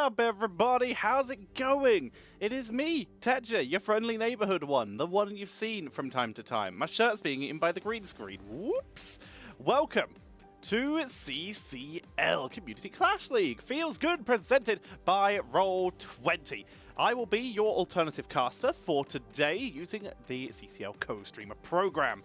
up, everybody? How's it going? It is me, Tetcher, your friendly neighborhood one, the one you've seen from time to time. My shirt's being eaten by the green screen. Whoops! Welcome to CCL Community Clash League. Feels good, presented by Roll20. I will be your alternative caster for today using the CCL co-streamer program.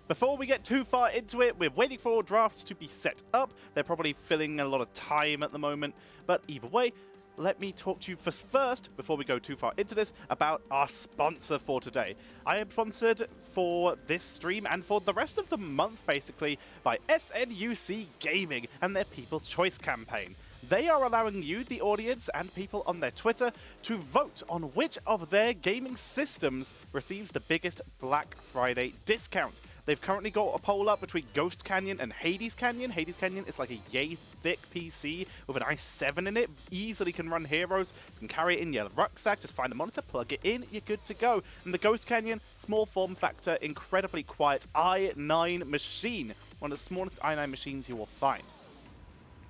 Before we get too far into it, we're waiting for drafts to be set up. They're probably filling a lot of time at the moment, but either way, let me talk to you first, before we go too far into this, about our sponsor for today. I am sponsored for this stream and for the rest of the month, basically, by SNUC Gaming and their People's Choice campaign. They are allowing you, the audience, and people on their Twitter to vote on which of their gaming systems receives the biggest Black Friday discount. They've currently got a poll up between Ghost Canyon and Hades Canyon. Hades Canyon is like a yay thick PC with an i7 in it. Easily can run Heroes. You can carry it in your rucksack. Just find a monitor, plug it in, you're good to go. And the Ghost Canyon, small form factor, incredibly quiet i9 machine. One of the smallest i9 machines you will find.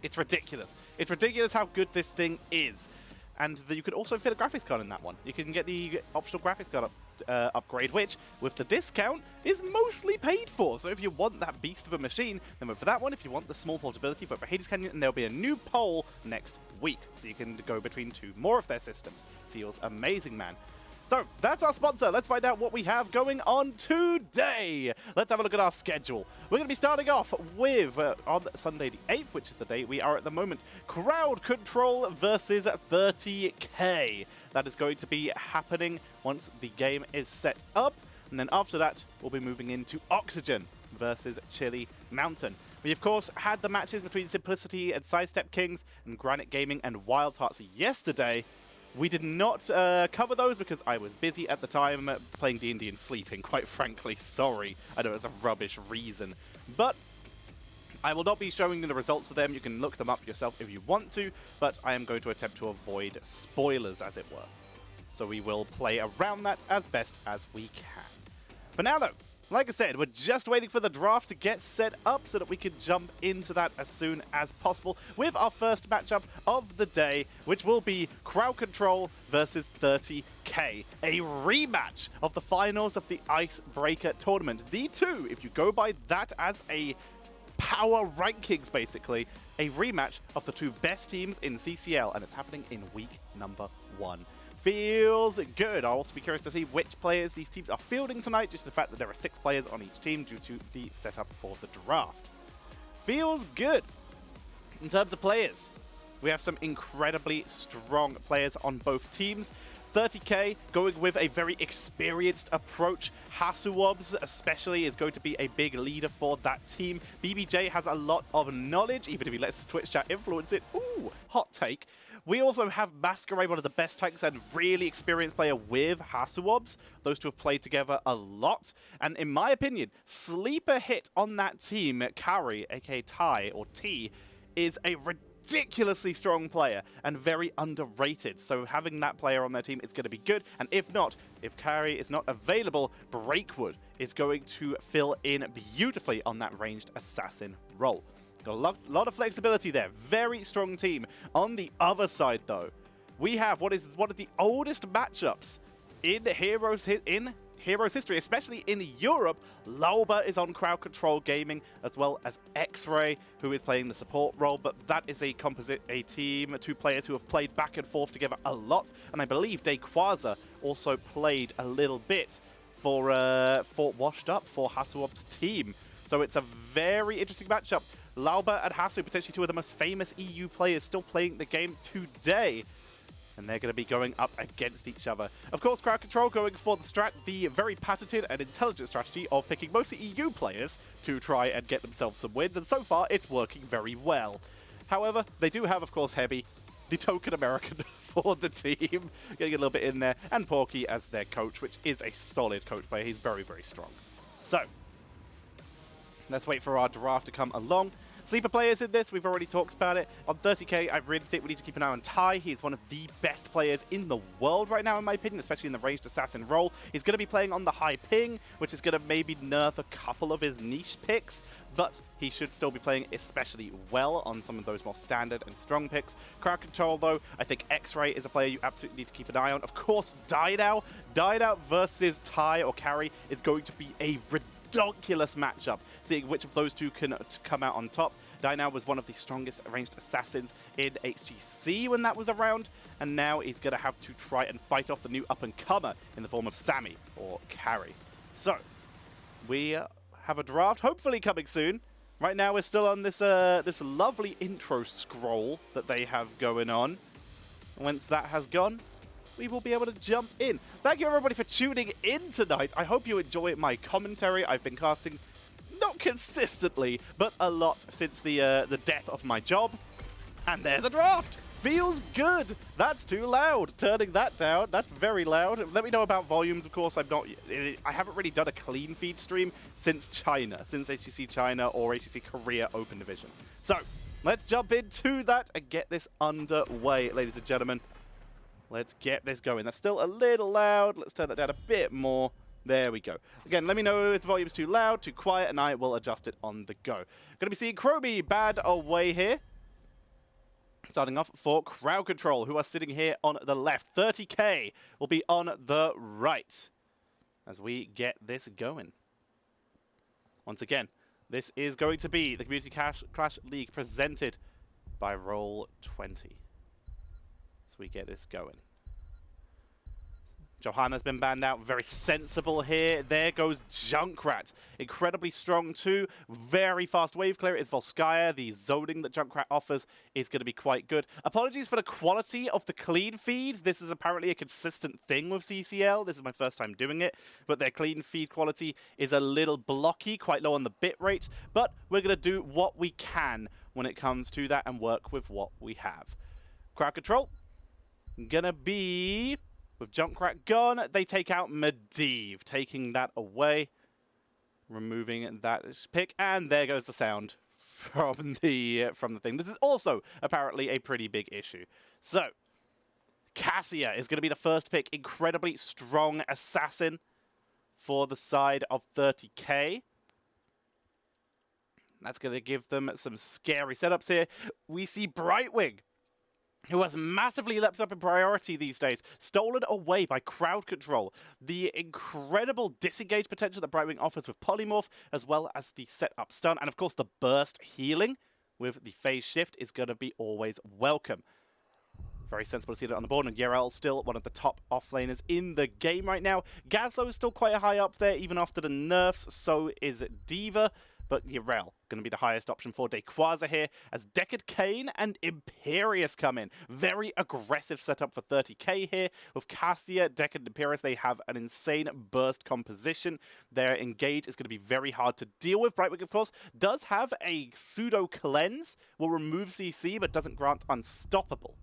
It's ridiculous. It's ridiculous how good this thing is. And you could also fit a graphics card in that one. You can get the optional graphics card upgrade, which, with the discount, is mostly paid for. So if you want that beast of a machine, then vote for that one. If you want the small portability, vote for Hades Canyon, and there'll be a new poll next week. So you can go between two more of their systems. Feels amazing, man. So, that's our sponsor. Let's find out what we have going on today. Let's have a look at our schedule. We're going to be starting off with, on Sunday the 8th, which is the day we are at the moment, CrowdControl versus 30k. That is going to be happening once the game is set up. And then after that, we'll be moving into Oxygen versus Chili Mountain. We, of course, had the matches between Simplicity and Sidestep Kings and Granite Gaming and Wild Hearts yesterday. We did not cover those because I was busy at the time playing D&D and sleeping, quite frankly. Sorry. I know it's a rubbish reason. But I will not be showing you the results for them. You can look them up yourself if you want to, but I am going to attempt to avoid spoilers, as it were. So we will play around that as best as we can. For now, though, like I said, we're just waiting for the draft to get set up so that we can jump into that as soon as possible with our first matchup of the day, which will be CrowdControl versus 30k, a rematch of the finals of the Icebreaker tournament. The two, if you go by that as a power rankings, basically, a rematch of the two best teams in CCL, and it's happening in week number 1. Feels good. I'll also be curious to see which players these teams are fielding tonight, just the fact that there are 6 players on each team due to the setup for the draft. Feels good. In terms of players, we have some incredibly strong players on both teams. 30k going with a very experienced approach. Hasuobs especially is going to be a big leader for that team. BBJ has a lot of knowledge, even if he lets his Twitch chat influence it. Ooh, hot take. We also have Masquerade, one of the best tanks and really experienced player with Hasuobs. Those two have played together a lot. And in my opinion, sleeper hit on that team, Kari, aka Tai or T, is a ridiculously strong player and very underrated. So having that player on their team is going to be good. And if not, if Kari is not available, Breakwood is going to fill in beautifully on that ranged assassin role. Got a lot of flexibility there. Very strong team. On the other side, though, we have what is one of the oldest matchups in Heroes history, especially in Europe. Lauba is on CrowdControl Gaming, as well as X-Ray, who is playing the support role. But that is a team, 2 players who have played back and forth together a lot. And I believe Dayquaza also played a little bit for Washed Up for Hasuob's team. So it's a very interesting matchup. Lauba and Hasu, potentially 2 of the most famous EU players still playing the game today. And they're going to be going up against each other. Of course, CrowdControl going for the very patented and intelligent strategy of picking mostly EU players to try and get themselves some wins. And so far, it's working very well. However, they do have, of course, Heavy, the token American for the team, getting a little bit in there. And Porky as their coach, which is a solid coach player. He's very, very strong. So let's wait for our draft to come along. Sleeper players in this, we've already talked about it. On 30k, I really think we need to keep an eye on Ty. He's one of the best players in the world right now, in my opinion, especially in the ranged assassin role. He's going to be playing on the high ping, which is going to maybe nerf a couple of his niche picks, but he should still be playing especially well on some of those more standard and strong picks. CrowdControl, though, I think X-Ray is a player you absolutely need to keep an eye on. Of course, Died Out versus Ty or Carry is going to be a ridiculous matchup, seeing which of those two can come out on top. Died was one of the strongest ranged assassins in HGC when that was around, and now he's going to have to try and fight off the new up-and-comer in the form of Sammy or Carry. So, we have a draft hopefully coming soon. Right now we're still on this this lovely intro scroll that they have going on. Once that has gone, we will be able to jump in. Thank you everybody for tuning in tonight. I hope you enjoy my commentary. I've been casting not consistently, but a lot since the death of my job. And there's a draft. Feels good. That's too loud. Turning that down. That's very loud. Let me know about volumes, of course. I haven't really done a clean feed stream since China, since HCC China or HCC Korea Open Division. So let's jump into that and get this underway, ladies and gentlemen. Let's get this going. That's still a little loud. Let's turn that down a bit more. There we go. Again, let me know if the volume's too loud, too quiet, and I will adjust it on the go. Going to be seeing Kroby bad away here. Starting off for CrowdControl, who are sitting here on the left. 30k will be on the right as we get this going. Once again, this is going to be the Community Clash League presented by Roll20. So we get this going. Johanna's been banned out. Very sensible here. There goes Junkrat. Incredibly strong too. Very fast wave clear is Volskaya. The zoning that Junkrat offers is going to be quite good. Apologies for the quality of the clean feed. This is apparently a consistent thing with CCL. This is my first time doing it. But their clean feed quality is a little blocky, quite low on the bit rate. But we're going to do what we can when it comes to that and work with what we have. CrowdControl gonna be... With Junkrat gone, they take out Medivh, taking that away, removing that pick, and there goes the sound from the thing. This is also apparently a pretty big issue. So, Cassia is going to be the first pick, incredibly strong assassin for the side of 30k. That's going to give them some scary setups here. We see Brightwing, who has massively leapt up in priority these days, stolen away by CrowdControl. The incredible disengage potential that Brightwing offers with Polymorph, as well as the setup stun, and of course the burst healing with the phase shift is going to be always welcome. Very sensible to see that on the board, and Yerel still one of the top offlaners in the game right now. Gazlo is still quite high up there, even after the nerfs, so is Diva. But Yerel going to be the highest option for Dayquaza here, as Deckard Cain and Imperius come in. Very aggressive setup for 30k here. With Cassia, Deckard, and Imperius, they have an insane burst composition. Their engage is going to be very hard to deal with. Brightwing, of course, does have a pseudo cleanse, will remove CC, but doesn't grant unstoppable.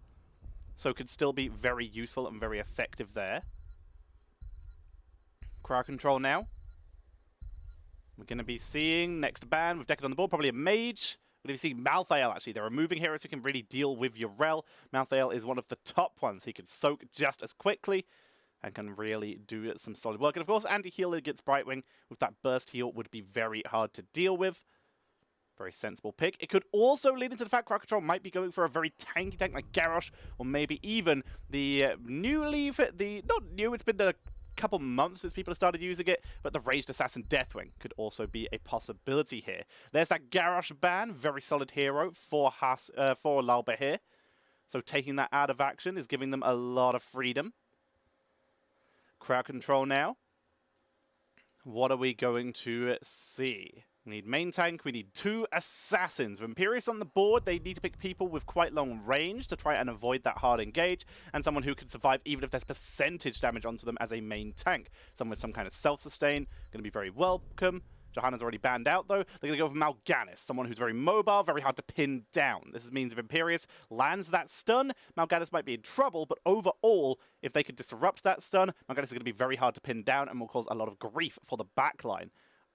So could still be very useful and very effective there. CrowdControl now. We're going to be seeing next ban with Deckard on the board, probably a mage. We're going to be seeing Malthael, actually. They're removing heroes who can really deal with Yrel. Malthael is one of the top ones. He can soak just as quickly and can really do some solid work. And of course, anti-heal against Brightwing with that burst heal would be very hard to deal with. Very sensible pick. It could also lead into the fact CrowdControl might be going for a very tanky tank like Garrosh, or maybe even the not new, it's been a couple months since people have started using it, but the Raged Assassin Deathwing could also be a possibility here. There's that Garrosh ban, very solid hero for Lalba here. So taking that out of action is giving them a lot of freedom. CrowdControl now. What are we going to see? We need main tank, we need 2 assassins. With Imperius on the board, they need to pick people with quite long range to try and avoid that hard engage, and someone who can survive even if there's percentage damage onto them as a main tank. Someone with some kind of self-sustain, going to be very welcome. Johanna's already banned out, though. They're going to go with Mal'Ganis, someone who's very mobile, very hard to pin down. This means if Imperius lands that stun, Mal'Ganis might be in trouble, but overall, if they could disrupt that stun, Mal'Ganis is going to be very hard to pin down and will cause a lot of grief for the backline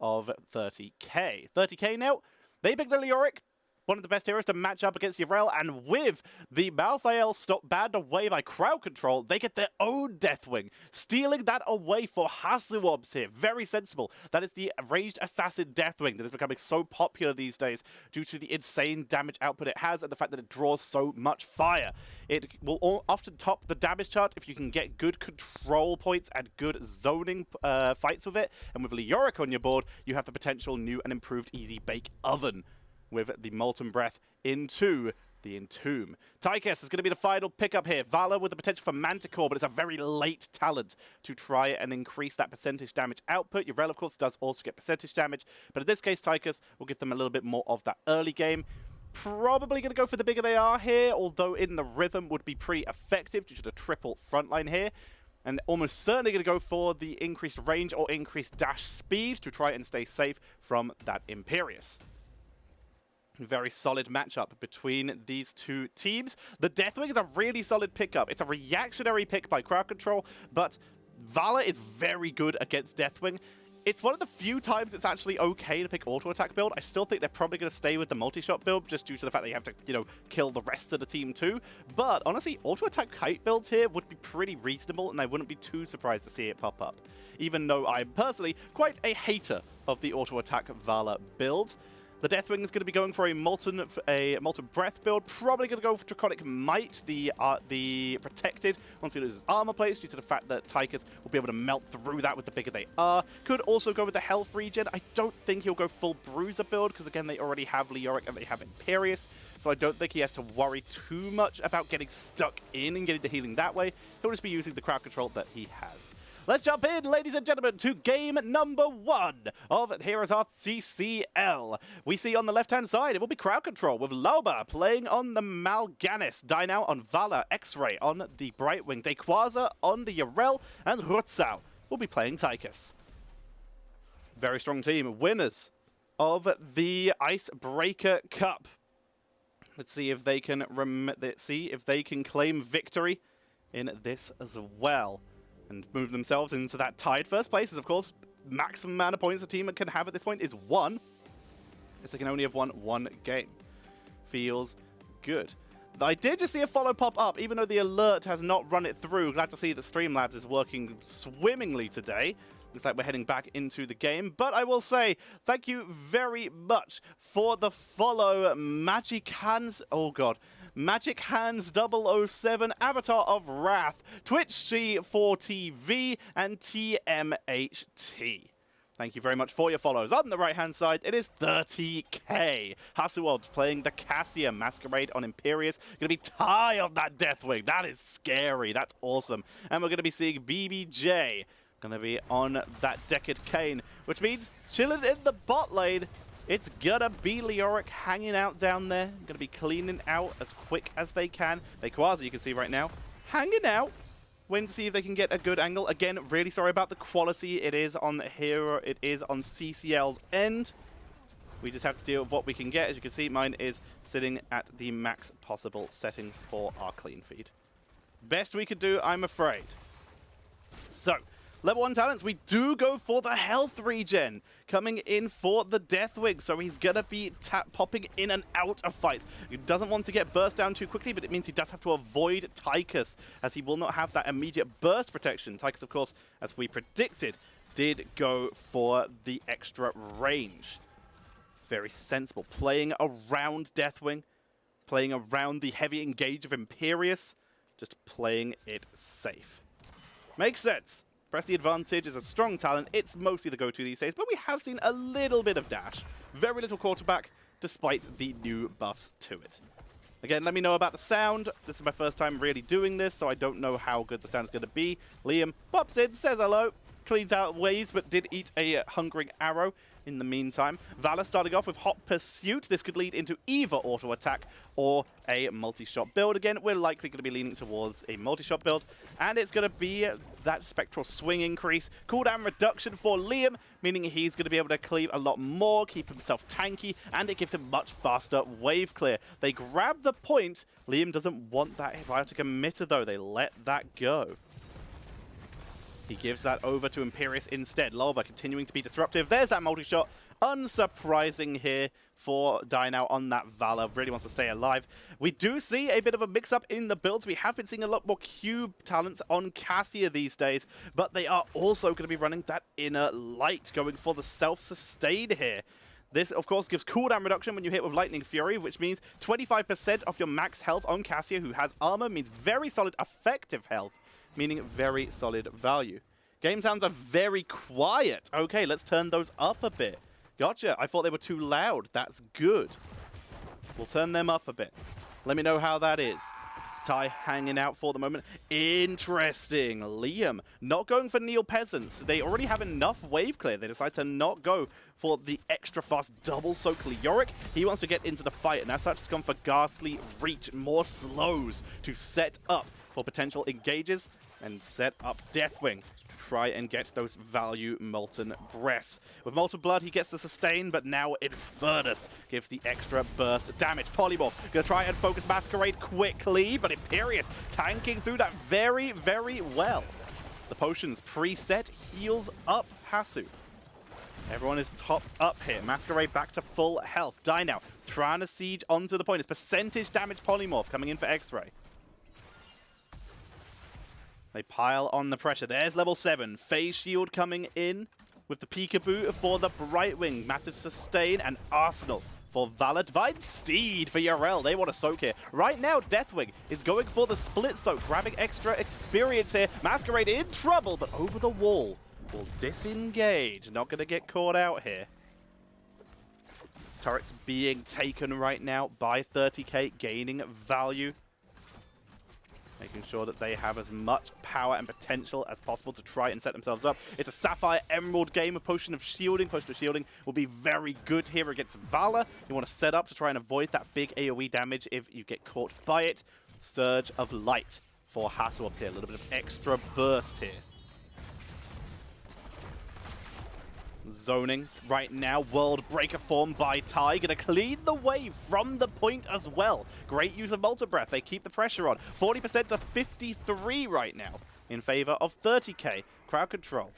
of 30k. 30k now, they pick the Leoric. one of the best heroes to match up against Yrel, and with the Malthael stop banned away by CrowdControl, they get their own Deathwing, stealing that away for Hasuobs here. Very sensible. That is the ranged assassin Deathwing that is becoming so popular these days due to the insane damage output it has and the fact that it draws so much fire. It will often top the damage chart if you can get good control points and good zoning fights with it, and with Leoric on your board, you have the potential new and improved Easy Bake Oven with the Molten Breath into the Entomb. Tychus is going to be the final pickup here. Vala with the potential for Manticore, but it's a very late talent to try and increase that percentage damage output. Yrel, of course, does also get percentage damage, but in this case, Tychus will give them a little bit more of that early game. Probably going to go for the bigger they are here, although in the rhythm would be pretty effective due to the triple frontline here. And almost certainly going to go for the increased range or increased dash speed to try and stay safe from that Imperius. Very solid matchup between these two teams. The Deathwing is a really solid pickup. It's a reactionary pick by CrowdControl, but Vala is very good against Deathwing. It's one of the few times it's actually okay to pick auto-attack build. I still think they're probably going to stay with the multi-shot build just due to the fact that you have to, kill the rest of the team too. But honestly, auto-attack kite builds here would be pretty reasonable, and I wouldn't be too surprised to see it pop up. Even though I'm personally quite a hater of the auto-attack Vala build. The Deathwing is going to be going for a Molten Breath build. Probably going to go for Draconic Might, the protected, once he loses armor plates, due to the fact that Tychus will be able to melt through that with the bigger they are. Could also go with the Health Regen. I don't think he'll go full Bruiser build, because again, they already have Leoric and they have Imperius, so I don't think he has to worry too much about getting stuck in and getting the healing that way. He'll just be using the crowd control that he has. Let's jump in, ladies and gentlemen, to game number 1 of HeroesCCL. We see on the left-hand side, it will be CrowdControl with Lauba playing on the Mal'Ganis, Dynao on Vala, X-Ray on the Brightwing, Dequaza on the Yrel, and Rutzau will be playing Tychus. Very strong team, winners of the Icebreaker Cup. Let's see if they can claim victory in this as well, and move themselves into that tied first place. As of course, maximum amount of points a team can have at this point is 1. As they can only have won 1 game. Feels good. I did just see a follow pop up, even though the alert has not run it through. Glad to see that Streamlabs is working swimmingly today. Looks like we're heading back into the game. But I will say, thank you very much for the follow, Magic Hands. Oh god. Magic Hands 007, Avatar of Wrath, Twitch4TV, and TMHT. Thank you very much for your follows. On the right-hand side, it is 30k. Hasuobs playing the Cassia Masquerade on Imperius. Going to be Ty on that Deathwing. That is scary. That's awesome. And we're going to be seeing BBJ. Going to be on that Decade Kane, which means chilling in the bot lane. It's gonna be Leoric hanging out down there. Gonna be cleaning out as quick as they can. Quasi, you can see right now, hanging out. Waiting to see if they can get a good angle. Again, really sorry about the quality. It is on CCL's end. We just have to deal with what we can get. As you can see, mine is sitting at the max possible settings for our clean feed. Best we could do, I'm afraid. So, level 1 talents, we do go for the health regen coming in for the Deathwing, so he's gonna be popping in and out of fights. He doesn't want to get burst down too quickly, but it means he does have to avoid Tychus, as he will not have that immediate burst protection. Tychus, of course, as we predicted, did go for the extra range. Very sensible. Playing around Deathwing, playing around the heavy engage of Imperius, just playing it safe. Makes sense. Press the Advantage is a strong talent. It's mostly the go-to these days, but we have seen a little bit of dash. Very little quarterback, despite the new buffs to it. Again, let me know about the sound. This is my first time really doing this, so I don't know how good the sound is going to be. Liam pops in, says hello, cleans out waves, but did eat a hungering arrow in the meantime. Vala starting off with Hot Pursuit. This could lead into either auto-attack or a multi-shot build. Again, we're likely going to be leaning towards a multi-shot build, and it's going to be that Spectral Swing increase. Cooldown reduction for Liam, meaning he's going to be able to cleave a lot more, keep himself tanky, and it gives him much faster wave clear. They grab the point. Liam doesn't want that biotic emitter, though. They let that go. He gives that over to Imperius instead. Lauba continuing to be disruptive. There's that multi-shot Unsurprising here for Dynow on that Valor. Really wants to stay alive. We do see a bit of a mix-up in the builds. We have been seeing a lot more cube talents on Cassia these days, but they are also going to be running that inner light, going for the self-sustain here. This, of course, gives cooldown reduction when you hit with Lightning Fury, which means 25% of your max health on Cassia, who has armor, means very solid effective health, meaning very solid value. Game sounds are very quiet. Okay, let's turn those up a bit. Gotcha. I thought they were too loud. That's good. We'll turn them up a bit. Let me know how that is. Ty hanging out for the moment. Interesting. Liam not going for Neo Peasants. They already have enough wave clear. They decide to not go for the extra fast double soak Leoric. He wants to get into the fight, and as such, has gone for Ghastly Reach. More slows to set up for potential engages and set up Deathwing. Try and get those value Molten Breaths. With Molten Blood, he gets the sustain, but now Infernus gives the extra burst damage. Polymorph gonna try and focus Masquerade quickly, but Imperious tanking through that very, very well. The potions preset heals up Hasu. Everyone is topped up here. Masquerade back to full health. Dynow trying to siege onto the point. It's percentage damage Polymorph coming in for X-Ray. They pile on the pressure. There's level 7. Phase Shield coming in with the Peekaboo for the Brightwing. Massive sustain and Arsenal for Valor. Divine Steed for Yarel. They want to soak here. Right now, Deathwing is going for the split soak, grabbing extra experience here. Masquerade in trouble, but over the wall will disengage. Not going to get caught out here. Turrets being taken right now by 30k, gaining value. Making sure that they have as much power and potential as possible to try and set themselves up. It's a Sapphire Emerald game. A Potion of Shielding. Potion of Shielding will be very good here against Valor. You want to set up to try and avoid that big AoE damage if you get caught by it. Surge of Light for Hasselhoffs here. A little bit of extra burst here. Zoning right now. World Breaker form by Ty. Gonna clean the wave from the point as well. Great use of Molten Breath. They keep the pressure on. 40% to 53 right now in favor of 30k. CrowdControl.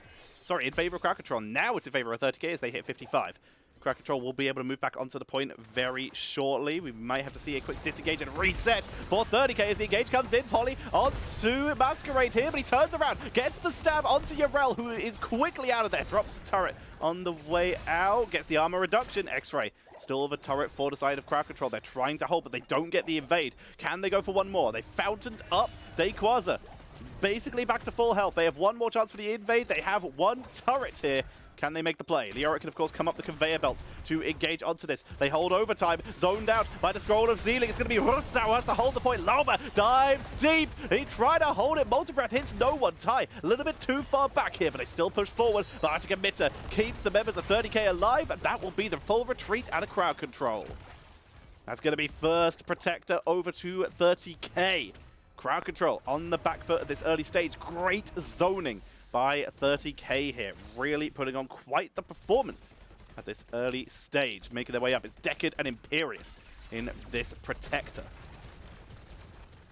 Sorry, in favor of CrowdControl. Now it's in favor of 30k as they hit 55. CrowdControl will be able to move back onto the point very shortly. We might have to see a quick disengage and reset for 30k as the engage comes in. Polly onto Masquerade here, but he turns around, gets the stab onto Yarel, who is quickly out of there. Drops the turret on the way out, gets the armor reduction. X-Ray still the turret for the side of CrowdControl. They're trying to hold, but they don't get the invade. Can they go for one more? They fountained up Dayquaza. Basically back to full health. They have one more chance for the invade. They have one turret here. Can they make the play? Leoric can, of course, come up the conveyor belt to engage onto this. They hold overtime, zoned out by the Scroll of Sealing. It's going to be HeroesCCL who has to hold the point. Loma dives deep. He tried to hold it. Molten Breath hits no one. Ty, a little bit too far back here, but they still push forward. The Arctic Emitter keeps the members of 30k alive, and that will be the full retreat and a CrowdControl. That's going to be first Protector over to 30k. CrowdControl on the back foot at this early stage. Great zoning by 30k here, really putting on quite the performance at this early stage, making their way up. It's Decade and Imperious in this Protector.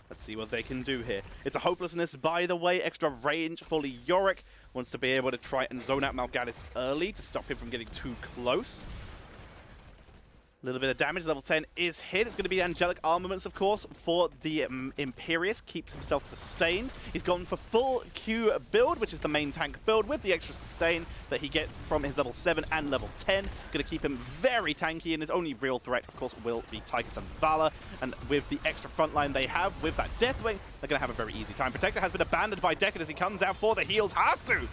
Let's see what they can do here. It's a Hopelessness, by the way, extra range for Leoric. Wants to be able to try and zone out Mal'Ganis early to stop him from getting too close. A little bit of damage. Level 10 is hit. It's going to be Angelic Armaments, of course, for the Imperious. Keeps himself sustained. He's gone for full Q build, which is the main tank build, with the extra sustain that he gets from his level 7 and level 10. Going to keep him very tanky, and his only real threat, of course, will be Tychus and Valor. And with the extra frontline they have, with that Deathwing, they're going to have a very easy time. Protector has been abandoned by Decade as he comes out for the heals. Hasu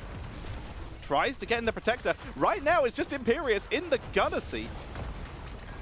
tries to get in the Protector. Right now, it's just Imperious in the Gunner seat.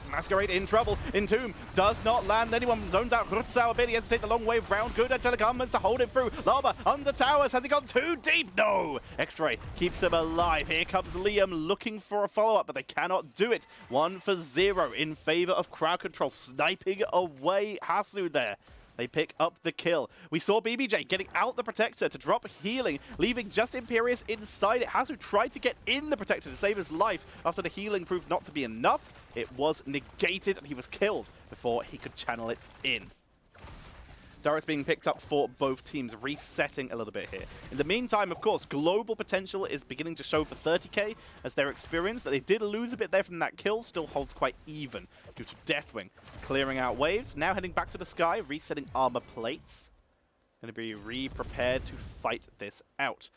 Masquerade in trouble. Entomb does not land anyone. Zones out HeroesCCL a bit. He has to take the long wave round. Good Angelic Armaments to hold him through. Lava on the towers. Has he gone too deep? No! X-Ray keeps him alive. Here comes Liam looking for a follow-up, but they cannot do it. 1 for 0 in favor of CrowdControl. Sniping away Hasu there. They pick up the kill. We saw BBJ getting out the Protector to drop healing, leaving just Imperious inside it. Hasu tried to get in the Protector to save his life after the healing proved not to be enough. It was negated and he was killed before he could channel it in. Turrets being picked up for both teams, resetting a little bit here. In the meantime, of course, global potential is beginning to show for 30k as their experience that they did lose a bit there from that kill still holds quite even due to Deathwing clearing out waves. Now heading back to the sky, resetting armor plates. Going to be re-prepared to fight this out.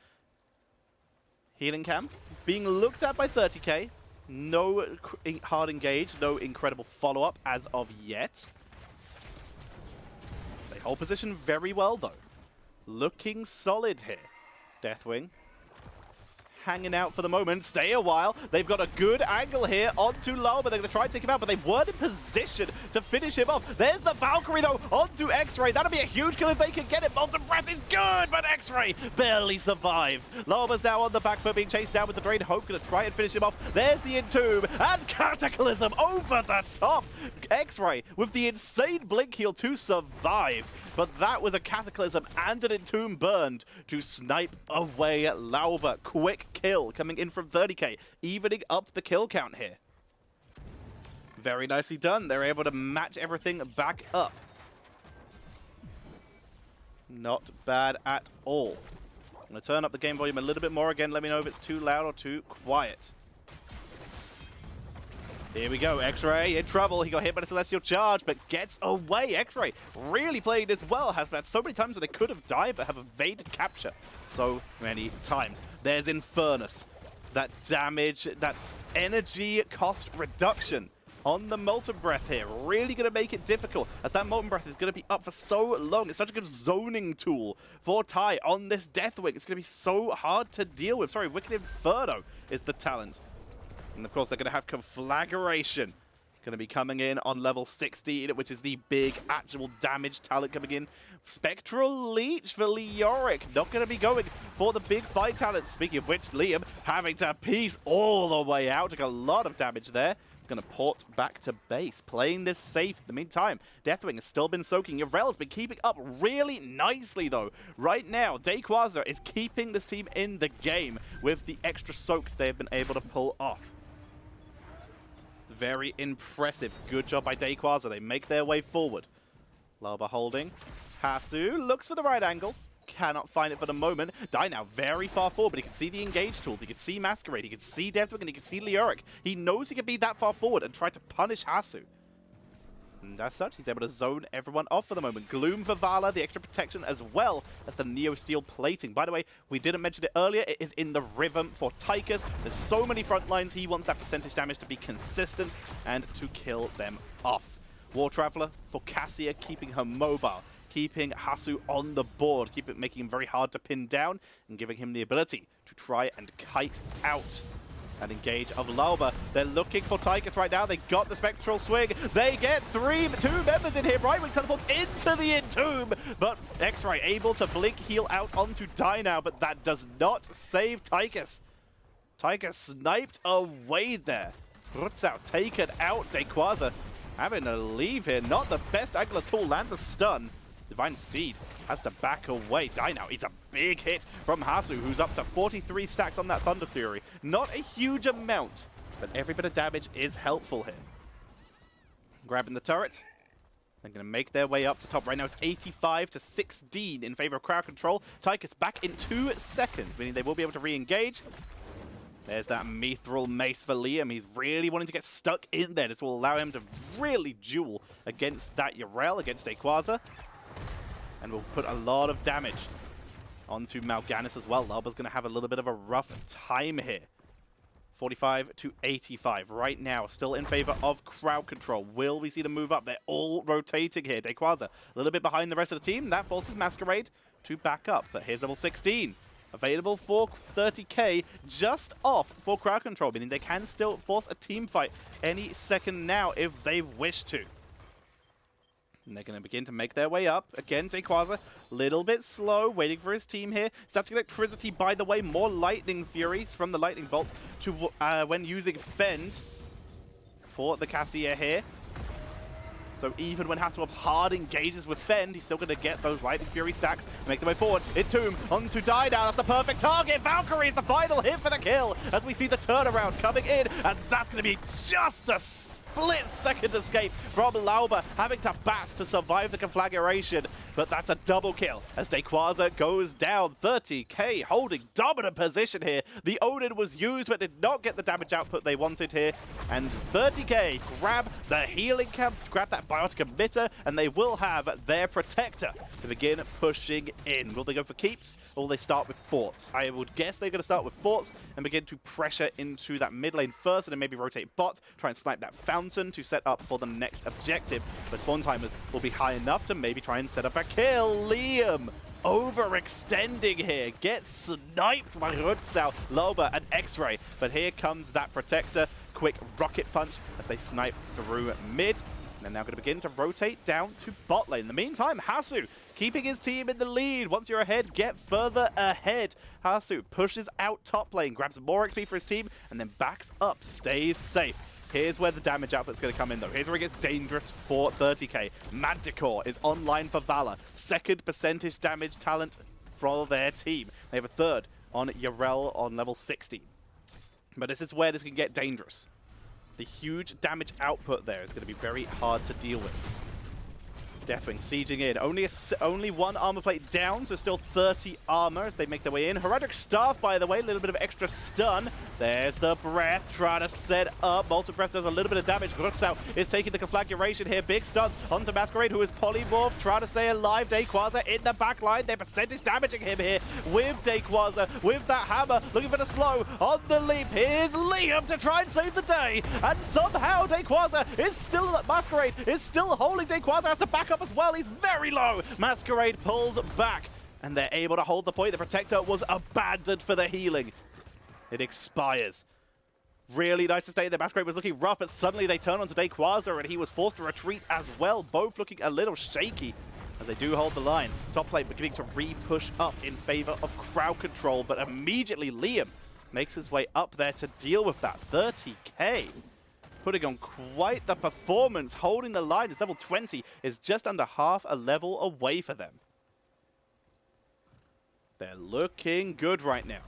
Healing cam being looked at by 30k. No hard engage, no incredible follow-up as of yet. They hold position very well, though. Looking solid here. Deathwing hanging out for the moment. Stay a while. They've got a good angle here onto Low, but they're going to try and take him out, but they weren't in position to finish him off. There's the Valkyrie, though, onto X-Ray. That'll be a huge kill if they can get it. Molten Breath is good, but X-Ray barely survives. Loba's now on the back foot, being chased down with the Drain. Hope going to try and finish him off. There's the Entomb, and Cataclysm over the top. X-Ray with the insane Blink heal to survive. But that was a Cataclysm and an Entomb burned to snipe away at Lauber. Quick kill coming in from 30k, evening up the kill count here. Very nicely done. They're able to match everything back up. Not bad at all. I'm going to turn up the game volume a little bit more again. Let me know if it's too loud or too quiet. Here we go, X-Ray in trouble. He got hit by the Celestial Charge, but gets away. X-Ray really playing this well. Has had so many times where they could have died, but have evaded capture so many times. There's Infernus. That damage, that energy cost reduction on the Molten Breath here. Really going to make it difficult, as that Molten Breath is going to be up for so long. It's such a good zoning tool for Ty on this Deathwing. It's going to be so hard to deal with. Sorry, Wicked Inferno is the talent. And of course, they're going to have Conflagration. Going to be coming in on level 16, which is the big actual damage talent coming in. Spectral Leech for Leoric. Not going to be going for the big fight talent. Speaking of which, Liam having to piece all the way out. Took a lot of damage there. Going to port back to base. Playing this safe in the meantime. Deathwing has still been soaking. Yorel's been keeping up really nicely, though. Right now, Dayquaza is keeping this team in the game with the extra soak they've been able to pull off. Very impressive. Good job by Dayquaza. They make their way forward. Lauber holding. Hasu looks for the right angle. Cannot find it for the moment. Dai now very far forward, but he can see the engage tools. He can see Masquerade. He can see Deathwing, and he can see Leoric. He knows he can be that far forward and try to punish Hasu. And as such, he's able to zone everyone off for the moment. Gloom for Vala, the extra protection, as well as the Neo Steel plating. By the way, we didn't mention it earlier. It is in the rhythm for Tychus. There's so many front lines. He wants that percentage damage to be consistent and to kill them off. War Traveler for Cassia, keeping her mobile, keeping Hasu on the board, making him very hard to pin down, and giving him the ability to try and kite out. And engage of Lauber. They're looking for Tychus right now. They got the Spectral Swing. They get two members in here. Brightwing teleports into the Entomb, but X-Ray able to blink heal out onto Dai now, but that does not save Tychus. Tychus sniped away there. Rutzau taken out. Dayquaza having to leave here. Not the best angle at all. Lands a stun. Divine Steed has to back away. Dai now eats a big hit from Hasu, who's up to 43 stacks on that Thunder Fury. Not a huge amount, but every bit of damage is helpful here. Grabbing the turret. They're going to make their way up to top. Right now it's 85 to 16 in favor of CrowdControl. Tychus back in 2 seconds, meaning they will be able to re-engage. There's that Mithril Mace for Liam. He's really wanting to get stuck in there. This will allow him to really duel against that Yorel, against Dayquaza. And will put a lot of damage onto Mal'Ganis as well. Lauber's going to have a little bit of a rough time here. 45 to 85 right now, still in favor of CrowdControl. Will we see them move up? They're all rotating here. Dayquaza a little bit behind the rest of the team. That forces Masquerade to back up. But here's level 16. Available for 30k, just off for CrowdControl, meaning they can still force a team fight any second now if they wish to. And they're going to begin to make their way up. Again, Dayquaza, a little bit slow, waiting for his team here. Static Electricity, by the way, more Lightning Furies from the Lightning Bolts to when using Fend for the Cassia here. So even when Hasselhoff's hard engages with Fend, he's still going to get those Lightning Fury stacks, make their way forward. Entomb onto Dai now. That's the perfect target. Valkyrie is the final hit for the kill as we see the turnaround coming in, and that's going to be just the split-second escape from Lauber, having to bats to survive the conflagration. But that's a double kill as Dayquaza goes down. 30k holding dominant position here. The Odin was used but did not get the damage output they wanted here. And 30k grab the healing camp, grab that biotic emitter, and they will have their protector to begin pushing in. Will they go for keeps or will they start with forts? I would guess they're going to start with forts and begin to pressure into that mid lane first, and then maybe rotate bot, try and snipe that fountain to set up for the next objective. But spawn timers will be high enough to maybe try and set up a kill. Liam overextending here, gets sniped by Rutzau, Loba, and X-Ray. But here comes that protector. Quick rocket punch as they snipe through mid. And they're now going to begin to rotate down to bot lane. In the meantime, Hasu keeping his team in the lead. Once you're ahead, get further ahead. Hasu pushes out top lane, grabs more XP for his team, and then backs up, stays safe. Here's where the damage output's going to come in, though. Here's where it gets dangerous for 30k. Manticore is online for Valor. Second percentage damage talent for their team. They have a third on Yarel on level 60. But this is where this can get dangerous. The huge damage output there is going to be very hard to deal with. Deathwing sieging in. Only one armor plate down, so still 30 armor as they make their way in. Heraldric Staff, by the way, a little bit of extra stun. There's the Breath, trying to set up. Molten Breath does a little bit of damage. Gruxau is taking the conflagration here. Big stuns onto Masquerade, who is polymorphed, trying to stay alive. Dayquaza in the back line. They're percentage damaging him here with Dayquaza, with that hammer, looking for the slow on the leap. Here's Liam to try and save the day. And somehow Dayquaza is still, Masquerade is still holding. Dayquaza has to back up as well. He's very low. Masquerade pulls back and they're able to hold the point. The protector was abandoned for the healing. It expires. Really nice to stay there. Masquerade was looking rough, but suddenly they turn onto Dayquaza and he was forced to retreat as well. Both looking a little shaky as they do hold the line. Top lane beginning to re-push up in favor of CrowdControl, but immediately Liam makes his way up there to deal with that. 30k. Putting on quite the performance, holding the line. His level 20 is just under half a level away for them. They're looking good right now.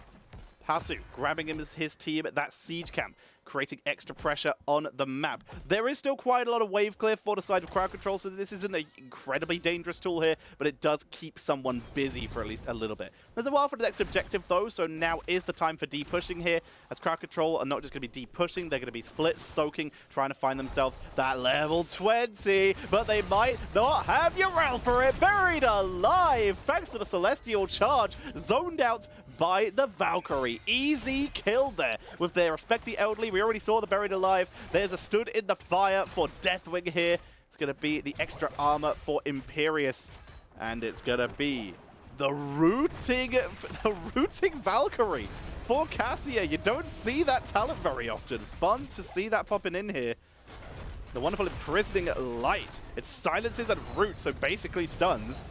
Hasu grabbing him as his team at that siege camp, creating extra pressure on the map. There is still quite a lot of wave clear for the side of CrowdControl, so this isn't an incredibly dangerous tool here, but it does keep someone busy for at least a little bit. There's a while for the next objective though, so now is the time for de-pushing here, as CrowdControl are not just going to be de-pushing, they're going to be split, soaking, trying to find themselves that level 20, but they might not have Urel for it. Buried alive, thanks to the Celestial Charge, zoned out by the Valkyrie. Easy kill there with their Respect the Elderly. We already saw the Buried Alive. There's a Stood in the Fire for Deathwing here. It's going to be the extra armor for Imperius. And it's going to be the rooting Valkyrie for Cassia. You don't see that talent very often. Fun to see that popping in here. The wonderful Imprisoning Light. It silences and roots, so basically stuns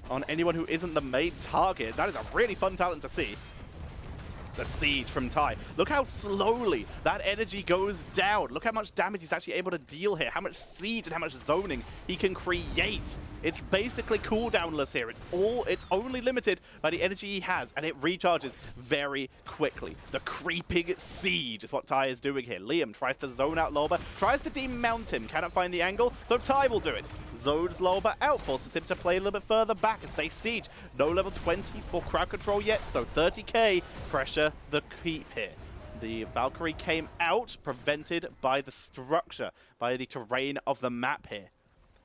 on anyone who isn't the main target. That is a really fun talent to see. The Siege from Ty. Look how slowly that energy goes down. Look how much damage he's actually able to deal here. How much siege and how much zoning he can create. It's basically cooldownless here. It's only limited by the energy he has, and it recharges very quickly. The creeping siege is what Ty is doing here. Liam tries to zone out Loba, tries to demount him, cannot find the angle, so Ty will do it. Zones Loba out, forces him to play a little bit further back as they siege. No level 20 for CrowdControl yet, so 30k pressure the keep here. The Valkyrie came out, prevented by the structure, by the terrain of the map here.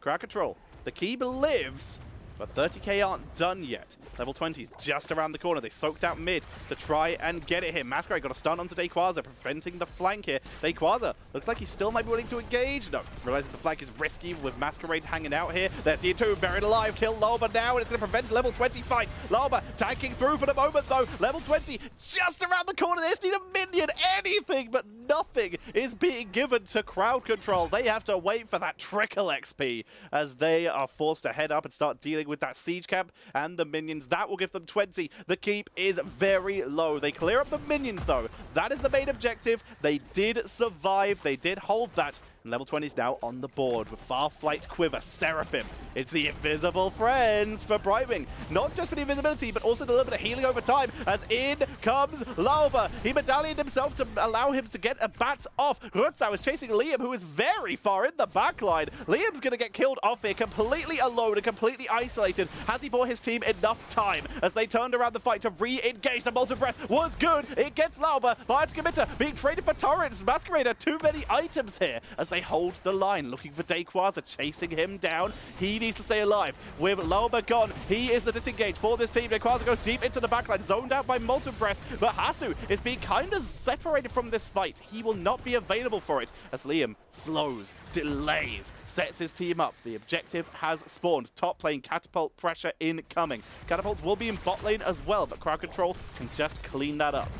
CrowdControl, the keep lives, but 30k aren't done yet. Level 20 is just around the corner. They soaked out mid to try and get it here. Masquerade got a stun onto Dayquaza, preventing the flank here. Dayquaza looks like he still might be willing to engage. No, realizes the flank is risky with Masquerade hanging out here. There's the two Buried Alive, kill Loba now, and it's going to prevent level 20 fight. Loba tanking through for the moment though. Level 20 just around the corner. They just need a minion, anything, but nothing is being given to CrowdControl. They have to wait for that trickle XP as they are forced to head up and start dealing with that siege camp and the minions. That will give them 20. The keep is very low. They clear up the minions though. That is the main objective. They did survive. They did hold that. And level 20 is now on the board with Farflight, Quiver, Seraphim. It's the invisible friends for Brightwing. Not just for the invisibility, but also the little bit of healing over time, as in comes Lauber. He medallioned himself to allow him to get a bats off. Rutzau is chasing Liam, who is very far in the backline. Liam's going to get killed off here, completely alone and completely isolated. Has he bought his team enough time as they turned around the fight to re-engage? The Molten Breath was good. It gets Lauber. Bionic Emitter being traded for turrets. Masquerader, too many items here as they hold the line, looking for Dayquaza, chasing him down. He needs to stay alive. With Lauber gone, he is the disengage for this team. Dayquaza goes deep into the backline, zoned out by Molten Breath, but Hasu is being kind of separated from this fight. He will not be available for it as Liam slows, delays, sets his team up. The objective has spawned. Top lane, catapult pressure incoming. Catapults will be in bot lane as well, but CrowdControl can just clean that up.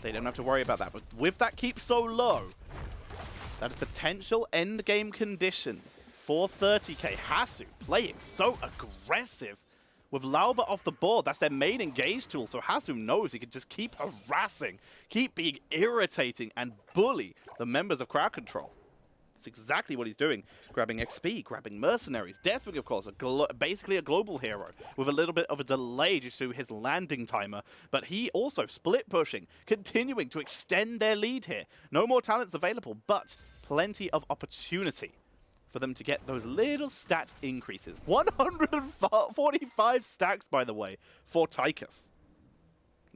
They don't have to worry about that. But with that keep so low, that is potential end game condition for 30k. Hasu playing so aggressive with Lauber off the board. That's their main engage tool, so Hasu knows he can just keep harassing, keep being irritating, and bully the members of CrowdControl. That's exactly what he's doing. Grabbing XP, grabbing mercenaries. Deathwing, of course, basically a global hero with a little bit of a delay due to his landing timer. But he also split pushing, continuing to extend their lead here. No more talents available, but plenty of opportunity for them to get those little stat increases. 145 stacks, by the way, for Tychus.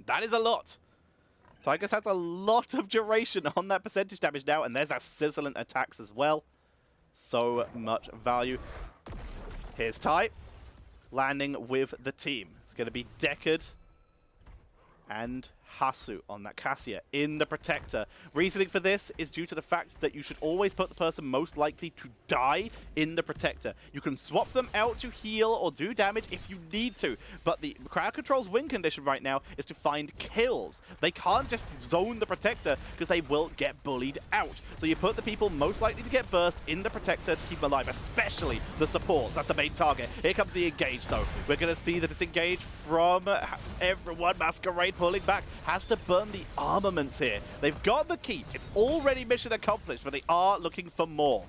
That is a lot. Tychus has a lot of duration on that percentage damage now, and there's that sizzling attacks as well. So much value. Here's Ty, landing with the team. It's going to be Deckard and Hasu on that Cassia in the Protector. Reasoning for this is due to the fact that you should always put the person most likely to die in the Protector. You can swap them out to heal or do damage if you need to, but the CrowdControl's win condition right now is to find kills. They can't just zone the Protector because they will get bullied out. So you put the people most likely to get burst in the Protector to keep them alive, especially the supports. That's the main target. Here comes the engage though. We're going to see the disengage from everyone. Masquerade pulling back. Has to burn the armaments here. They've got the keep. It's already mission accomplished, but they are looking for more.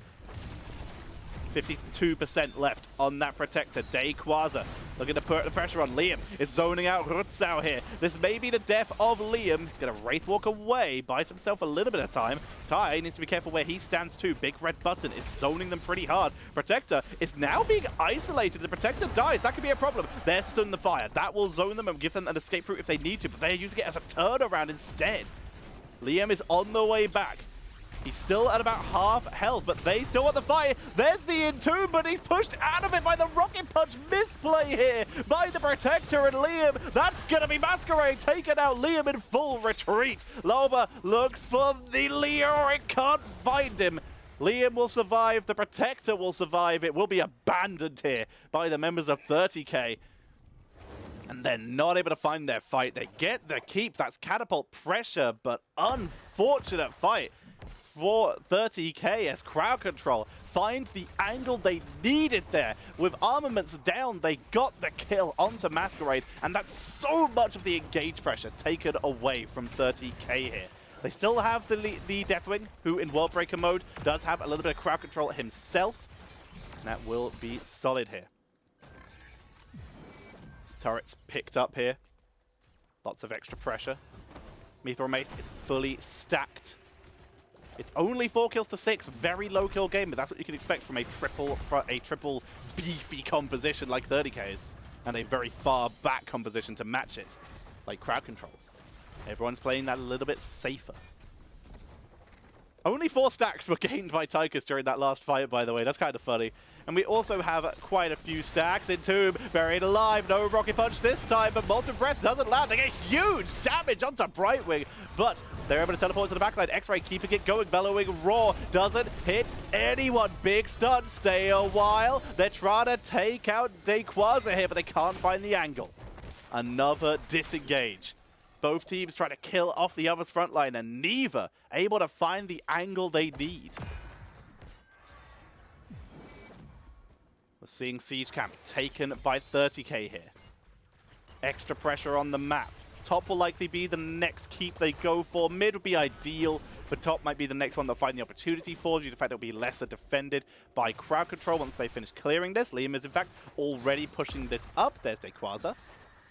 52% left on that Protector. Dayquaza looking to put the pressure on. Liam is zoning out Rutzau here. This may be the death of Liam. He's going to Wraithwalk away, buys himself a little bit of time. Ty needs to be careful where he stands too. Big red button is zoning them pretty hard. Protector is now being isolated. The Protector dies. That could be a problem. They're still in the fire. That will zone them and give them an escape route if they need to, but they're using it as a turnaround instead. Liam is on the way back. He's still at about half health, but they still want the fire. There's the Entomb, but he's pushed out of it by the Rocket Punch misplay here by the Protector and Liam. That's going to be Masquerade taking out Liam in full retreat. Lauber looks for the Leoric, can't find him. Liam will survive. The Protector will survive. It will be abandoned here by the members of 30k. And they're not able to find their fight. They get the keep. That's catapult pressure, but unfortunate fight for 30k as CrowdControl find the angle they needed there. With armaments down, they got the kill onto Masquerade, and that's so much of the engage pressure taken away from 30k here. They still have the Deathwing, who in World Breaker mode does have a little bit of CrowdControl himself. And that will be solid here. Turrets picked up here. Lots of extra pressure. Mithril Mace is fully stacked. It's only 4 kills to 6, very low kill game, but that's what you can expect from a triple beefy composition like 30k's, and a very far back composition to match it, like CrowdControl's. Everyone's playing that a little bit safer. Only 4 stacks were gained by Tychus during that last fight, by the way. That's kind of funny. And we also have quite a few stacks. Entomb buried alive. No Rocket Punch this time, but Molten Breath doesn't land. They get huge damage onto Brightwing, but they're able to teleport to the backline. X-Ray keeping it going. Bellowing Roar doesn't hit anyone. Big stun. Stay a while. They're trying to take out Dayquaza here, but they can't find the angle. Another disengage. Both teams try to kill off the other's front line, and neither able to find the angle they need. We're seeing Siege Camp taken by 30k here. Extra pressure on the map. Top will likely be the next keep they go for. Mid would be ideal, but top might be the next one they'll find the opportunity for, due to the fact it'll be lesser defended by CrowdControl once they finish clearing this. Liam is, in fact, already pushing this up. There's Dayquaza.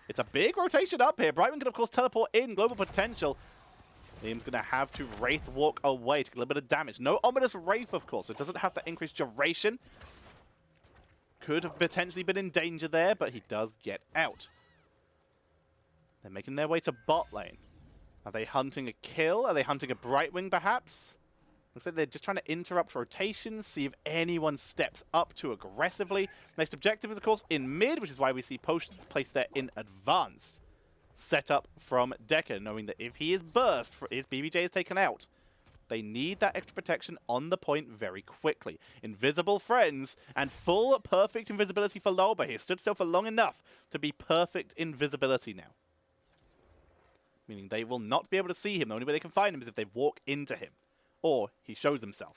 It's a big rotation up here. Brightman can, of course, teleport in. Global potential. Liam's going to have to Wraith walk away, take a little bit of damage. No Ominous Wraith, of course. It doesn't have that increased duration. Could have potentially been in danger there, but he does get out. They're making their way to bot lane. Are they hunting a kill? Are they hunting a Brightwing, perhaps? Looks like they're just trying to interrupt rotations, see if anyone steps up too aggressively. Next objective is, of course, in mid, which is why we see potions placed there in advance. Set up from Decker, knowing that if he is burst, his BBJ is taken out. They need that extra protection on the point very quickly. Invisible friends and full perfect invisibility for Lauber. He stood still for long enough to be perfect invisibility now. Meaning they will not be able to see him. The only way they can find him is if they walk into him. Or he shows himself.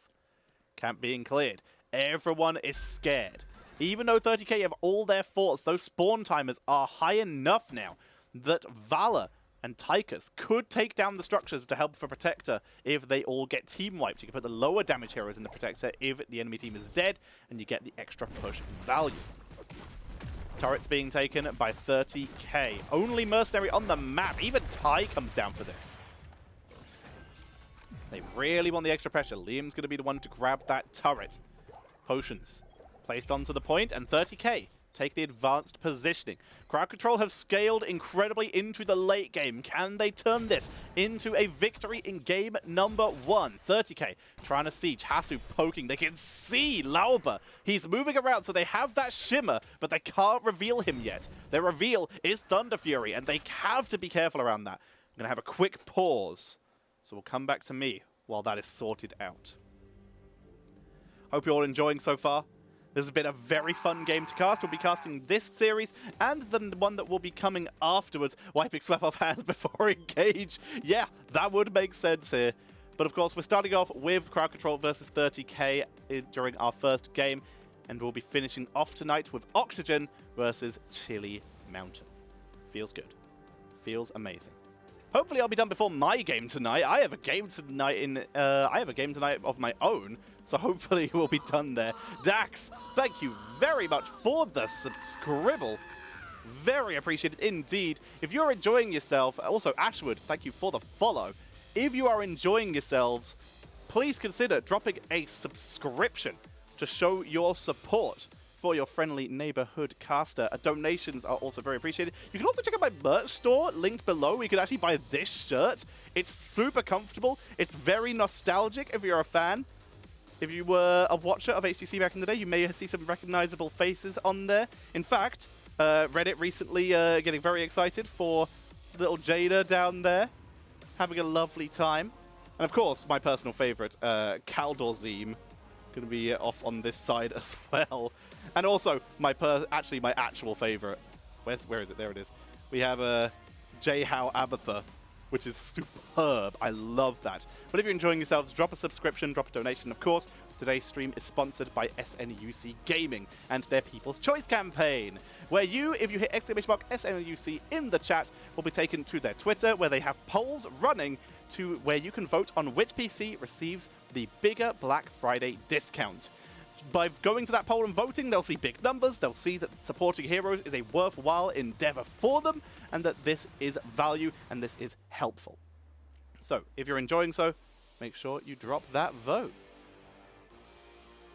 Camp being cleared. Everyone is scared. Even though 30k have all their forts, those spawn timers are high enough now that Valor and Tychus could take down the structures to help for Protector if they all get team wiped. You can put the lower damage heroes in the Protector if the enemy team is dead, and you get the extra push value. Turrets being taken by 30k. Only Mercenary on the map. Even Ty comes down for this. They really want the extra pressure. Liam's going to be the one to grab that turret. Potions placed onto the point, and 30k take the advanced positioning. CrowdControl have scaled incredibly into the late game. Can they turn this into a victory in game number 1? 30k trying to siege. Hasu poking. They can see Lauber. He's moving around, so they have that shimmer, but they can't reveal him yet. Their reveal is Thunder Fury, and they have to be careful around that. I'm going to have a quick pause, so we'll come back to me while that is sorted out. Hope you're all enjoying so far. This has been a very fun game to cast. We'll be casting this series and the one that will be coming afterwards. Wiping Swap off hands before engage. Yeah, that would make sense here. But of course, we're starting off with CrowdControl versus 30k during our first game. And we'll be finishing off tonight with Oxygen versus Chili Mountain. Feels good. Feels amazing. Hopefully I'll be done before my game tonight. I have a game tonight of my own, so hopefully we'll be done there. Dax, thank you very much for the subscribble. Very appreciated indeed. If you're enjoying yourself, also Ashwood, thank you for the follow. If you are enjoying yourselves, please consider dropping a subscription to show your support for your friendly neighborhood caster. Donations are also very appreciated. You can also check out my merch store linked below. You can actually buy this shirt. It's super comfortable. It's very nostalgic if you're a fan. If you were a watcher of HGC back in the day, you may see some recognizable faces on there. In fact, Reddit recently getting very excited for little Jada down there, having a lovely time. And of course, my personal favorite, Caldorzim, going to be off on this side as well. And also, my actual favorite. Where is it? There it is. We have J-How Abatha, which is superb. I love that. But if you're enjoying yourselves, drop a subscription, drop a donation, of course. Today's stream is sponsored by SNUC Gaming and their People's Choice campaign, where you, if you hit !SNUC in the chat, will be taken to their Twitter, where they have polls running to where you can vote on which PC receives the bigger Black Friday discount. By going to that poll and voting, they'll see big numbers, they'll see that supporting Heroes is a worthwhile endeavor for them, and that this is value and this is helpful. So, if you're enjoying so, make sure you drop that vote.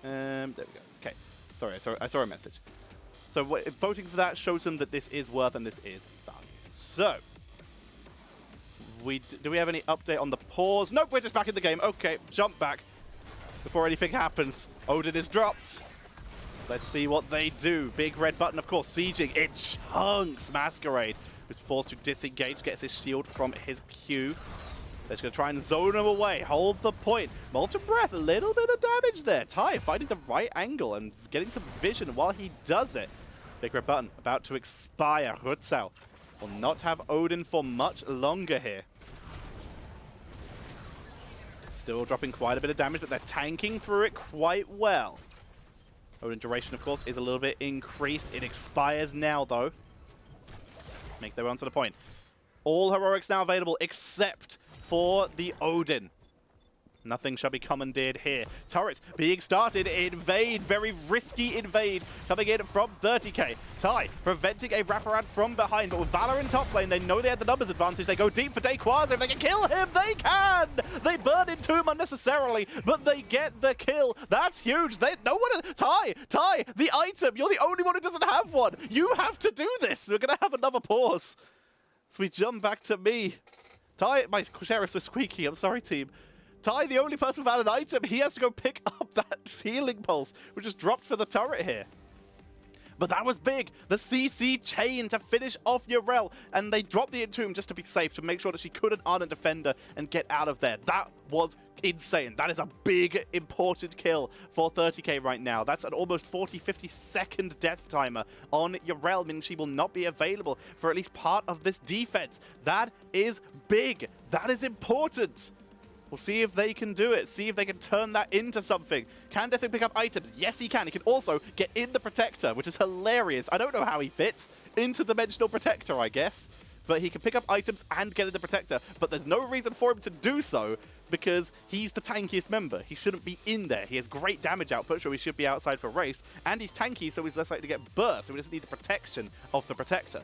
There we go. Okay. Sorry, I saw a message. So, voting for that shows them that this is worth and this is value. So, do we have any update on the pause? Nope, we're just back in the game. Okay, jump back. Before anything happens, Odin is dropped. Let's see what they do. Big red button, of course, sieging. It chunks Masquerade, who's forced to disengage, gets his shield from his Q. They're just going to try and zone him away, hold the point. Molten Breath, a little bit of damage there. Ty finding the right angle and getting some vision while he does it. Big red button about to expire. Rutzau will not have Odin for much longer here. Still dropping quite a bit of damage, but they're tanking through it quite well. Odin duration, of course, is a little bit increased. It expires now, though. Make their way onto the point. All heroics now available except for the Odin. Nothing shall be commandeered here. Turret being started. Invade. Very risky invade coming in from 30k. Ty preventing a wraparound from behind. But with Valor in top lane, they know they had the numbers advantage. They go deep for Dayquaza. If they can kill him, they can! They burn into him unnecessarily, but they get the kill. That's huge. No one... Ty, the item. You're the only one who doesn't have one. You have to do this. We're going to have another pause. So we jump back to me. Ty, my sheriffs were squeaky. I'm sorry, team. Ty, the only person without an item, he has to go pick up that healing pulse, which is dropped for the turret here. But that was big. The CC chain to finish off Yrel, and they dropped the Entomb just to be safe, to make sure that she couldn't Ardent Defender and get out of there. That was insane. That is a big, important kill for 30k right now. That's an almost 40-50 second death timer on Yrel, meaning she will not be available for at least part of this defense. That is big. That is important. We'll see if they can do it. See if they can turn that into something. Can Deathwing pick up items? Yes, he can. He can also get in the Protector, which is hilarious. I don't know how he fits. Interdimensional Protector, I guess. But he can pick up items and get in the Protector. But there's no reason for him to do so because he's the tankiest member. He shouldn't be in there. He has great damage output, so he should be outside for race. And he's tanky, so he's less likely to get burst. So he doesn't need the protection of the Protector.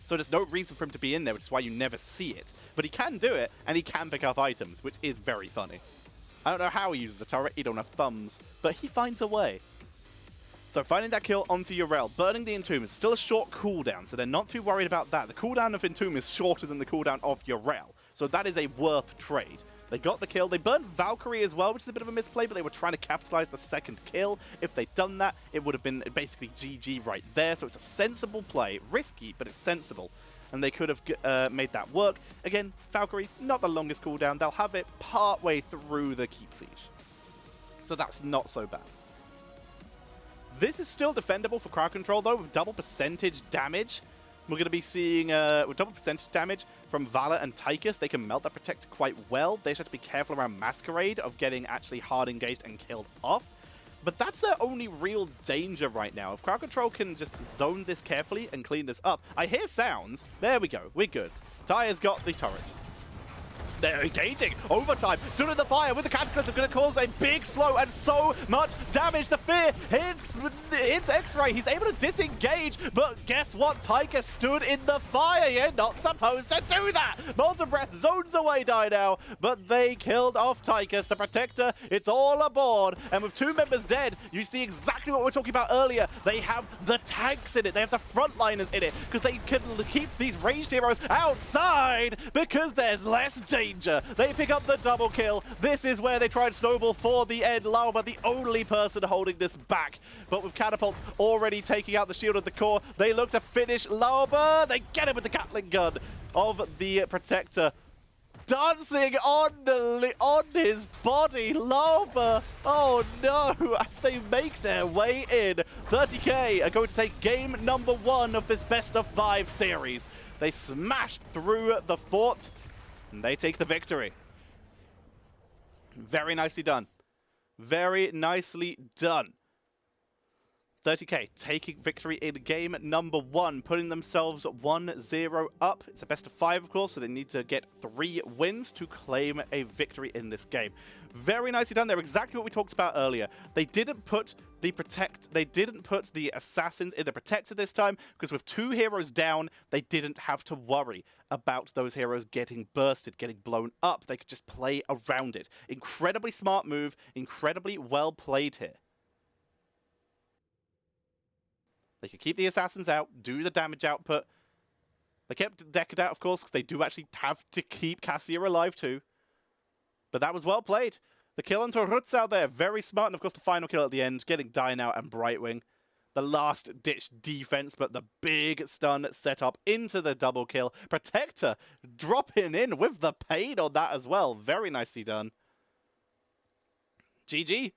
So there's no reason for him to be in there, which is why you never see it. But he can do it, and he can pick up items, which is very funny. I don't know how he uses a turret, he don't have thumbs, but he finds a way. So finding that kill onto Yrel, burning the Entomb is still a short cooldown, so they're not too worried about that. The cooldown of Entomb is shorter than the cooldown of Yrel, so that is a worth trade. They got the kill. They burned Valkyrie as well, which is a bit of a misplay, but they were trying to capitalize the second kill. If they'd done that, it would have been basically GG right there. So it's a sensible play. Risky, but it's sensible. And they could have made that work. Again, Valkyrie, not the longest cooldown. They'll have it partway through the keep siege. So that's not so bad. This is still defendable for CrowdControl, though, with double percentage damage. We're going to be seeing, with double percentage damage from Valor and Tychus, they can melt that Protector quite well. They just have to be careful around Masquerade of getting actually hard engaged and killed off. But that's their only real danger right now. If CrowdControl can just zone this carefully and clean this up. I hear sounds. There we go. We're good. Ty has got the turret. They're engaging. Overtime. Stood in the fire with the Cataclysm. Going to cause a big slow and so much damage. The fear hits X-Ray. He's able to disengage. But guess what? Tychus stood in the fire. You're not supposed to do that. Molten Breath zones away Die now. But they killed off Tychus. The Protector, it's all aboard. And with two members dead, you see exactly what we were talking about earlier. They have the tanks in it. They have the frontliners in it. Because they can keep these ranged heroes outside. Because there's less danger. They pick up the double kill. This is where they try and snowball for the end. Lauber, the only person holding this back. But with catapults already taking out the shield of the core, they look to finish Lauber. They get him with the Gatling gun of the Protector. Dancing on his body, Lauber. Oh no, as they make their way in. 30k are going to take game number 1 of this best of 5 series. They smashed through the fort. And they take the victory. Very nicely done. Very nicely done. 30k taking victory in game number 1, putting themselves 1-0 up. It's a best of 5, of course, so they need to get 3 wins to claim a victory in this game. Very nicely done. They're exactly what we talked about earlier. They didn't put the assassins in the Protector this time, because with 2 heroes down, they didn't have to worry about those heroes getting bursted, getting blown up. They could just play around it. Incredibly smart move, incredibly well played here. They could keep the assassins out, do the damage output. They kept Decade out, of course, because they do actually have to keep Cassia alive too. But that was well played. The kill onto Rutz out there, very smart. And of course the final kill at the end, getting Dying Out and Brightwing. The last ditch defense, but the big stun set up into the double kill. Protector dropping in with the pain on that as well. Very nicely done. GG.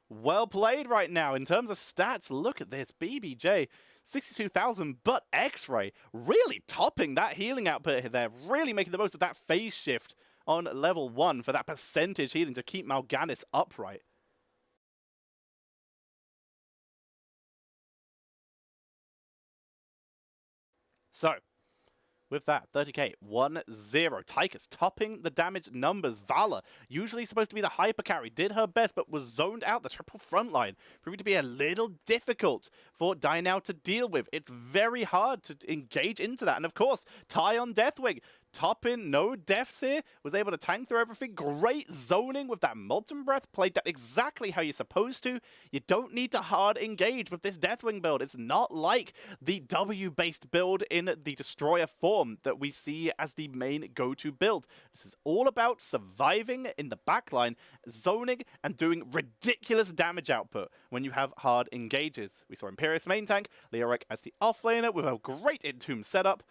Well played right now. In terms of stats, look at this. BBJ, 62,000, but X-Ray really topping that healing output there. Really making the most of that phase shift on level 1 for that percentage healing to keep Mal'Ganis upright. So, with that, 30k, 1-0. Tychus topping the damage numbers. Vala, usually supposed to be the hyper carry, did her best, but was zoned out. The triple front line, proving to be a little difficult for Dynao to deal with. It's very hard to engage into that. And of course, Ty on Deathwing, topping, no deaths here, was able to tank through everything. Great zoning with that Molten Breath, played that exactly how you're supposed to. You don't need to hard engage with this Deathwing build. It's not like the W-based build in the Destroyer form that we see as the main go-to build. This is all about surviving in the backline, zoning, and doing ridiculous damage output when you have hard engages. We saw Imperius main tank, Leoric as the offlaner with a great Entomb setup.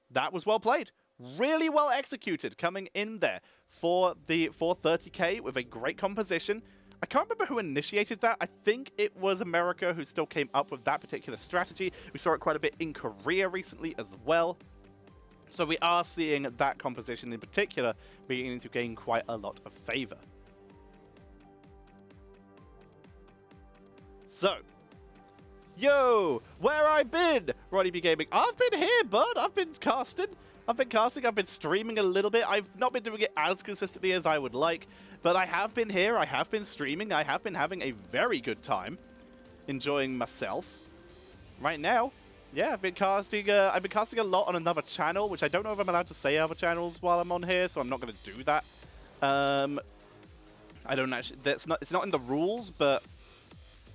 That was well played. Really well executed coming in there for 30k with a great composition. I can't remember who initiated that. I think it was America who still came up with that particular strategy. We saw it quite a bit in Korea recently as well. So we are seeing that composition in particular beginning to gain quite a lot of favor. So, yo, where I been? Roddy B Gaming. I've been here, bud. I've been casting. I've been streaming a little bit. I've not been doing it as consistently as I would like, but I have been here. I have been streaming. I have been having a very good time, enjoying myself. Right now, yeah, I've been casting a lot on another channel, which I don't know if I'm allowed to say other channels while I'm on here, so I'm not going to do that. I don't actually. It's not in the rules, but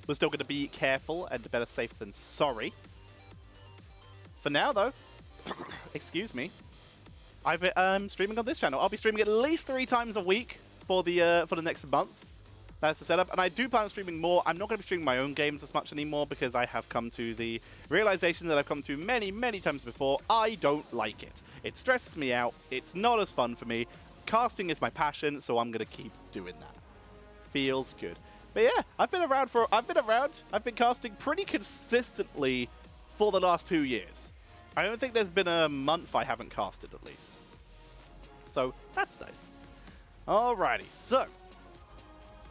we're still going to be careful and better safe than sorry. For now, though. Excuse me. I've been streaming on this channel. I'll be streaming at least 3 times a week for the next month. That's the setup, and I do plan on streaming more. I'm not going to be streaming my own games as much anymore because I have come to the realization that I've come to many, many times before. I don't like it. It stresses me out. It's not as fun for me. Casting is my passion, so I'm going to keep doing that. Feels good. But yeah, I've been casting pretty consistently for the last 2 years. I don't think there's been a month I haven't casted, at least. So, that's nice. Alrighty, so.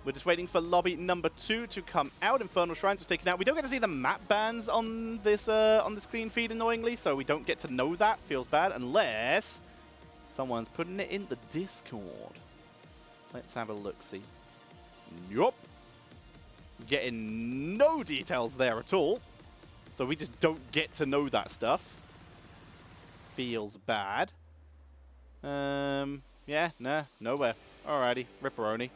We're just waiting for lobby number 2 to come out. Infernal Shrines was taken out. We don't get to see the map bans on this clean feed, annoyingly, so we don't get to know that. Feels bad, unless someone's putting it in the Discord. Let's have a look-see. Yup. Getting no details there at all. So we just don't get to know that stuff. Feels bad. Yeah, nah, nowhere. Alrighty, Ripperoni.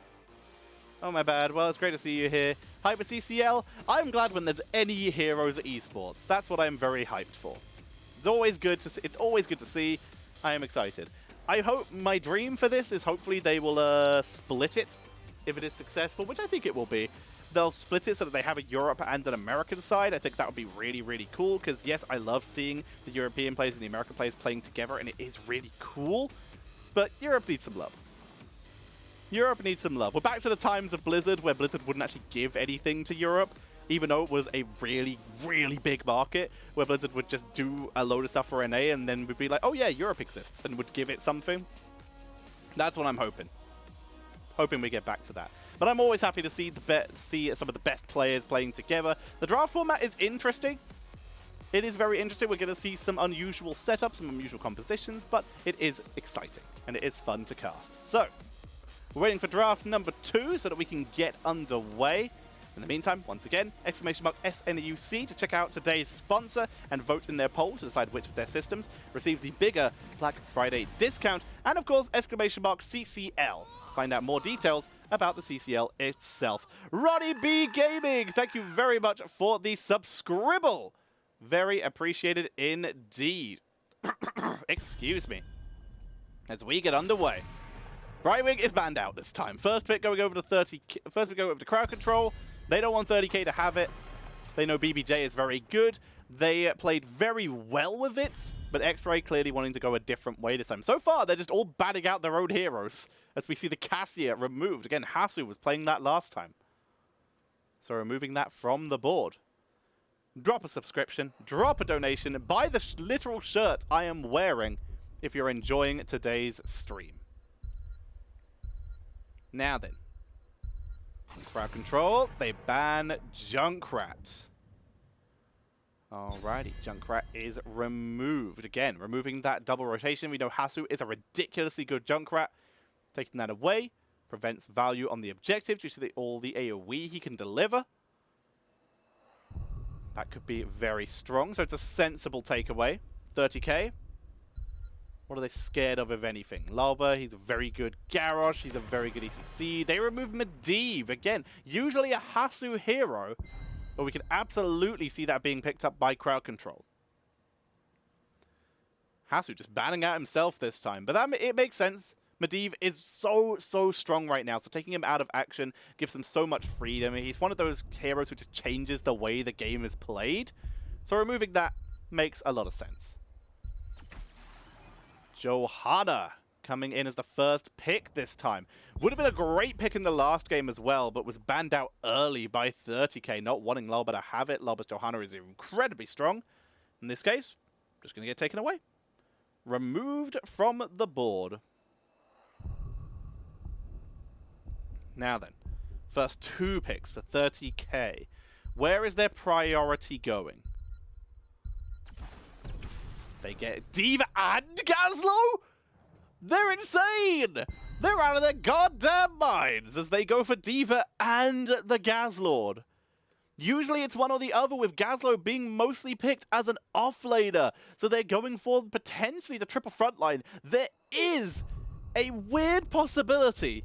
Oh, my bad. Well, it's great to see you here. HeroesCCL, I'm glad when there's any Heroes esports. That's what I'm very hyped for. It's always good to see. I am excited. I hope my dream for this is hopefully they will split it if it is successful, which I think it will be. They'll split it so that they have a Europe and an American side. I think that would be really, really cool because, yes, I love seeing the European players and the American players playing together, and it is really cool. But Europe needs some love. Europe needs some love. We're back to the times of Blizzard where Blizzard wouldn't actually give anything to Europe, even though it was a really, really big market, where Blizzard would just do a load of stuff for NA and then would be like, oh yeah, Europe exists, and would give it something. That's what I'm hoping. Hoping we get back to that. But I'm always happy to see some of the best players playing together. The draft format is interesting. It is very interesting. We're going to see some unusual setups, some unusual compositions, but it is exciting, and it is fun to cast. So, we're waiting for draft number 2 so that we can get underway. In the meantime, once again, !SNUC to check out today's sponsor and vote in their poll to decide which of their systems receives the bigger Black Friday discount. And of course, !CCL. Find out more details about the CCL itself. Roddy B Gaming, thank you very much for the subscribble. Very appreciated indeed. Excuse me. As we get underway. Brightwing is banned out this time. First pick going over to CrowdControl. They don't want 30k to have it. They know BBJ is very good. They played very well with it, but X-Ray clearly wanting to go a different way this time. So far, they're just all batting out their own heroes, as we see the Cassia removed. Again, Hasu was playing that last time. So removing that from the board. Drop a subscription, drop a donation, buy the literal shirt I am wearing if you're enjoying today's stream. Now then. CrowdControl, they ban Junkrat. Alrighty, Junkrat is removed. Again, removing that double rotation. We know Hasu is a ridiculously good Junkrat. Taking that away prevents value on the objective due to all the AoE he can deliver. That could be very strong, so it's a sensible takeaway. 30k. What are they scared of, if anything? Lauber, he's a very good Garrosh, he's a very good ETC. They remove Medivh. Again, usually a Hasu hero, but we can absolutely see that being picked up by CrowdControl. Hasu just banning out himself this time, but it makes sense. Medivh is so strong right now, so taking him out of action gives them so much freedom. He's one of those heroes who just changes the way the game is played. So removing that makes a lot of sense. Johanna coming in as the first pick this time. Would have been a great pick in the last game as well, but was banned out early by 30k, not wanting Lauber to have it. Lauber's Johanna is incredibly strong. In this case, just going to get taken away. Removed from the board. Now then, first 2 picks for 30k. Where is their priority going? They get D.Va and Gazlowe? They're insane! They're out of their goddamn minds as they go for D.Va and the Gazlord. Usually it's one or the other, with Gazlowe being mostly picked as an offlaner. So they're going for potentially the triple frontline. There is a weird possibility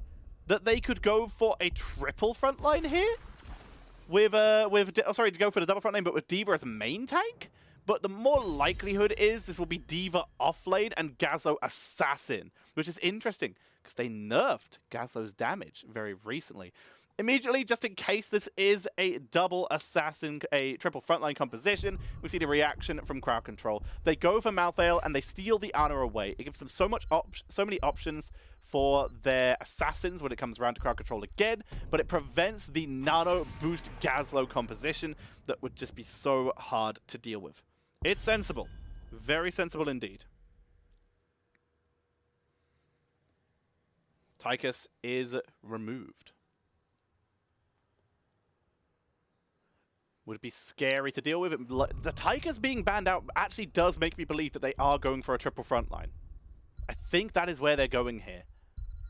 that they could go for a triple frontline here? Sorry, to go for the double frontline, but with D.Va as a main tank? But the more likelihood is this will be D.Va offlane and Gazlowe assassin, which is interesting because they nerfed Gazlowe's damage very recently. Immediately, just in case this is a double assassin, a triple frontline composition, we see the reaction from CrowdControl. They go for Malthael and they steal the honor away. It gives them so many options for their assassins when it comes around to CrowdControl again, but it prevents the nano boost Gazlowe composition that would just be so hard to deal with. It's sensible. Very sensible indeed. Tychus is removed. Would it be scary to deal with? The Tychus being banned out actually does make me believe that they are going for a triple frontline. I think that is where they're going here.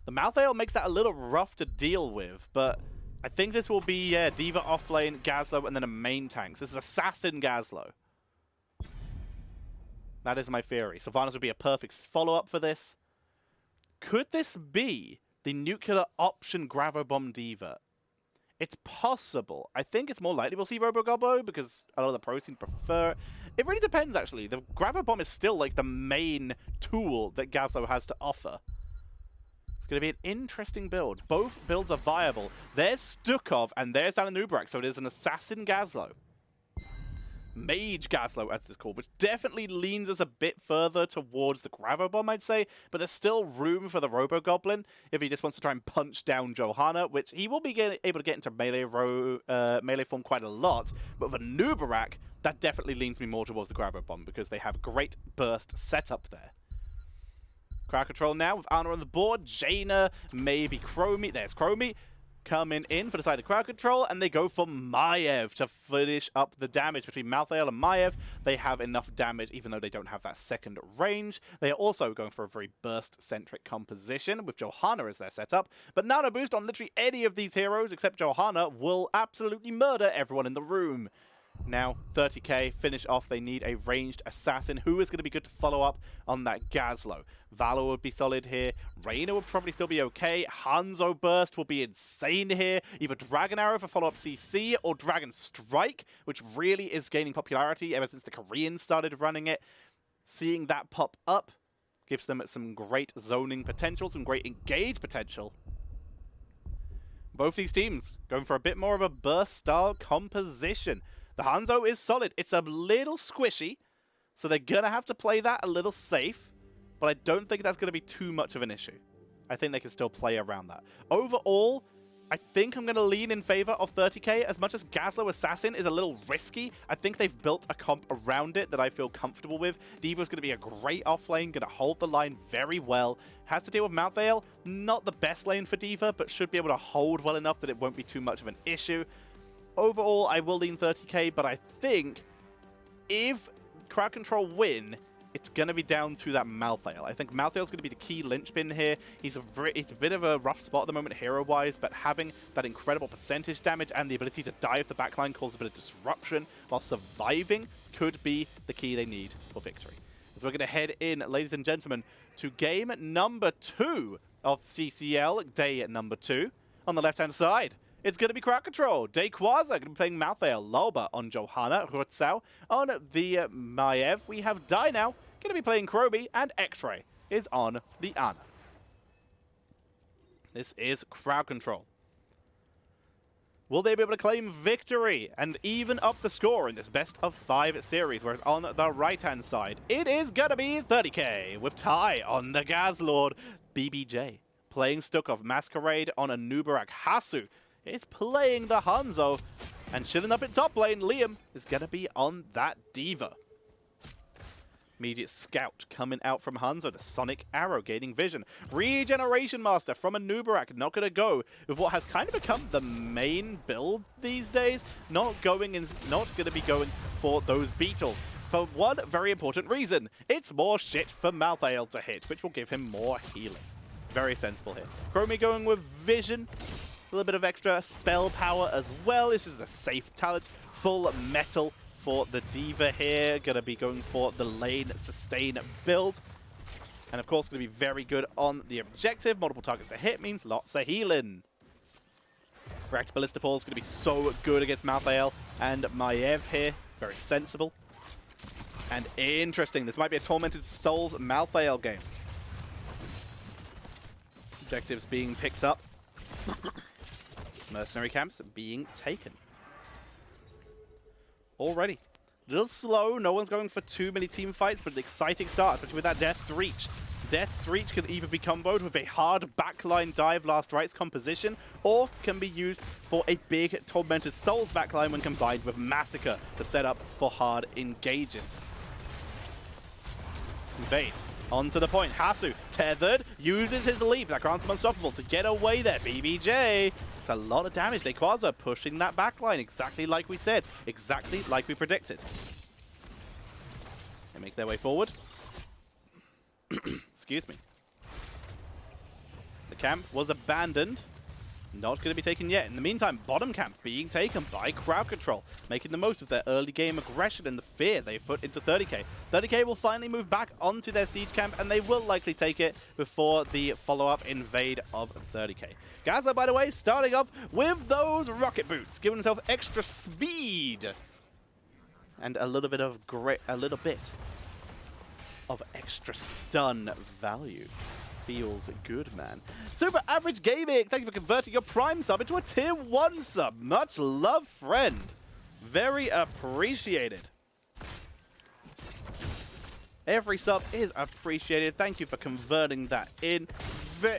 The Malthael makes that a little rough to deal with, but I think this will be D.Va offlane, Gazlowe, and then a main tank. So this is Assassin Gazlowe. That is my theory. Sylvanas would be a perfect follow-up for this. Could this be the nuclear option Gravobomb D.Va? It's possible. I think it's more likely we'll see Robogobbo because a lot of the pros seem to prefer it. It really depends, actually. The Gravobomb is still like the main tool that Gazlowe has to offer. It's going to be an interesting build. Both builds are viable. There's Stukov and there's Danubarak, so it is an Assassin Gazlowe. Mage Gazlowe, as it is called, which definitely leans us a bit further towards the Gravobomb, I'd say, but there's still room for the Robogoblin if he just wants to try and punch down Johanna, which he will be able to get into melee form quite a lot, but for Nubarak, that definitely leans me more towards the Gravobomb because they have great burst setup there. CrowdControl now with Ana on the board, Jaina, maybe Chromie, there's Chromie, coming in for the side of CrowdControl, and they go for Maiev to finish up the damage between Malthael and Maiev. They have enough damage, even though they don't have that second range. They are also going for a very burst-centric composition with Johanna as their setup, but Nano Boost on literally any of these heroes except Johanna will absolutely murder everyone in the room. Now, 30k, finish off, they need a ranged assassin. Who is going to be good to follow up on that Gazlowe? Valor would be solid here. Reyna would probably still be okay. Hanzo Burst will be insane here. Either Dragon Arrow for follow-up CC or Dragon Strike, which really is gaining popularity ever since the Koreans started running it. Seeing that pop up gives them some great zoning potential, some great engage potential. Both these teams going for a bit more of a burst-style composition. The Hanzo is solid. It's a little squishy, so they're going to have to play that a little safe, but I don't think that's going to be too much of an issue. I think they can still play around that. Overall, I think I'm going to lean in favor of 30k. As much as Gazlowe Assassin is a little risky, I think they've built a comp around it that I feel comfortable with. D.Va's going to be a great offlane, going to hold the line very well. Has to deal with Malthael. Not the best lane for D.Va, but should be able to hold well enough that it won't be too much of an issue. Overall, I will lean 30k, but I think if CrowdControl win, it's going to be down to that Malthael. I think Malthael's going to be the key linchpin here. He's a bit of a rough spot at the moment hero-wise, but having that incredible percentage damage and the ability to dive the backline cause a bit of disruption while surviving could be the key they need for victory. As we're going to head in, ladies and gentlemen, to game number 2 of CCL, day number 2. On the left-hand side, it's going to be CrowdControl. Dayquaza going to be playing Malthael. Lauba on Johanna. Rutzau on the Maiev. We have Dai now going to be playing Kroby, and X-Ray is on the Ana. This is CrowdControl. Will they be able to claim victory and even up the score in this best of 5 series? Whereas on the right-hand side, it is going to be 30k with Ty on the Gazlord. BBJ playing Stukov. Masquerade on a Nubarak. Hasu is playing the Hanzo. And chilling up in top lane, Liam is going to be on that Diva. Immediate scout coming out from Hanzo. The Sonic Arrow gaining vision. Regeneration Master from a Nubarak. Not going to go with what has kind of become the main build these days. Not going to be going for those beetles. For one very important reason. It's more shit for Malthael to hit, which will give him more healing. Very sensible here. Chromie going with vision. A little bit of extra spell power as well. This is a safe talent. Full metal for the Diva here. Going to be going for the lane sustain build. And of course, going to be very good on the objective. Multiple targets to hit means lots of healing. React Ballista Ball is going to be so good against Malthael and Maiev here. Very sensible. And interesting. This might be a Tormented Souls Malthael game. Objectives being picked up. Mercenary camps being taken. Already. A little slow. No one's going for too many team fights, but an exciting start, especially with that Death's Reach. Death's Reach can either be comboed with a hard backline dive last rites composition, or can be used for a big Tormented Souls backline when combined with Massacre to set up for hard engages. Invade. On to the point. Hasu, tethered, uses his leap. That grants him unstoppable to get away there. BBJ. It's a lot of damage. Dayquaza pushing that backline exactly like we said. Exactly like we predicted. They make their way forward. Excuse me. The camp was abandoned. Not going to be taken yet. In the meantime, bottom camp being taken by CrowdControl, making the most of their early game aggression and the fear they've put into 30k. 30k will finally move back onto their siege camp, and they will likely take it before the follow-up invade of 30k. Gaza, by the way, starting off with those rocket boots, giving himself extra speed and a little bit of extra stun value. Feels good, man. Super Average Gaming, thank you for converting your Prime sub into a Tier 1 sub. Much love, friend. Very appreciated. Every sub is appreciated. Thank you for converting that in.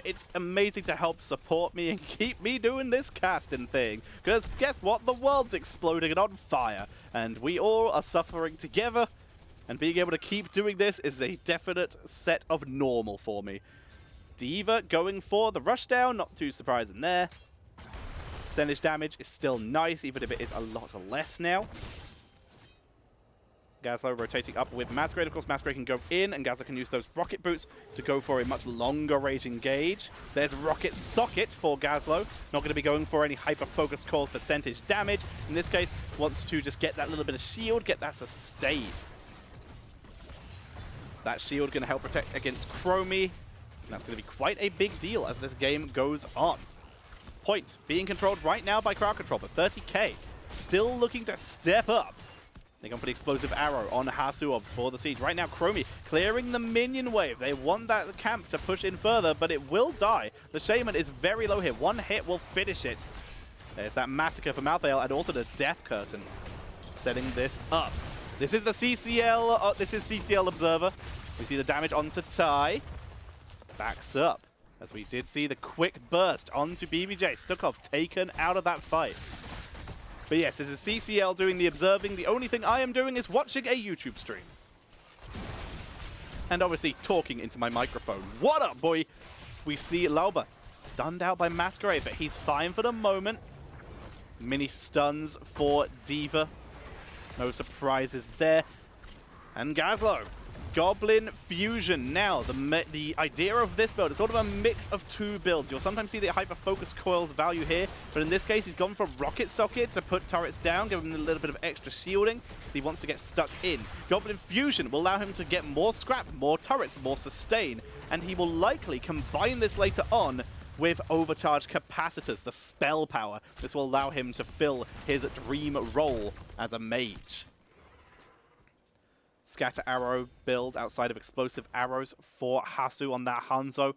It's amazing to help support me and keep me doing this casting thing. Because guess what? The world's exploding and on fire. And we all are suffering together. And being able to keep doing this is a definite set of normal for me. Diva going for the rushdown, not too surprising there. Percentage damage is still nice, even if it is a lot less now. Gazlo rotating up with Masquerade. Of course, Masquerade can go in, and Gazlo can use those rocket boots to go for a much longer range engage. There's Rocket Socket for Gazlo. Not going to be going for any hyper-focus cause percentage damage. In this case, wants to just get that little bit of shield, get that sustain. That shield going to help protect against Chromie. And that's going to be quite a big deal as this game goes on. Point being controlled right now by CrowdControl, but 30k still looking to step up. They're going for the explosive arrow on Hasuobs for the siege. Right now, Chromie clearing the minion wave. They want that camp to push in further, but it will die. The Shaman is very low here. One hit will finish it. There's that Massacre for Malthael and also the Death Curtain setting this up. This is the CCL. This is CCL Observer. We see the damage onto Ty. Backs up, as we did see the quick burst onto BBJ. Stukov taken out of that fight. But yes, this is CCL doing the observing. The only thing I am doing is watching a YouTube stream. And obviously talking into my microphone. What up, boy? We see Lauba stunned out by Masquerade, but he's fine for the moment. Mini stuns for Diva. No surprises there. And Gazlo. Goblin Fusion. Now, the idea of this build is sort of a mix of two builds. You'll sometimes see the Hyper-Focus Coil's value here, but in this case, he's gone for Rocket Socket to put turrets down, give him a little bit of extra shielding, because he wants to get stuck in. Goblin Fusion will allow him to get more scrap, more turrets, more sustain, and he will likely combine this later on with Overcharged Capacitors, the spell power. This will allow him to fill his dream role as a mage. Scatter Arrow build outside of Explosive Arrows for Hasu on that Hanzo.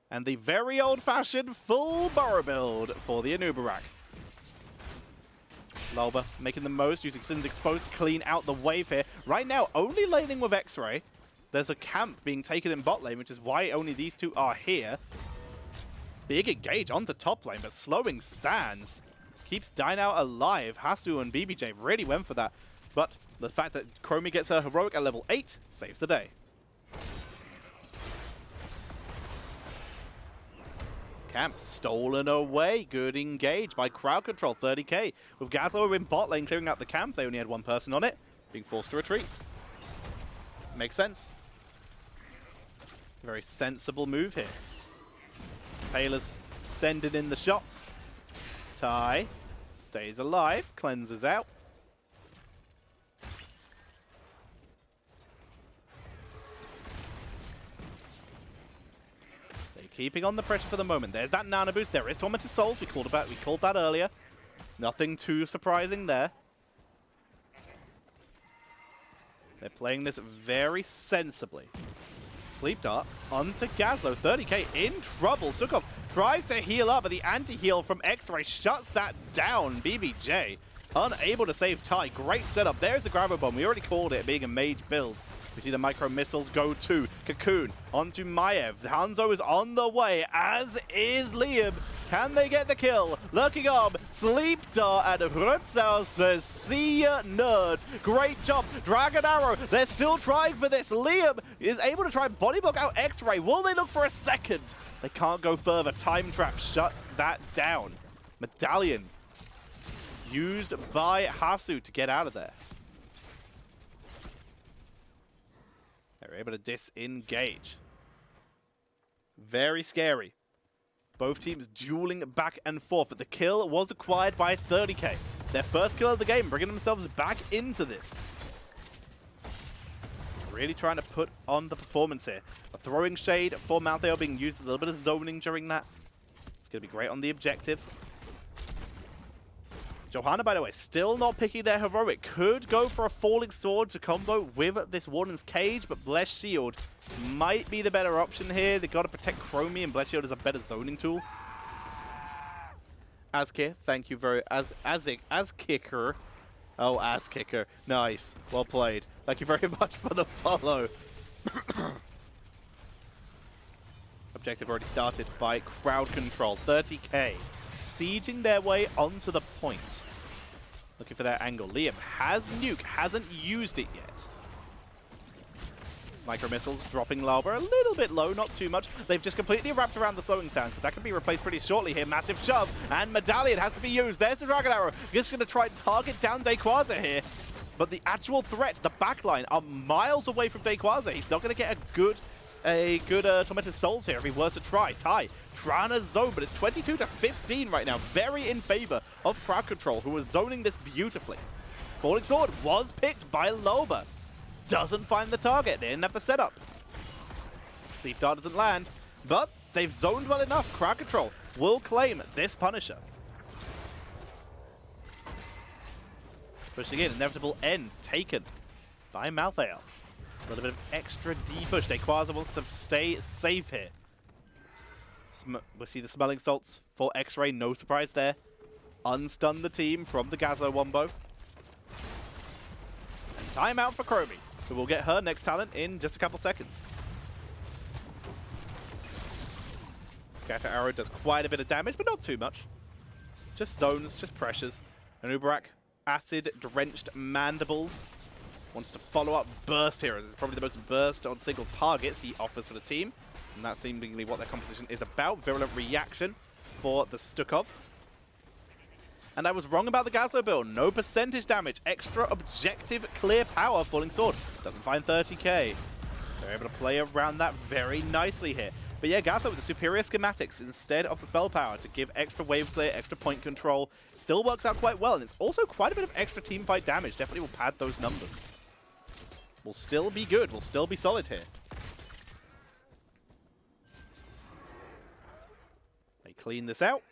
And the very old-fashioned full burrow build for the Anubarak. Lolba making the most, using Sin's Exposed to clean out the wave here. Right now, only laning with X-Ray. There's a camp being taken in bot lane, which is why only these two are here. Big engage onto top lane, but slowing Sands keeps Dynout alive. Hasu and BBJ really went for that. But the fact that Chromie gets her heroic at level 8 saves the day. Camp stolen away. Good engage by CrowdControl, 30k. With Gazlo in bot lane clearing out the camp, they only had one person on it, being forced to retreat. Makes sense. Very sensible move here. Paylor's sending in the shots. Ty stays alive, cleanses out. Keeping on the pressure for the moment. There's that Nano Boost. There is Tormented Souls. We called that earlier. Nothing too surprising there. They're playing this very sensibly. Sleep Dart onto Gazlo. 30k in trouble. Sukov tries to heal up, but the anti-heal from X-Ray shuts that down. BBJ unable to save Ty. Great setup. There's the Gravo Bomb. We already called it being a mage build. We see the micro missiles go to Cocoon, onto Maiev. Hanzo is on the way, as is Liam. Can they get the kill? Lurking Arm, Sleep Dart, and Hrutzau says, see ya, nerd. Great job. Dragon Arrow, they're still trying for this. Liam is able to try and body block out X-Ray. Will they look for a second? They can't go further. Time Trap shuts that down. Medallion used by Hasu to get out of there. They're able to disengage. Very scary. Both teams dueling back and forth, but the kill was acquired by 30k. Their first kill of the game, bringing themselves back into this. Really trying to put on the performance here. A throwing shade for Malthael being used as a little bit of zoning during that. It's going to be great on the objective. Johanna, by the way, still not picking their heroic. Could go for a Falling Sword to combo with this Warden's Cage, but Blessed Shield might be the better option here. They've got to protect Chromie, and Blessed Shield is a better zoning tool. Azkir, thank you very... Azkicker. Oh, Azkicker. Nice. Well played. Thank you very much for the follow. Objective already started by CrowdControl. 30k. Sieging their way onto the point. Looking for their angle. Liam has nuke, hasn't used it yet. Micro missiles dropping Lauber a little bit low, not too much. They've just completely wrapped around the slowing sounds, but that can be replaced pretty shortly here. Massive shove, and Medallion has to be used. There's the Dragon Arrow. Just going to try and target down Dayquaza here. But the actual threat, the backline, are miles away from Dayquaza. He's not going to get a good Tormented Souls here if he were to try. Ty trying to zone, but it's 22 to 15 right now. Very in favor of CrowdControl, who was zoning this beautifully. Falling Sword was picked by Loba. Doesn't find the target. They didn't have the setup. Sleep Dart doesn't land, but they've zoned well enough. CrowdControl will claim this Punisher. Pushing in, inevitable end taken by Malthael. A little bit of extra D-push. Dayquaza wants to stay safe here. We'll see the Smelling Salts for X-Ray. No surprise there. Unstun the team from the Gazlo wombo. And timeout for Chromie, who will get her next talent in just a couple seconds. Scatter Arrow does quite a bit of damage, but not too much. Just zones, just pressures. Anubarak, acid-drenched mandibles. Wants to follow up Burst Heroes. It's probably the most burst on single targets he offers for the team. And that's seemingly what their composition is about. Virulent Reaction for the Stukov. And I was wrong about the Gasso build. No percentage damage. Extra objective clear power. Falling Sword doesn't find 30k. They're able to play around that very nicely here. But yeah, Gasso with the superior schematics instead of the spell power to give extra wave clear, extra point control. Still works out quite well, and it's also quite a bit of extra team fight damage. Definitely will pad those numbers. We'll still be good. We'll still be solid here. They clean this out.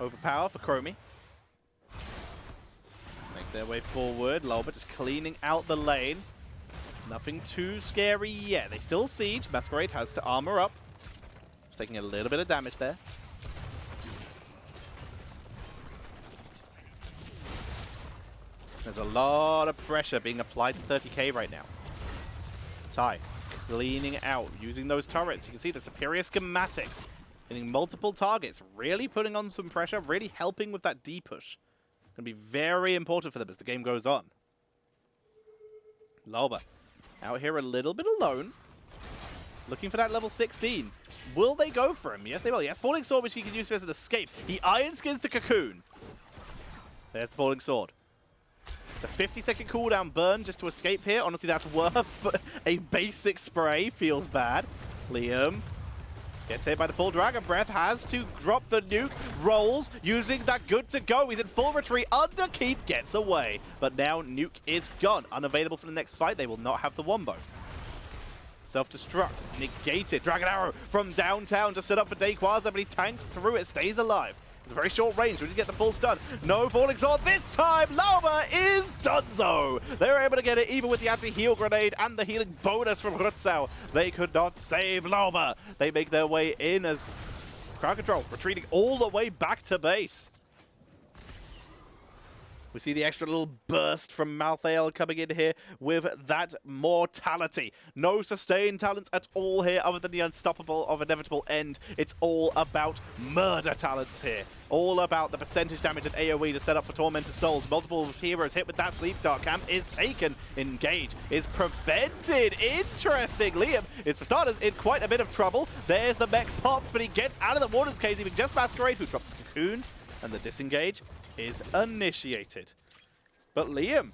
Overpower for Chromie. Make their way forward. Loba just cleaning out the lane. Nothing too scary yet. They still siege. Masquerade has to armor up. Just taking a little bit of damage there. There's a lot of pressure being applied to 30k right now. Ty cleaning out, using those turrets. You can see the superior schematics. Hitting multiple targets. Really putting on some pressure. Really helping with that D-push. Going to be very important for them as the game goes on. Loba out here a little bit alone. Looking for that level 16. Will they go for him? Yes, they will. Yes, Falling Sword, which he can use as an escape. He Iron Skins the Cocoon. There's the Falling Sword. It's a 50-second cooldown burn just to escape here. Honestly, that's worth, but a basic spray feels bad. Liam gets hit by the full Dragon Breath, has to drop the nuke, rolls, using that good to go. He's in full retreat, underkeep, gets away. But now nuke is gone. Unavailable for the next fight, they will not have the wombo. Self-destruct, negated. Dragon Arrow from downtown to set up for Dayquaza, but he tanks through it, stays alive. It's a very short range, we didn't get the full stun. No Falling Sword this time, Loba is donezo! They were able to get it even with the anti-heal grenade and the healing bonus from Rutzau. They could not save Loba. They make their way in as CrowdControl retreating all the way back to base. We see the extra little burst from Malthael coming in here with that mortality. No sustained talent at all here other than the unstoppable of inevitable end. It's all about murder talents here. All about the percentage damage and AoE to set up for Tormented Souls. Multiple heroes hit with that Sleep Dart. Camp is taken. Engage is prevented. Interesting. Liam is, for starters, in quite a bit of trouble. There's the mech popped, but he gets out of the Warden's Cage, leaving just Masquerade, who drops the Cocoon, and the disengage is initiated. But Liam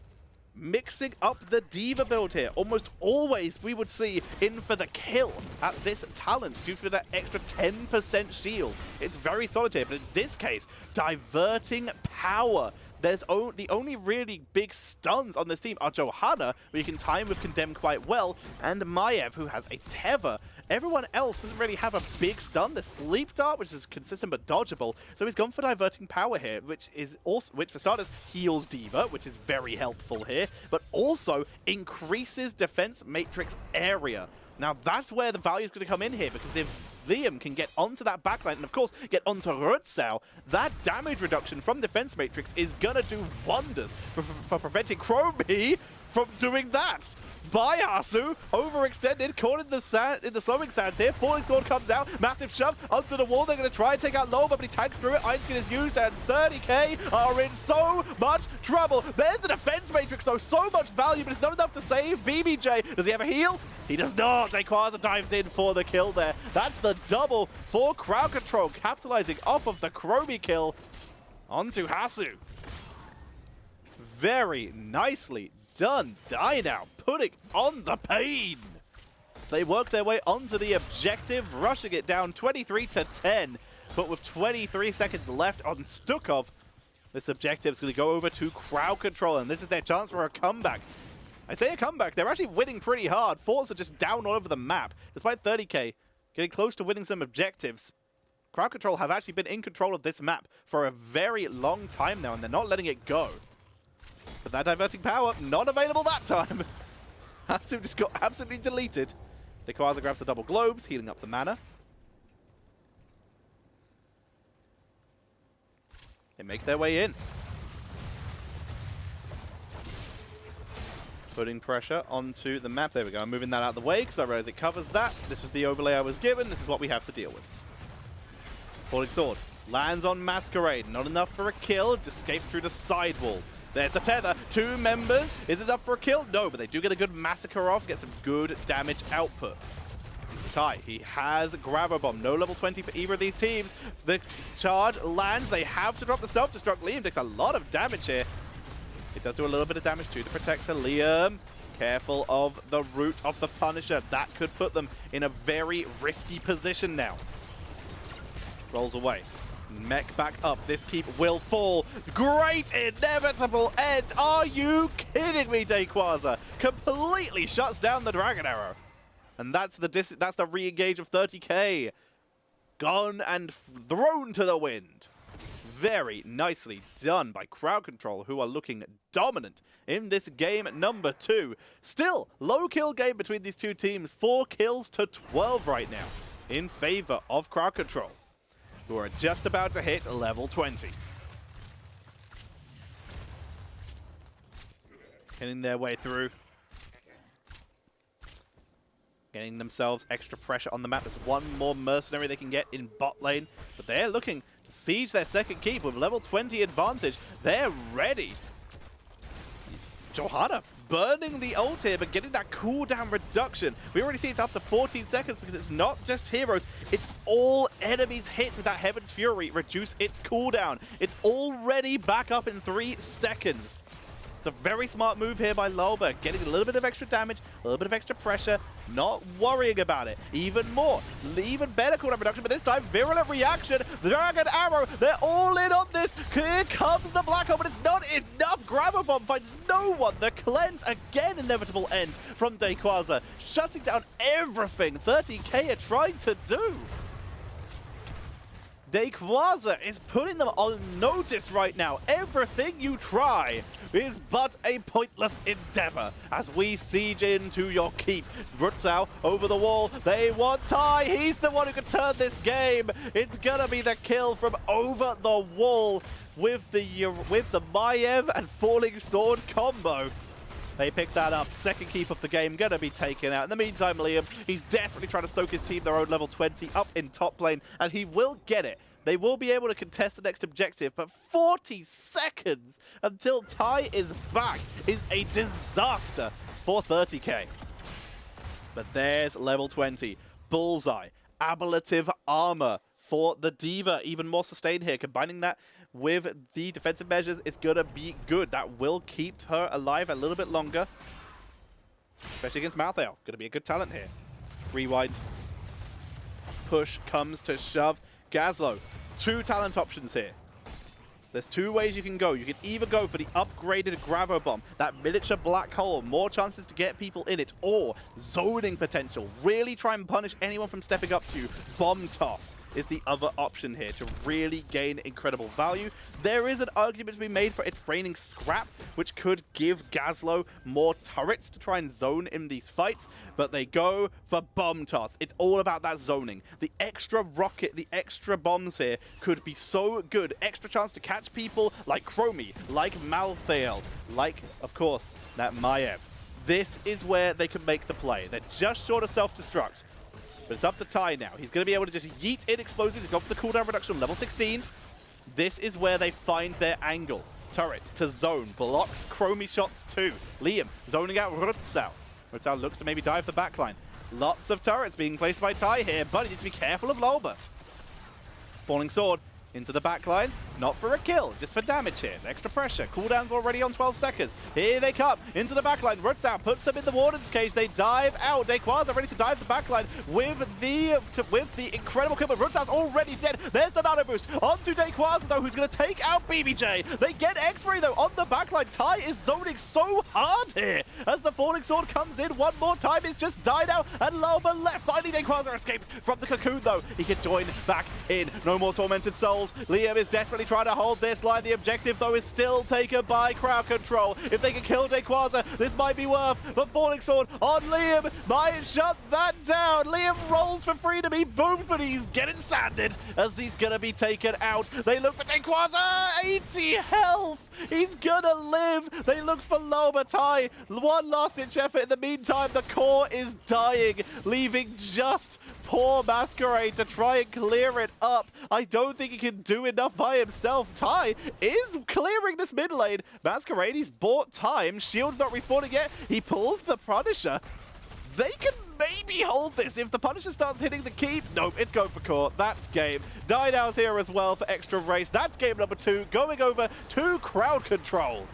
mixing up the D.Va build here. Almost always we would see in for the kill at this talent due to that extra 10% shield. It's very solid here, but in this case, diverting power. There's the only really big stuns on this team are Johanna, who you can time with Condemn quite well, and Maiev, who has a Tether. Everyone else doesn't really have a big stun. The Sleep Dart, which is consistent but dodgeable, so he's gone for diverting power here, which for starters heals D.Va, which is very helpful here, but also increases defense matrix area. Now that's where the value is going to come in here, because if Liam can get onto that backline and of course get onto Rutzau, that damage reduction from defense matrix is going to do wonders for preventing Chromie from doing that. By Hasu, overextended, caught in the sand, in the slowing sands here. Falling Sword comes out, massive shove under the wall. They're going to try and take out Loba, but he tanks through it. Iron Skin is used, and 30k are in so much trouble. There's the defense matrix, though. So much value, but it's not enough to save BBJ. Does he have a heal? He does not. Dayquaza dives in for the kill there. That's the double for CrowdControl, capitalizing off of the Chromie kill onto Hasu. Very nicely done. Die now, putting on the pain. They work their way onto the objective, rushing it down 23-10. But with 23 seconds left on Stukov, this objective is going to go over to CrowdControl, and this is their chance for a comeback. I say a comeback, they're actually winning pretty hard. Forts are just down all over the map. Despite 30k, getting close to winning some objectives, CrowdControl have actually been in control of this map for a very long time now, and they're not letting it go. But that diverting power, not available that time. Hasu just got absolutely deleted. Dayquaza grabs the double globes, healing up the mana. They make their way in. Putting pressure onto the map. There we go. I'm moving that out of the way because I realize it covers that. This was the overlay I was given. This is what we have to deal with. Falling Sword lands on Masquerade. Not enough for a kill. Just escapes through the sidewall. There's the tether. 2 members. Is it enough for a kill? No, but they do get a good massacre off. Get some good damage output. Ty, he has Grabo Bomb. No level 20 for either of these teams. The charge lands. They have to drop the self-destruct. Liam takes a lot of damage here. It does do a little bit of damage to the Protector. Liam, careful of the root of the Punisher. That could put them in a very risky position now. Rolls away. Mech back up. This keep will fall. Great inevitable end. Are you kidding me, Dayquaza? Completely shuts down the Dragon Arrow. And that's the re-engage of 30k. Gone and thrown to the wind. Very nicely done by CrowdControl, who are looking dominant in this game number 2. Still, low kill game between these two teams. 4 kills to 12 right now in favor of CrowdControl, who are just about to hit level 20. Getting their way through. Getting themselves extra pressure on the map. There's one more mercenary they can get in bot lane, but they're looking to siege their second keep with level 20 advantage. They're ready. Johanna burning the ult here, but getting that cooldown reduction. We already see it's up to 14 seconds because it's not just heroes, it's all enemies hit with that Heaven's Fury reduce its cooldown. It's already back up in 3 seconds. It's a very smart move here by Lolba, getting a little bit of extra damage, a little bit of extra pressure, not worrying about it. Even more, even better cooldown reduction, but this time virulent reaction. The Dragon Arrow, they're all in on this. Here comes the Black Hole, but it's not enough. Grabo Bomb finds no one. The cleanse, again, inevitable end from Dayquaza, shutting down everything 30k are trying to do. Dayquaza is putting them on notice right now. Everything you try is but a pointless endeavor as we siege into your keep. Rutzau over the wall. They want Ty. He's the one who can turn this game. It's gonna be the kill from over the wall with the Maiev and Falling Sword combo. They pick that up. Second keep of the game gonna be taken out. In the meantime, Liam, he's desperately trying to soak his team their own level 20 up in top lane, and he will get it. They will be able to contest the next objective, but 40 seconds until Ty is back is a disaster for 30k. But there's level 20. Bullseye. Ablative armor for the Diva. Even more sustain here. Combining that with the defensive measures is gonna be good. That will keep her alive a little bit longer. Especially against Malthael. Gonna be a good talent here. Rewind. Push comes to shove. Gazlo. 2 talent options here. There's 2 ways you can go. You can either go for the upgraded Grabo Bomb, that miniature black hole, more chances to get people in it, or zoning potential. Really try and punish anyone from stepping up to you. Bomb Toss is the other option here to really gain incredible value. There is an argument to be made for its raining scrap, which could give Gazlo more turrets to try and zone in these fights, but they go for Bomb Toss. It's all about that zoning. The extra rocket, the extra bombs here could be so good. Extra chance to catch people like Chromie, like Malthael, like, of course, that Maiev. This is where they can make the play. They're just short of self-destruct. But it's up to Ty now. He's going to be able to just yeet in explosives. He's got for the cooldown reduction on level 16. This is where they find their angle. Turret to zone. Blocks Chromie shots too. Liam zoning out Rutzau. Rutzau looks to maybe dive the backline. Lots of turrets being placed by Ty here, but he needs to be careful of Lolba. Falling Sword into the backline. Not for a kill, just for damage here. Extra pressure. Cooldown's already on 12 seconds. Here they come into the backline. Rutzau puts them in the Warden's cage. They dive out. Dayquaza ready to dive the backline with the incredible kill. But Rutzau's already dead. There's the nano boost onto Dayquaza though, who's going to take out BBJ. They get X-Ray though on the backline. Ty is zoning so hard here as the Falling Sword comes in one more time. It's just died out and Lolba left. Finally Dayquaza escapes from the cocoon though. He can join back in. No more tormented souls. Liam is desperately trying to hold this line. The objective, though, is still taken by CrowdControl. If they can kill Dayquaza, this might be worth. But Falling Sword on Liam might shut that down. Liam rolls for freedom. He booms, but he's getting sanded as he's going to be taken out. They look for Dayquaza. 80 health. He's going to live. They look for Lolba. Ty, one last-ditch effort. In the meantime, the core is dying, leaving just poor Masquerade to try and clear it up. I don't think he can do enough by himself. Ty is clearing this mid lane. Masquerade, he's bought time. Shield's not respawning yet. He pulls the Punisher. They can maybe hold this. If the Punisher starts hitting the keep, nope, it's going for core. That's game. Nidal's here as well for extra race. That's game number 2, going over to CrowdControl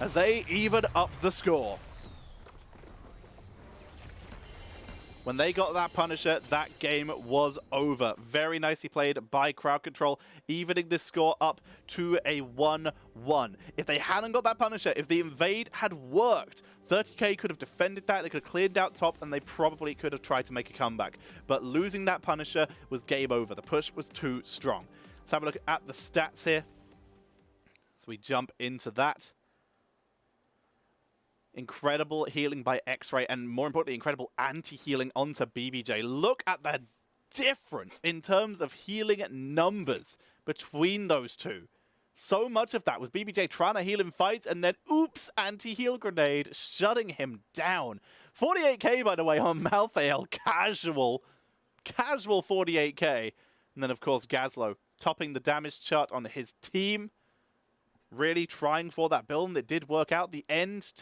as they even up the score. When they got that Punisher, that game was over. Very nicely played by CrowdControl, evening this score up to a 1-1. If they hadn't got that Punisher, if the invade had worked, 30k could have defended that, they could have cleared out top, and they probably could have tried to make a comeback. But losing that Punisher was game over. The push was too strong. Let's have a look at the stats here. So we jump into that. Incredible healing by X-Ray, and more importantly, incredible anti-healing onto BBJ. Look at the difference in terms of healing numbers between those two. So much of that was BBJ trying to heal in fights, and then, oops, anti-heal grenade, shutting him down. 48k, by the way, on Malthael. Casual 48k. And then, of course, Gazlo topping the damage chart on his team. Really trying for that build, and it did work out. The end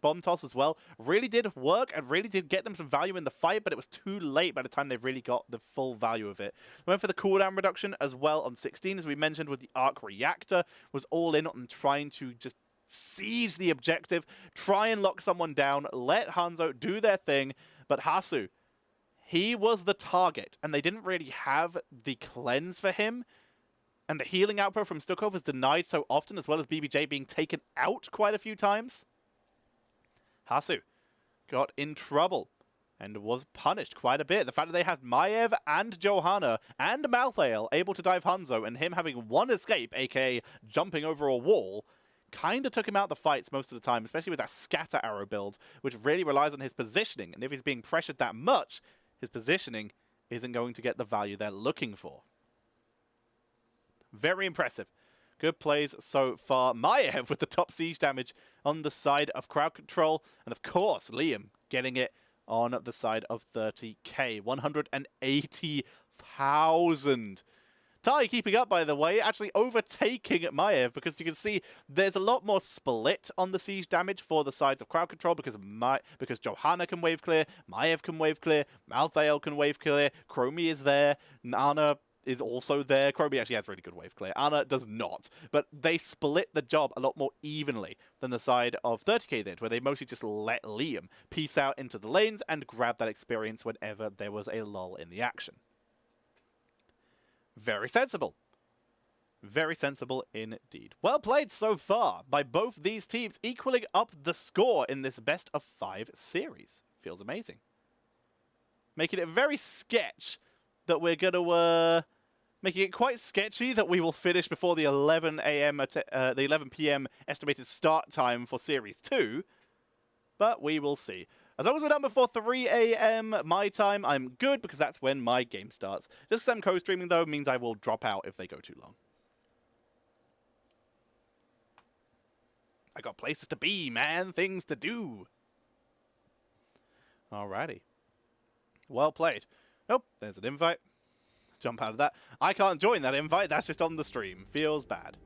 bomb toss as well really did work and really did get them some value in the fight, but it was too late by the time they really got the full value of it. Went for the cooldown reduction as well on 16, as we mentioned, with the arc reactor. Was all in on trying to just siege the objective, try and lock someone down, let Hanzo do their thing, but Hasu, he was the target, and they didn't really have the cleanse for him. And the healing output from Stukov is denied so often, as well as BBJ being taken out quite a few times. Hasu got in trouble and was punished quite a bit. The fact that they had Maiev and Johanna and Malthael able to dive Hanzo, and him having one escape, aka jumping over a wall, kind of took him out the fights most of the time, especially with that scatter arrow build, which really relies on his positioning. And if he's being pressured that much, his positioning isn't going to get the value they're looking for. Very impressive. Good plays so far. Maiev with the top siege damage on the side of CrowdControl. And of course, Liam getting it on the side of 30k. 180,000. Tai keeping up, by the way, actually overtaking Maiev, because you can see there's a lot more split on the siege damage for the sides of CrowdControl, because Johanna can wave clear, Maiev can wave clear, Malthael can wave clear, Chromie is there, Nana is also there. Chromie actually has really good wave clear. Ana does not. But they split the job a lot more evenly than the side of 30k did, where they mostly just let Liam piece out into the lanes and grab that experience whenever there was a lull in the action. Very sensible. Very sensible indeed. Well played so far by both these teams, equaling up the score in this best of 5 series. Feels amazing. Making it very sketch that we're going to... making it quite sketchy that we will finish before the 11 p.m. estimated start time for Series 2, but we will see. As long as we're done before 3 a.m. my time, I'm good, because that's when my game starts. Just because I'm co-streaming, though, means I will drop out if they go too long. I got places to be, man. Things to do. Alrighty. Well played. Oh, there's an invite. Jump out of that. I can't join that invite. That's just on the stream. Feels bad.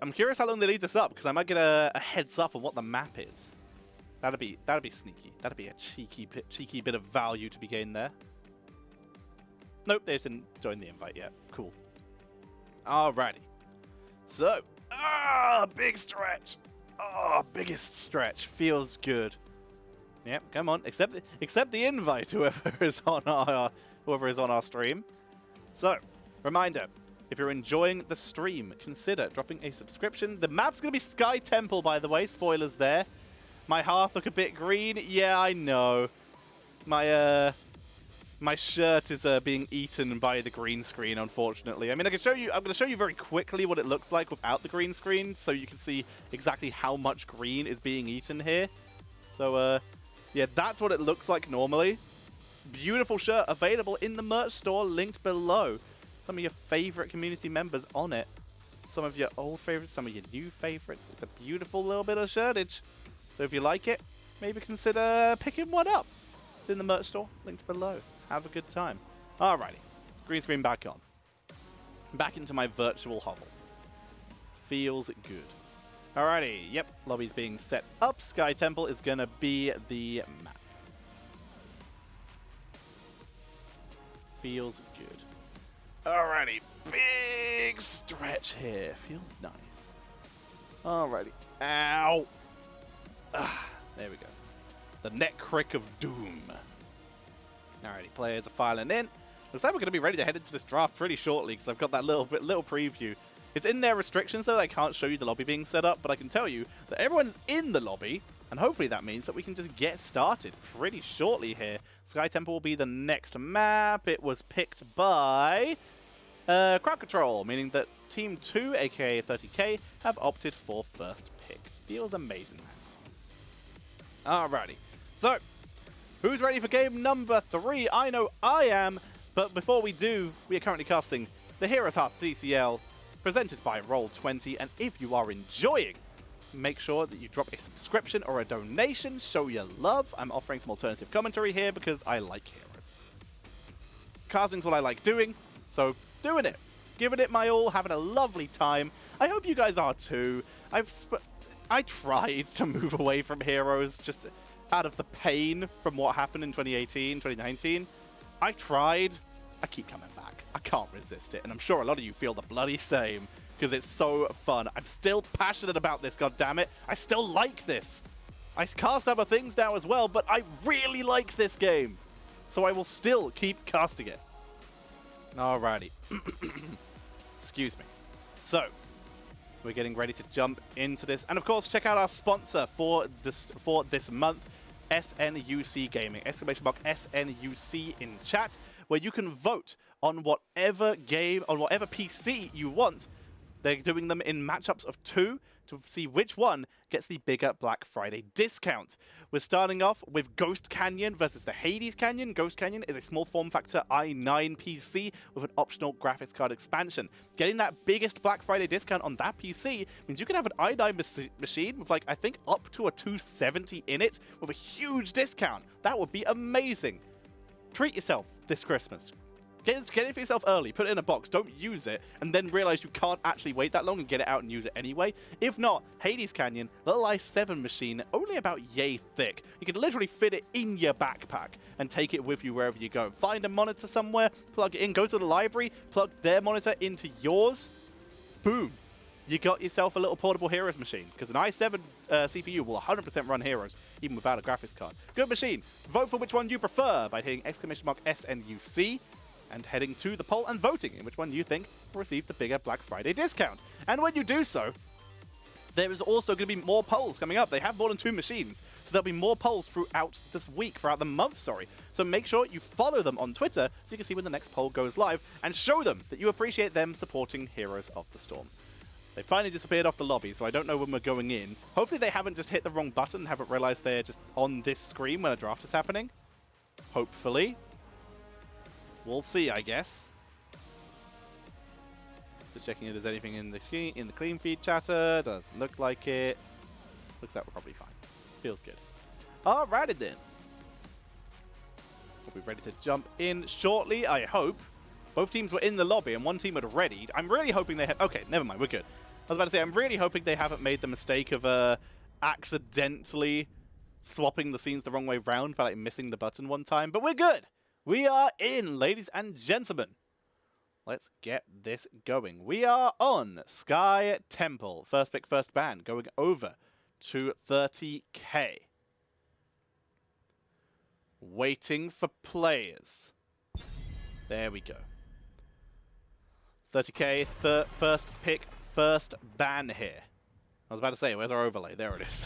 I'm curious how long they leave this up, because I might get a heads up on what the map is. That'd be sneaky. That'd be a cheeky bit of value to be gained there. Nope, they just didn't join the invite yet. Cool. Alrighty. So, big stretch. Biggest stretch. Feels good. Yep, come on. Accept the invite, whoever is on our stream. So, reminder, if you're enjoying the stream, consider dropping a subscription. The map's going to be Sky Temple, by the way. Spoilers there. My hearth look a bit green. Yeah, I know. My shirt is being eaten by the green screen, unfortunately. I mean, I'm going to show you very quickly what it looks like without the green screen, so you can see exactly how much green is being eaten here. So, yeah, that's what it looks like normally. Beautiful shirt available in the merch store, linked below. Some of your favorite community members on it. Some of your old favorites, some of your new favorites. It's a beautiful little bit of shirtage. So if you like it, maybe consider picking one up. It's in the merch store, linked below. Have a good time. Alrighty. Green screen back on. Back into my virtual hovel. Feels good. Alrighty, yep, lobby's being set up. Sky Temple is going to be the map. Feels good. Alrighty. Big stretch here. Feels nice. Alrighty. Ow. Ah, there we go. The neck crick of doom. Alrighty, players are filing in. Looks like we're going to be ready to head into this draft pretty shortly because I've got that little preview. It's in their restrictions though. I can't show you the lobby being set up, but I can tell you that everyone is in the lobby, and hopefully that means that we can just get started pretty shortly here. Sky Temple will be the next map. It was picked by CrowdControl, meaning that Team 2, aka 30k, have opted for first pick. Feels amazing. Alrighty, so who's ready for game number 3? I know I am, but before we do, we are currently casting the HeroesCCL, presented by Roll20, and if you are enjoying, make sure that you drop a subscription or a donation, show your love. I'm offering some alternative commentary here because I like Heroes. Casting's what I like doing, so doing it. Giving it my all, having a lovely time. I hope you guys are too. I tried to move away from Heroes just out of the pain from what happened in 2018, 2019. I tried. I keep coming back. I can't resist it, and I'm sure a lot of you feel the bloody same because it's so fun. I'm still passionate about this, goddammit. I still like this. I cast other things now as well, but I really like this game. So I will still keep casting it. Alrighty. Excuse me. So, we're getting ready to jump into this. And of course, check out our sponsor for this month, SNUC Gaming. !SNUC in chat, where you can vote on whatever game, on whatever PC you want. They're doing them in matchups of 2 to see which one gets the bigger Black Friday discount. We're starting off with Ghost Canyon versus the Hades Canyon. Ghost Canyon is a small form factor i9 PC with an optional graphics card expansion. Getting that biggest Black Friday discount on that PC means you can have an i9 machine with, like, I think up to a 270 in it with a huge discount. That would be amazing. Treat yourself this Christmas. Get it for yourself early, put it in a box, don't use it, and then realize you can't actually wait that long and get it out and use it anyway. If not, Hades Canyon, little i7 machine, only about yay thick. You can literally fit it in your backpack and take it with you wherever you go. Find a monitor somewhere, plug it in, go to the library, plug their monitor into yours, boom. You got yourself a little portable Heroes machine, because an i7 CPU will 100% run Heroes, even without a graphics card. Good machine. Vote for which one you prefer by hitting !SNUC, and heading to the poll and voting in which one you think will receive the bigger Black Friday discount. And when you do so, there is also going to be more polls coming up. They have more than 2 machines, so there'll be more polls throughout this week, throughout the month, sorry. So make sure you follow them on Twitter so you can see when the next poll goes live, and show them that you appreciate them supporting Heroes of the Storm. They finally disappeared off the lobby, so I don't know when we're going in. Hopefully they haven't just hit the wrong button and haven't realized they're just on this screen when a draft is happening. Hopefully. We'll see, I guess. Just checking if there's anything in the clean feed chatter. Doesn't look like it. Looks like we're probably fine. Feels good. Alrighty then. We'll be ready to jump in shortly, I hope. Both teams were in the lobby and one team had readied. I'm really hoping they have... Okay, never mind, we're good. I was about to say, I'm really hoping they haven't made the mistake of accidentally swapping the scenes the wrong way round by, like, missing the button one time. But we're good. We are in, ladies and gentlemen. Let's get this going. We are on Sky Temple. First pick, first ban, going over to 30k. Waiting for players. There we go. 30k, first pick, first ban here. I was about to say, where's our overlay? There it is.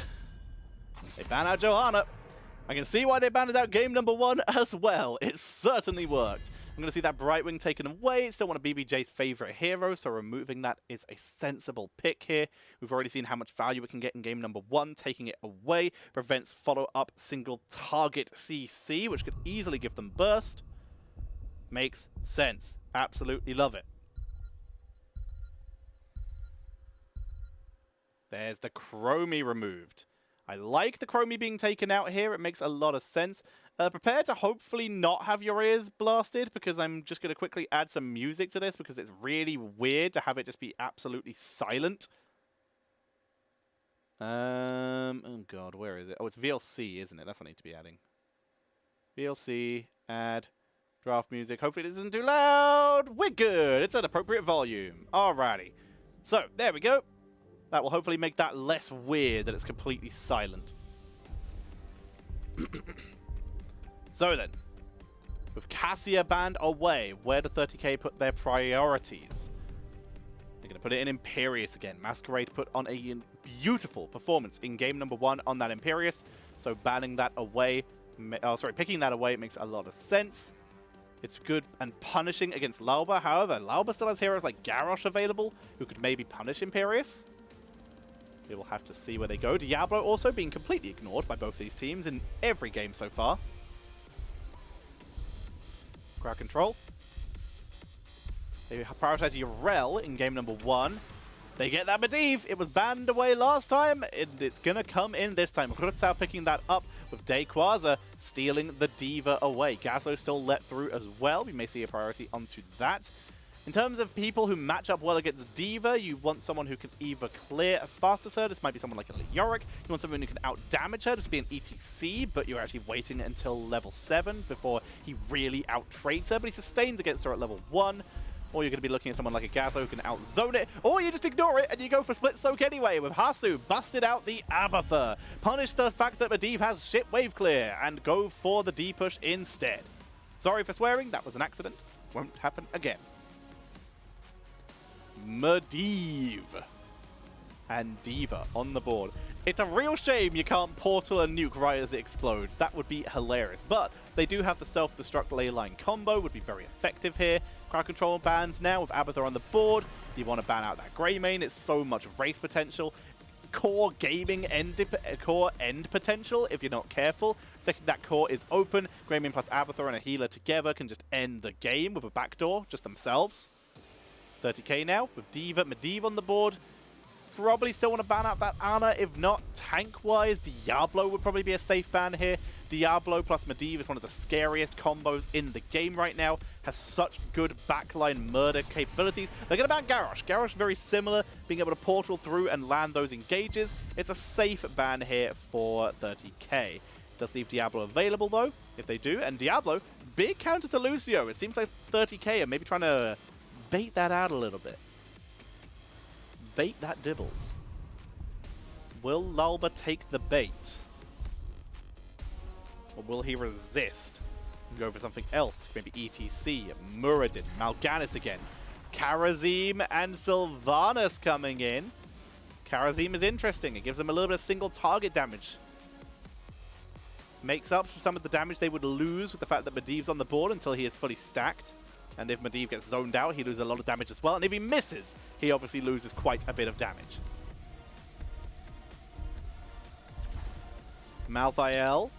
They ban out Johanna. I can see why they banned out game number 1 as well. It certainly worked. I'm going to see that Brightwing taken away. It's still one of BBJ's favorite heroes, so removing that is a sensible pick here. We've already seen how much value it can get in game number 1. Taking it away prevents follow-up single target CC, which could easily give them burst. Makes sense. Absolutely love it. There's the Chromie removed. I like the Chromie being taken out here. It makes a lot of sense. Prepare to hopefully not have your ears blasted, because I'm just going to quickly add some music to this because it's really weird to have it just be absolutely silent. Oh god, where is it? Oh, it's VLC, isn't it? That's what I need to be adding. VLC, add, Draft music. Hopefully it isn't too loud. We're good. It's at appropriate volume. Alrighty. So, there we go. That will hopefully make that less weird that it's completely silent. So then, with Cassia banned away, where do 30k put their priorities? They're going to put it in Imperius again. Masquerade put on a beautiful performance in game number 1 on that Imperius. So banning that away, picking that away makes a lot of sense. It's good and punishing against Lauba. However, Lauba still has heroes like Garrosh available, who could maybe punish Imperius. We will have to see where they go. Diablo also being completely ignored by both these teams in every game so far. CrowdControl. They prioritize Urel in game number 1. They get that Medivh. It was banned away last time, and it's going to come in this time. Krutzau picking that up with Dayquaza stealing the Diva away. Gasso still let through as well. We may see a priority onto that. In terms of people who match up well against Diva, you want someone who can either clear as fast as her. This might be someone like a Leoric. You want someone who can out-damage her. This would be an ETC, but you're actually waiting until level 7 before he really out-trades her. But he sustains against her at level 1. Or you're going to be looking at someone like a Gasso who can out-zone it. Or you just ignore it and you go for Split Soak anyway, with Hasu busted out the Abathur. Punish the fact that Medivh has shit wave clear and go for the D-push instead. Sorry for swearing, that was an accident. Won't happen again. Medivh and Diva on the board. It's a real shame you can't portal a nuke right as it explodes. That would be hilarious. But they do have the self-destruct ley line combo, would be very effective here. CrowdControl bans now with Abathur on the board. You want to ban out that Grey Mane. It's so much race potential. Core gaming core end potential if you're not careful. Second, that core is open. Grey Mane plus Abathur and a healer together can just end the game with a backdoor, just themselves. 30k now with Diva, Medivh on the board. Probably still want to ban out that Ana. If not, tank-wise, Diablo would probably be a safe ban here. Diablo plus Medivh is one of the scariest combos in the game right now. Has such good backline murder capabilities. They're going to ban Garrosh. Garrosh very similar, being able to portal through and land those engages. It's a safe ban here for 30k. Does leave Diablo available though, if they do. And Diablo, big counter to Lucio. It seems like 30k are maybe trying to bait that out a little bit. Bait that Dibbles. Will Lulba take the bait? Or will he resist and go for something else? Maybe ETC, Muradin, Mal'Ganis again. Kharazim and Sylvanas coming in. Kharazim is interesting. It gives them a little bit of single target damage. Makes up for some of the damage they would lose with the fact that Medivh's on the board until he is fully stacked. And if Medivh gets zoned out, he loses a lot of damage as well. And if he misses, he obviously loses quite a bit of damage. Malthael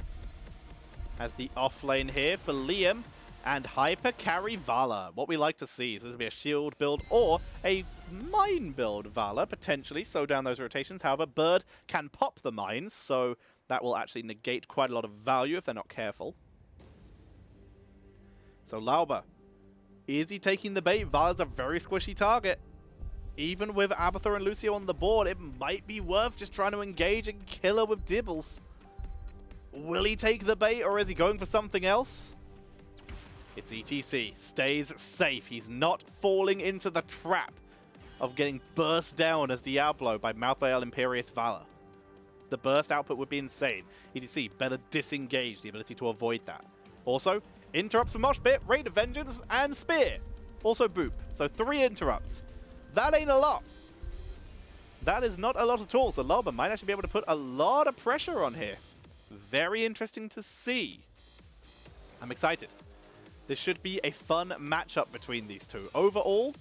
has the offlane here for Liam and Hyper Carry Vala. What we like to see is this will be a shield build or a mine build Vala, potentially. Slow down those rotations. However, Bird can pop the mines, so that will actually negate quite a lot of value if they're not careful. So Lauba. Is he taking the bait? Vala's a very squishy target. Even with Abathur and Lucio on the board, it might be worth just trying to engage and kill her with Dibbles. Will he take the bait or is he going for something else? It's ETC. Stays safe. He's not falling into the trap of getting burst down as Diablo by Malthael Imperius Vala. The burst output would be insane. ETC, better disengage, the ability to avoid that. Also, interrupts from Moshpit, Raid of Vengeance, and Spear. Also Boop. So 3 interrupts. That ain't a lot. That is not a lot at all. So Lauba might actually be able to put a lot of pressure on here. Very interesting to see. I'm excited. This should be a fun matchup between these two. Overall,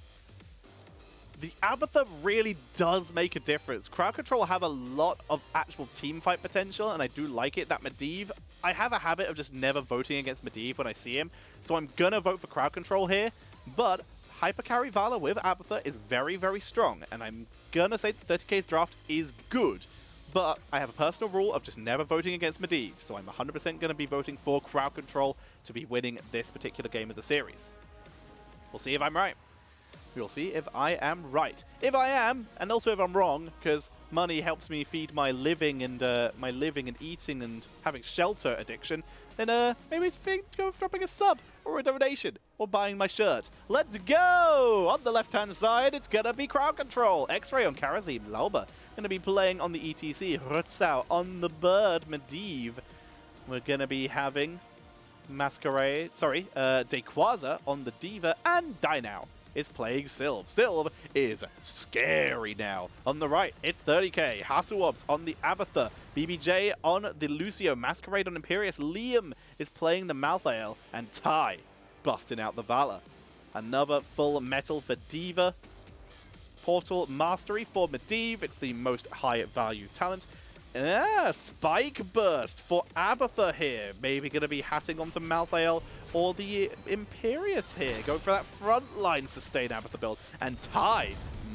the Abathur really does make a difference. CrowdControl have a lot of actual teamfight potential, and I do like it. That Medivh, I have a habit of just never voting against Medivh when I see him, so I'm going to vote for CrowdControl here, but Hypercarry Vala with Abathur is very, very strong, and I'm going to say 30k's draft is good, but I have a personal rule of just never voting against Medivh, so I'm 100% going to be voting for CrowdControl to be winning this particular game of the series. We'll see if I'm right. We'll see if I am right. If I am, and also if I'm wrong, because money helps me feed my living and eating and having shelter addiction, then maybe it's go dropping a sub or a donation, or buying my shirt. Let's go! On the left-hand side, it's gonna be CrowdControl. X-Ray on Karazim. Lauba gonna be playing on the ETC. Rutzau on the Bird. Medivh. We're gonna be having Masquerade, Dequaza on the Diva, and Dynao is playing Sylv. Sylv is scary now. On the right, it's 30k. Hasuobs on the Abathur. BBJ on the Lucio. Masquerade on Imperius. Liam is playing the Malthael. And Ty busting out the Valor. Another full metal for Diva. Portal Mastery for Medivh. It's the most high value talent. Spike Burst for Abathur here. Maybe going to be hatting onto Malthael or the Imperius here. Going for that frontline sustain Abathur build. And Ty,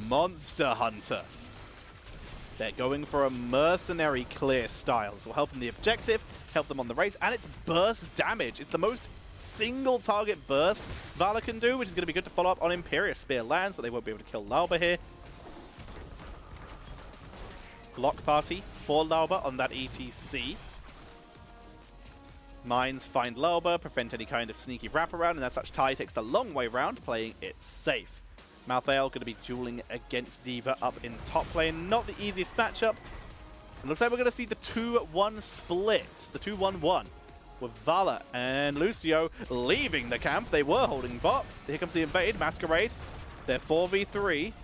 Monster Hunter. They're going for a mercenary clear style. So help them the objective, help them on the race, and it's burst damage. It's the most single target burst Valor can do, which is going to be good to follow up on Imperius. Spear lands, but they won't be able to kill Lauba here. Block party for Lauba on that ETC. Mines find Lauba, prevent any kind of sneaky wraparound, and as such, Ty takes the long way round, playing it safe. Malthael going to be dueling against Diva up in top lane. Not the easiest matchup. It looks like we're going to see the 2-1 split, the 2-1-1, with Vala and Lucio leaving the camp. They were holding bot. Here comes the invade, Masquerade. They're 4v3.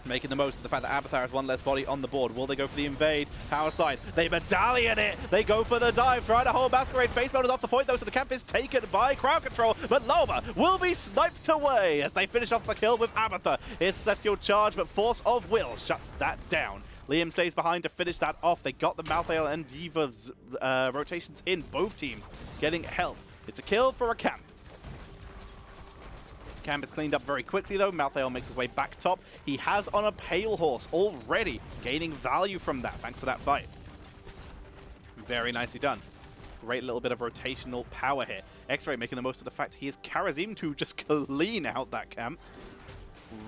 Making the most of the fact that Abathur has one less body on the board. Will they go for the invade? Power side. They medallion it. They go for the dive. Trying to hold Masquerade. Face melt is off the point though, so the camp is taken by CrowdControl. But Lauba will be sniped away as they finish off the kill with Abathur. Here's Celestial Charge, but Force of Will shuts that down. Liam stays behind to finish that off. They got the Malthael and Diva's rotations in. Both teams getting help. It's a kill for a camp. Camp is cleaned up very quickly though. Malthael makes his way back top. He has on a Pale Horse already, gaining value from that thanks to that fight. Very nicely done. Great little bit of rotational power here. X-Ray making the most of the fact he is Karazim to just clean out that camp.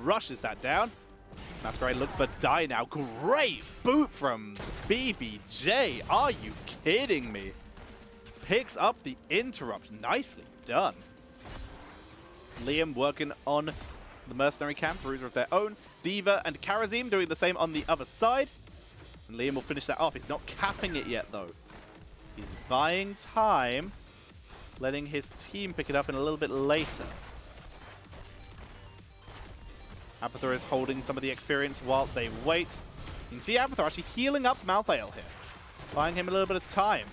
Rushes that down. Masquerade looks for Die now. Great boot from BBJ. Are you kidding me? Picks up the interrupt. Nicely done. Liam working on the mercenary camp, Bruiser of their own. Diva and Karazim doing the same on the other side. And Liam will finish that off. He's not capping it yet, though. He's buying time, letting his team pick it up in a little bit later. Abathur is holding some of the experience while they wait. You can see Abathur actually healing up Malthael here, buying him a little bit of time.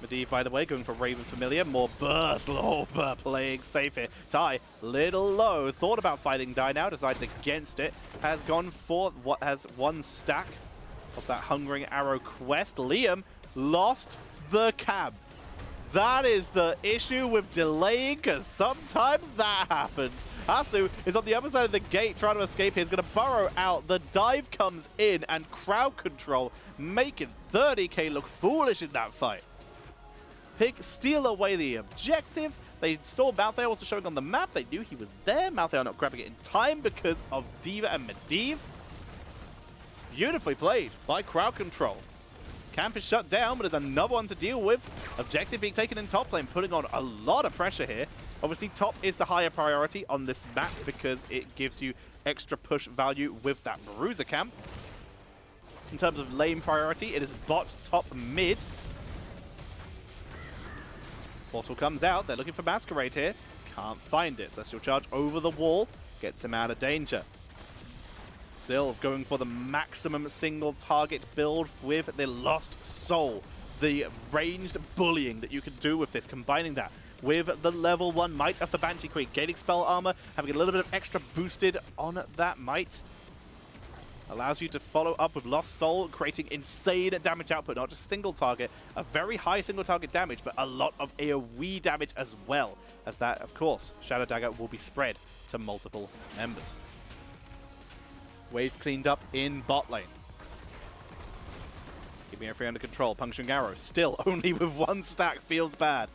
Medivh, by the way, going for Raven Familiar. More burst. Lauba playing safe here. Ty, little low. Thought about fighting Die now. Decides against it. Has gone for what has one stack of that Hungering Arrow quest. Liam lost the cab. That is the issue with delaying, because sometimes that happens. Hasu is on the other side of the gate trying to escape. He's going to burrow out. The dive comes in, and CrowdControl making 30k look foolish in that fight. Steal away the objective. They saw Malthael also showing on the map. They knew he was there. Malthael not grabbing it in time because of Diva and Medivh. Beautifully played by CrowdControl. Camp is shut down, but there's another one to deal with. Objective being taken in top lane, putting on a lot of pressure here. Obviously, top is the higher priority on this map because it gives you extra push value with that Bruiser camp. In terms of lane priority, it is bot, top, mid. Portal comes out. They're looking for Masquerade here. Can't find it. Celestial Charge over the wall. Gets him out of danger. Sylv going for the maximum single target build with the Lost Soul. The ranged bullying that you can do with this. Combining that with the level 1 Might of the Banshee Queen. Gaining spell armor. Having a little bit of extra boosted on that Might. Allows you to follow up with Lost Soul, creating insane damage output. Not just single target, a very high single target damage, but a lot of AoE damage as well. As that, of course, Shadow Dagger will be spread to multiple members. Waves cleaned up in bot lane. Keeping everything under control. Puncturing Arrow still only with one stack. Feels bad.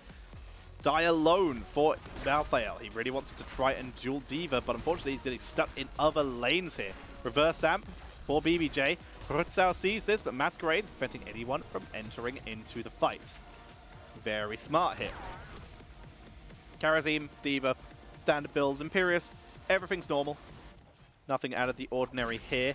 Die alone for Malthael. He really wanted to try and duel Diva, but unfortunately he's getting stuck in other lanes here. Reverse amp for BBJ. Rutzau sees this, but Masquerade is preventing anyone from entering into the fight. Very smart here. Kharazim, D.Va, standard builds, Imperius, everything's normal. Nothing out of the ordinary here.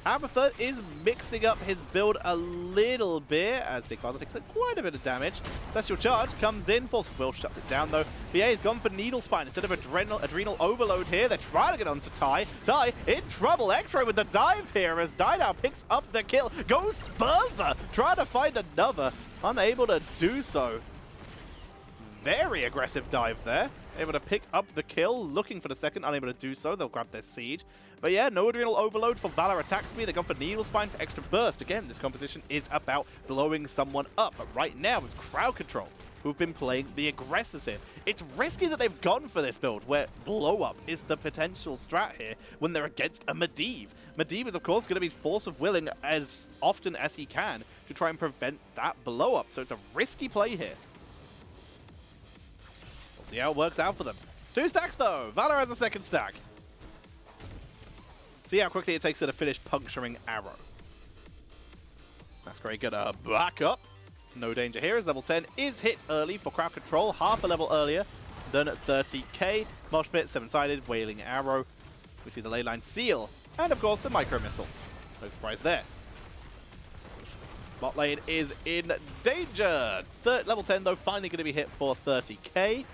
Abathur is mixing up his build a little bit as Dickwazzle takes quite a bit of damage. Celestial Charge comes in, Force of Will shuts it down though. BA has gone for Needle Spine instead of Adrenal Overload here. They're trying to get onto Ty. Ty in trouble. X-Ray with the dive here as Dai now picks up the kill. Goes further, trying to find another. Unable to do so. Very aggressive dive there. Able to pick up the kill, looking for the second, unable to do so. They'll grab their Siege. But yeah, no Adrenal Overload for Valor Attacks Me. They've gone for Needle Spine for extra burst. Again, this composition is about blowing someone up. But right now, it's CrowdControl who've been playing the aggressors here. It's risky that they've gone for this build, where blow up is the potential strat here when they're against a Medivh. Medivh is, of course, going to be Force of Willing as often as he can to try and prevent that blow up. So it's a risky play here. We'll see how it works out for them. 2 stacks, though. Valor has a second stack. See how quickly it takes her to finish puncturing Arrow. That's great. Gonna back up. No danger here as level 10 is hit early for CrowdControl, half a level earlier than 30k. Mosh Pit, 7-sided, Wailing Arrow. We see the Leyline Seal, and of course the Micro Missiles. No surprise there. Bot lane is in danger. Level 10 though, finally going to be hit for 30k.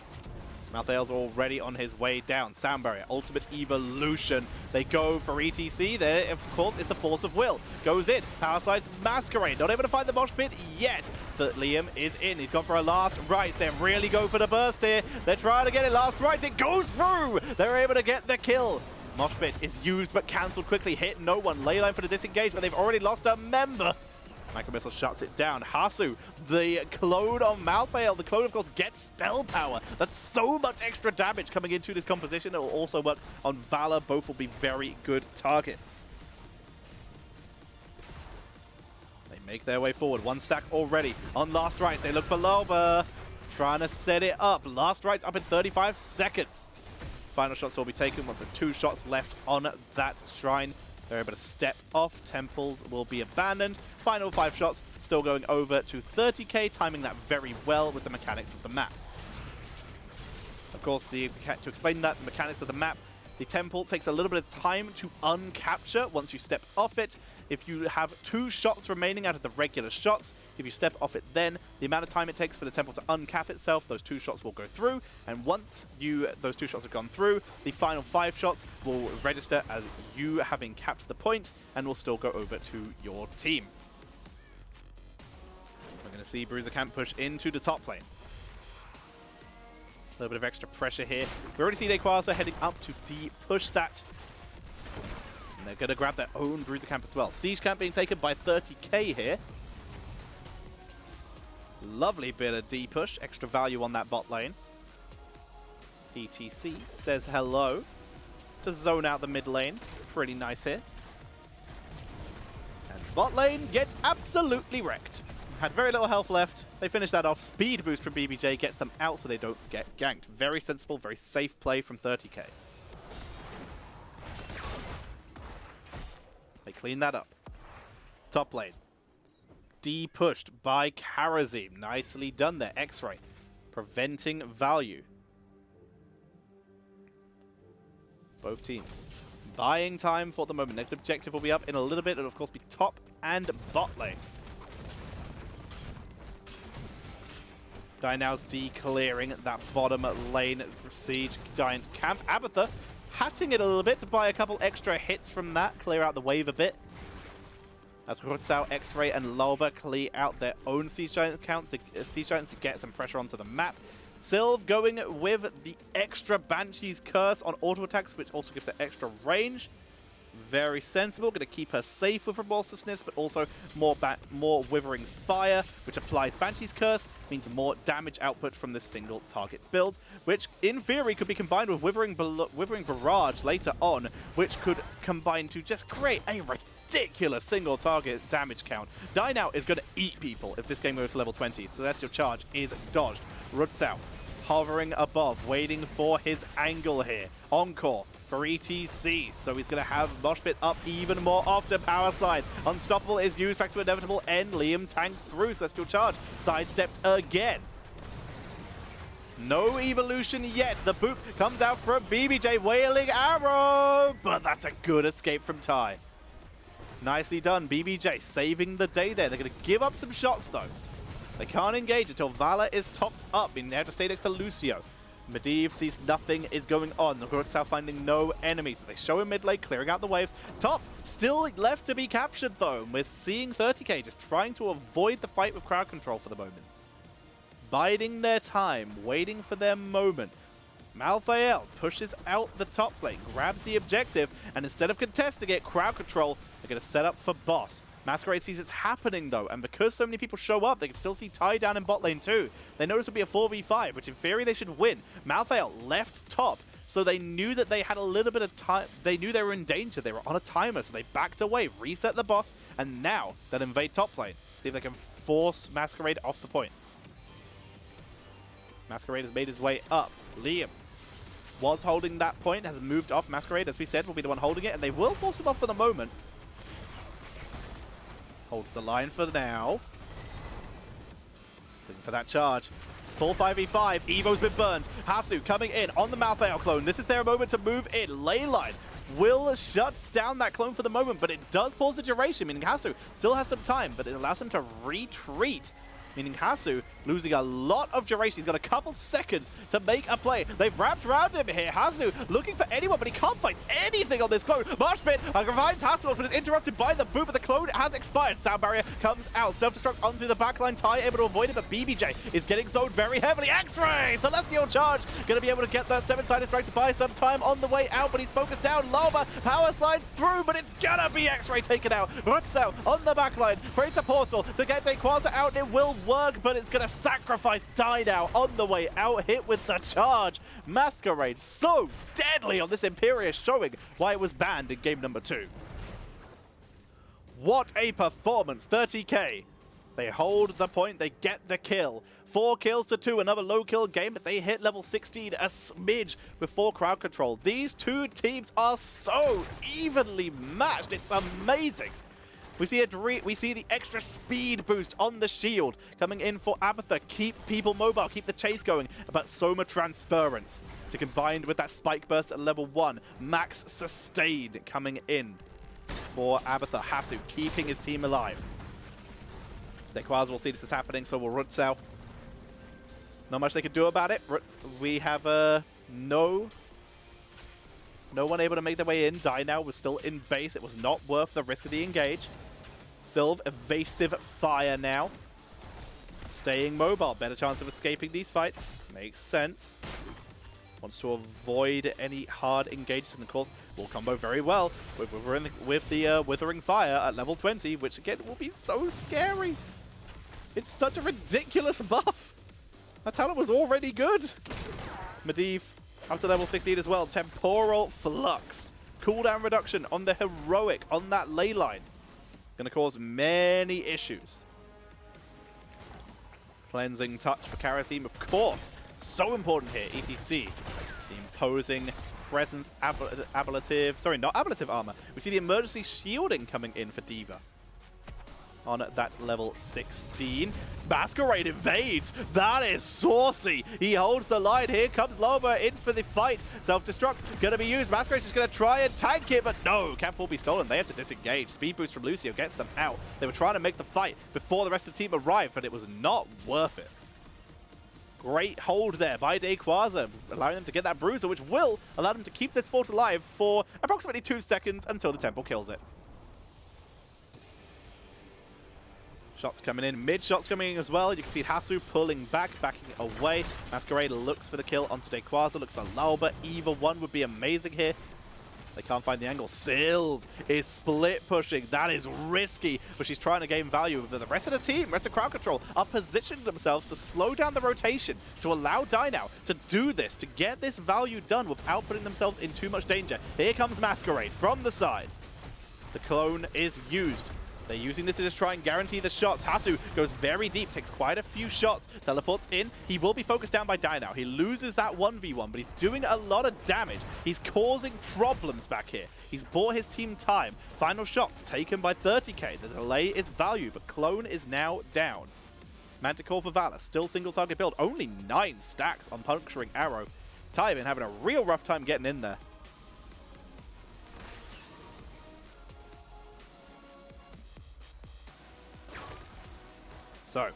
Malthael's already on his way down. Sound Barrier, Ultimate Evolution. They go for ETC. There, of course, is the Force of Will. Goes in. Power Side's Masquerade. Not able to find the Mosh Pit yet. But Liam is in. He's gone for a last right. They really go for the burst here. They're trying to get it last right. It goes through. They're able to get the kill. Mosh Pit is used but cancelled quickly. Hit no one. Leyline for the disengage, but they've already lost a member. Micro Missile shuts it down. Hasu, the clone on Malthael. The clone, of course, gets spell power. That's so much extra damage coming into this composition. It will also work on Valor. Both will be very good targets. They make their way forward. 1 stack already. On Last Rites, they look for Loba. Trying to set it up. Last Rites up in 35 seconds. Final shots will be taken once there's 2 shots left on that shrine. They're able to step off. Temples will be abandoned. Final 5 shots, still going over to 30k, timing that very well with the mechanics of the map. Of course, to explain that, the mechanics of the map, the temple takes a little bit of time to uncapture once you step off it. If you have 2 shots remaining out of the regular shots, if you step off it then, the amount of time it takes for the temple to uncap itself, those 2 shots will go through, and once those 2 shots have gone through, the final 5 shots will register as you having capped the point, and will still go over to your team. We're going to see Bruiser Camp push into the top lane. A little bit of extra pressure here. We already see Dickwazzle heading up to push that. And they're going to grab their own Bruiser Camp as well. Siege Camp being taken by 30k here. Lovely bit of D-push. Extra value on that bot lane. ETC says hello to zone out the mid lane. Pretty nice here. And bot lane gets absolutely wrecked. Had very little health left. They finish that off. Speed boost from BBJ gets them out so they don't get ganked. Very sensible, very safe play from 30k. They clean that up. Top lane. D-pushed by Kharazim. Nicely done there. X-Ray. Preventing value. Both teams. Buying time for the moment. Next objective will be up in a little bit. It'll, of course, be top and bot lane. Dynau's declearing that bottom lane Siege Giant camp. Abathur hatting it a little bit to buy a couple extra hits from that, clear out the wave a bit. As Hutsao, X-Ray, and Loba clear out their own Siege Giants to get some pressure onto the map. Sylve going with the extra Banshee's Curse on auto attacks, which also gives her extra range. Very sensible. Going to keep her safe with Remorselessness, but also more Withering Fire, which applies Banshee's Curse, means more damage output from this single target build, which in theory could be combined with Withering Barrage later on, which could combine to just create a ridiculous single target damage count. Dynau is going to eat people if this game goes to level 20. Celestial Charge is dodged. Rutsao hovering above, waiting for his angle here. Encore for ETC, so he's going to have Mosh Pit up even more after Power Slide. Unstoppable is used, back to inevitable end. Liam tanks through. Celestial Charge sidestepped again. No evolution yet. The boot comes out from BBJ, wailing arrow, but that's a good escape from Ty. Nicely done, BBJ saving the day there. They're going to give up some shots though. They can't engage until Valor is topped up, meaning they have to stay next to Lucio. Medivh sees nothing is going on. The CrowdControl finding no enemies. They show him mid lane, clearing out the waves. Top still left to be captured though. We're seeing 30k just trying to avoid the fight with CrowdControl for the moment. Biding their time, waiting for their moment. Malthael pushes out the top lane, grabs the objective, and instead of contesting it, CrowdControl are going to set up for boss. Masquerade sees it's happening though, and because so many people show up, they can still see Ty down in bot lane too. They notice it'll be a 4v5, which in theory they should win. Malthael left top, so they knew that they had a little bit of time. They knew they were in danger. They were on a timer, so they backed away, reset the boss, and now they'll invade top lane. See if they can force Masquerade off the point. Masquerade has made his way up. Liam was holding that point, has moved off. Masquerade, as we said, will be the one holding it, and they will force him off for the moment. Holds the line for now. Looking for that charge. It's full 5v5. Evo's been burned. Hasu coming in on the Malthael clone. This is their moment to move in. Leyline will shut down that clone for the moment, but it does pause the duration, meaning Hasu still has some time, but it allows him to retreat. Meaning Hasu losing a lot of duration. He's got a couple seconds to make a play. They've wrapped around him here. Hasu looking for anyone, but he can't find anything on this clone. Marshpit revives Hasu, but it's interrupted by the boot, but the clone has expired. Sound barrier comes out. Self-destruct onto the backline. Ty able to avoid it, but BBJ is getting zoned very heavily. X-Ray! Celestial Charge going to be able to get that 7-sided strike to buy some time on the way out, but he's focused down. Lava power slides through, but it's gonna be X-Ray taken out. Rutzel on the backline. Creates a portal to get Dayquaza out. It will work, but it's going to sacrifice Die now on the way out, hit with the charge. Masquerade so deadly on this Imperius, showing why it was banned in game number 2. What a performance, 30k. They hold the point, they get the kill. 4 kills to 2, another low kill game, but they hit level 16, a smidge before CrowdControl. These two teams are so evenly matched, it's amazing. We see the extra speed boost on the shield coming in for Abathur. Keep people mobile, keep the chase going. But Soma transference to combine with that spike burst at level 1. Max sustain coming in for Abathur. Hasu keeping his team alive. Dayquaza will see this is happening, so will Rutzel. Not much they can do about it. We have no one able to make their way in. Dynao was still in base. It was not worth the risk of the engage. Sylve, evasive fire now. Staying mobile. Better chance of escaping these fights. Makes sense. Wants to avoid any hard engages, and of course will combo very well with the Withering Fire at level 20, which again will be so scary. It's such a ridiculous buff. That talent was already good. Medivh up to level 16 as well. Temporal Flux. Cooldown reduction on the Heroic on that ley line. Going to cause many issues. Cleansing Touch for Karasim, of course. So important here. ETC. The imposing presence ablative. Sorry, not ablative armor. We see the emergency shielding coming in for D.Va. On that level 16. Masquerade evades. That is saucy. He holds the line. Here comes Loma in for the fight. Self-destruct going to be used. Masquerade's just going to try and tank it, but no. Camp will be stolen. They have to disengage. Speed boost from Lucio gets them out. They were trying to make the fight before the rest of the team arrived, but it was not worth it. Great hold there by Dayquaza, allowing them to get that bruiser, which will allow them to keep this fort alive for approximately 2 seconds until the temple kills it. Shots coming in, mid shots coming in as well. You can see Hasu pulling back, backing away. Masquerade looks for the kill onto Dayquaza, looks for Lauba. Either one would be amazing here. They can't find the angle. Sylve is split pushing. That is risky, but she's trying to gain value. But the rest of the team, rest of CrowdControl, are positioning themselves to slow down the rotation, to allow Dynao to do this, to get this value done without putting themselves in too much danger. Here comes Masquerade from the side. The clone is used. They're using this to just try and guarantee the shots. Hasu goes very deep, takes quite a few shots, teleports in. He will be focused down by Dynao. He loses that 1v1, but he's doing a lot of damage. He's causing problems back here. He's bought his team time. Final shots taken by 30k. The delay is value, but Clone is now down. Manticore for Valor, still single target build. Only 9 stacks on Puncturing Arrow. Tai been having a real rough time getting in there. So,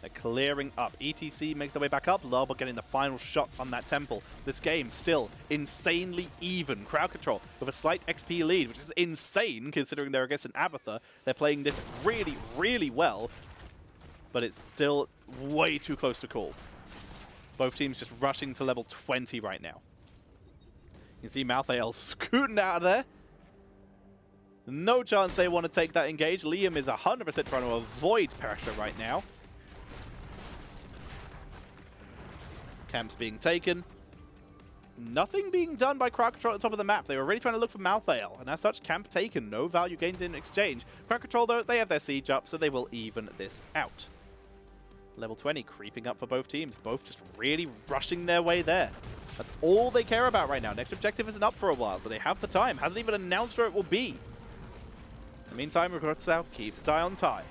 they're clearing up. ETC makes their way back up. Larva getting the final shot on that temple. This game still insanely even. CrowdControl with a slight XP lead, which is insane considering they're against an Abathur. They're playing this really, really well, but it's still way too close to call. Both teams just rushing to level 20 right now. You can see Malthael scooting out of there. No chance they want to take that engage. Liam is 100% trying to avoid pressure right now. Camps being taken. Nothing being done by CrowdControl at the top of the map. They were already trying to look for Malthael, and as such, camp taken. No value gained in exchange. CrowdControl, though, they have their siege up, so they will even this out. Level 20 creeping up for both teams. Both just really rushing their way there. That's all they care about right now. Next objective isn't up for a while, so they have the time. Hasn't even announced where it will be. In the meantime, Recruitsau keeps his eye on Tai.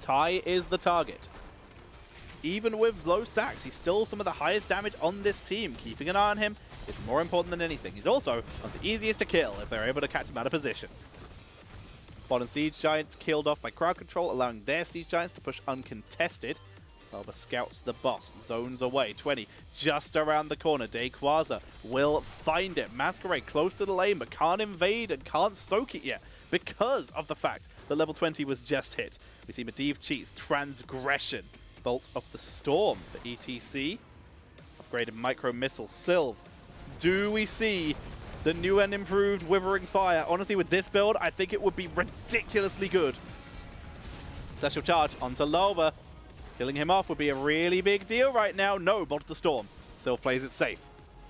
Tai is the target. Even with low stacks, he's still some of the highest damage on this team. Keeping an eye on him is more important than anything. He's also one of the easiest to kill if they're able to catch him out of position. Bottom Siege Giants killed off by CrowdControl, allowing their Siege Giants to push uncontested. Alba scouts the boss, zones away. 20 just around the corner. Dayquaza will find it. Masquerade close to the lane, but can't invade and can't soak it yet because of the fact that level 20 was just hit. We see Medivh cheats. Transgression. Bolt of the Storm for ETC. Upgraded Micro Missile. Sylve. Do we see the new and improved Withering Fire? Honestly, with this build, I think it would be ridiculously good. Celestial Charge onto Larva. Killing him off would be a really big deal right now. No, Bolt of the Storm. Sylve plays it safe.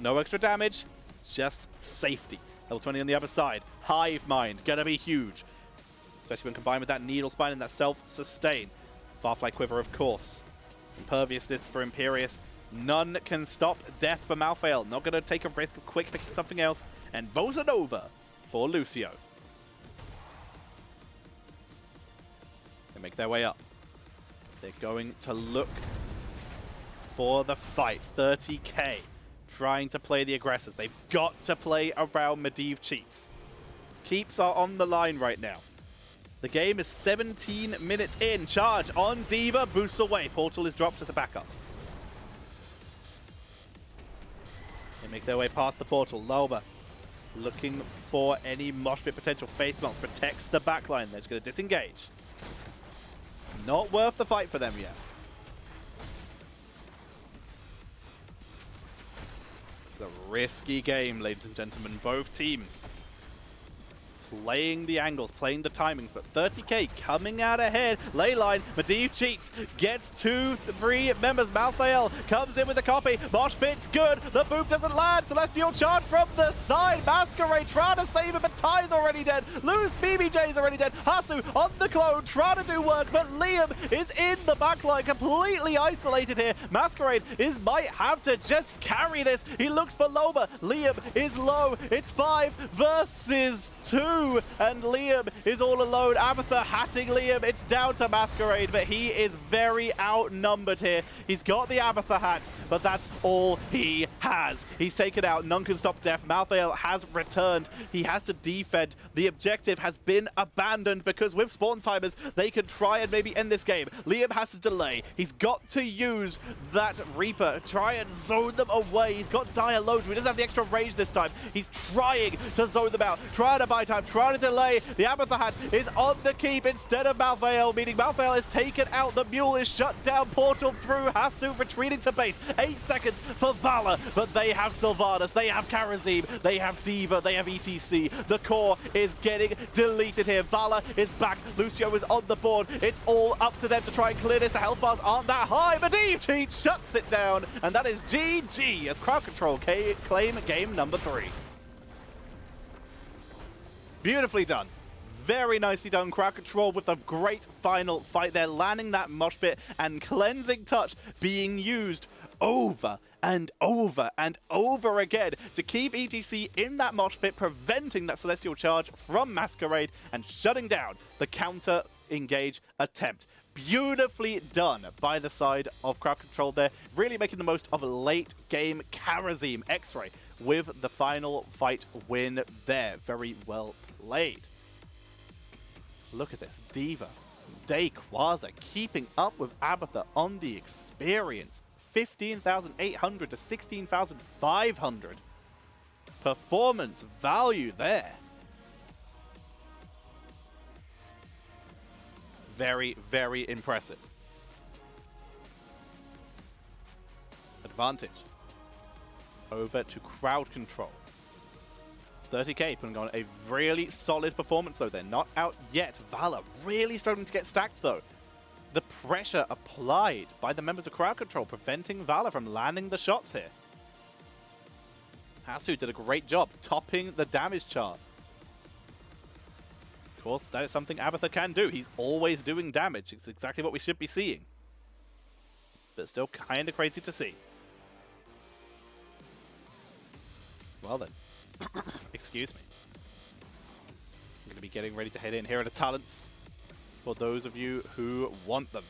No extra damage, just safety. Level 20 on the other side. Hive Mind, gonna be huge. Especially when combined with that Needle Spine and that self-sustain. Farfly Quiver, of course. Imperviousness for Imperius. None can stop death for Malthael. Not going to take a risk of quick picking something else. And Bosa Nova for Lucio. They make their way up. They're going to look for the fight. 30k. Trying to play the aggressors. They've got to play around Medivh cheats. Keeps are on the line right now. The game is 17 minutes in. Charge on D.Va. Boosts away. Portal is dropped as a backup. They make their way past the portal. Larva looking for any mosh pit potential. Face melts. Protects the backline. They're just going to disengage. Not worth the fight for them yet. It's a risky game, ladies and gentlemen. Both teams playing the angles, playing the timing, but 30k coming out ahead. Leyline, Medivh cheats, gets 2-3 members. Malthael comes in with a copy. Mosh pit's good. The boot doesn't land. Celestial Charge from the side. Masquerade trying to save him, but Ty's already dead. Loose BBJ's already dead. Hasu on the clone, trying to do work, but Liam is in the backline, completely isolated here. Masquerade might have to just carry this. He looks for Loba. Liam is low. It's 5 versus 2. And Liam is all alone. Abathur hatting Liam. It's down to Masquerade, but he is very outnumbered here. He's got the Abathur hat, but that's all he has. He's taken out. None can stop death. Malthael has returned. He has to defend. The objective has been abandoned because with spawn timers, they can try and maybe end this game. Liam has to delay. He's got to use that Reaper. Try and zone them away. He's got dire loads. He doesn't have the extra range this time. He's trying to zone them out. Trying to buy time. Trying to delay. The Abathur hat is on the keep instead of Malthael, meaning Malthael is taken out. The mule is shut down. Portal through. Hasu retreating to base. 8 seconds for Valor, but they have Sylvanas, they have Karazim, they have D.Va, they have ETC. The core is getting deleted here. Valor is back. Lucio is on the board. It's all up to them to try and clear this. The health bars aren't that high. Medivh cheat shuts it down, and that is GG as CrowdControl claim game number 3. Beautifully done. Very nicely done. CrowdControl with a great final fight there, landing that mosh pit and cleansing touch being used over and over and over again to keep ETC in that mosh pit, preventing that Celestial Charge from Masquerade and shutting down the counter engage attempt. Beautifully done by the side of CrowdControl there, really making the most of a late game Karazim X-Ray with the final fight win there. Very well played. Look at this, D.Va, Quasar keeping up with Abathur on the experience. 15,800 to 16,500. Performance value there. Very, very impressive. Advantage. Over to CrowdControl. 30k putting on a really solid performance though. They're not out yet. Valor really struggling to get stacked though. The pressure applied by the members of CrowdControl preventing Valor from landing the shots here. Hasu did a great job topping the damage chart. Of course, that is something Abathur can do. He's always doing damage. It's exactly what we should be seeing. But still kind of crazy to see. Well then. Excuse me. I'm going to be getting ready to head in. Here are the talents for those of you who want them.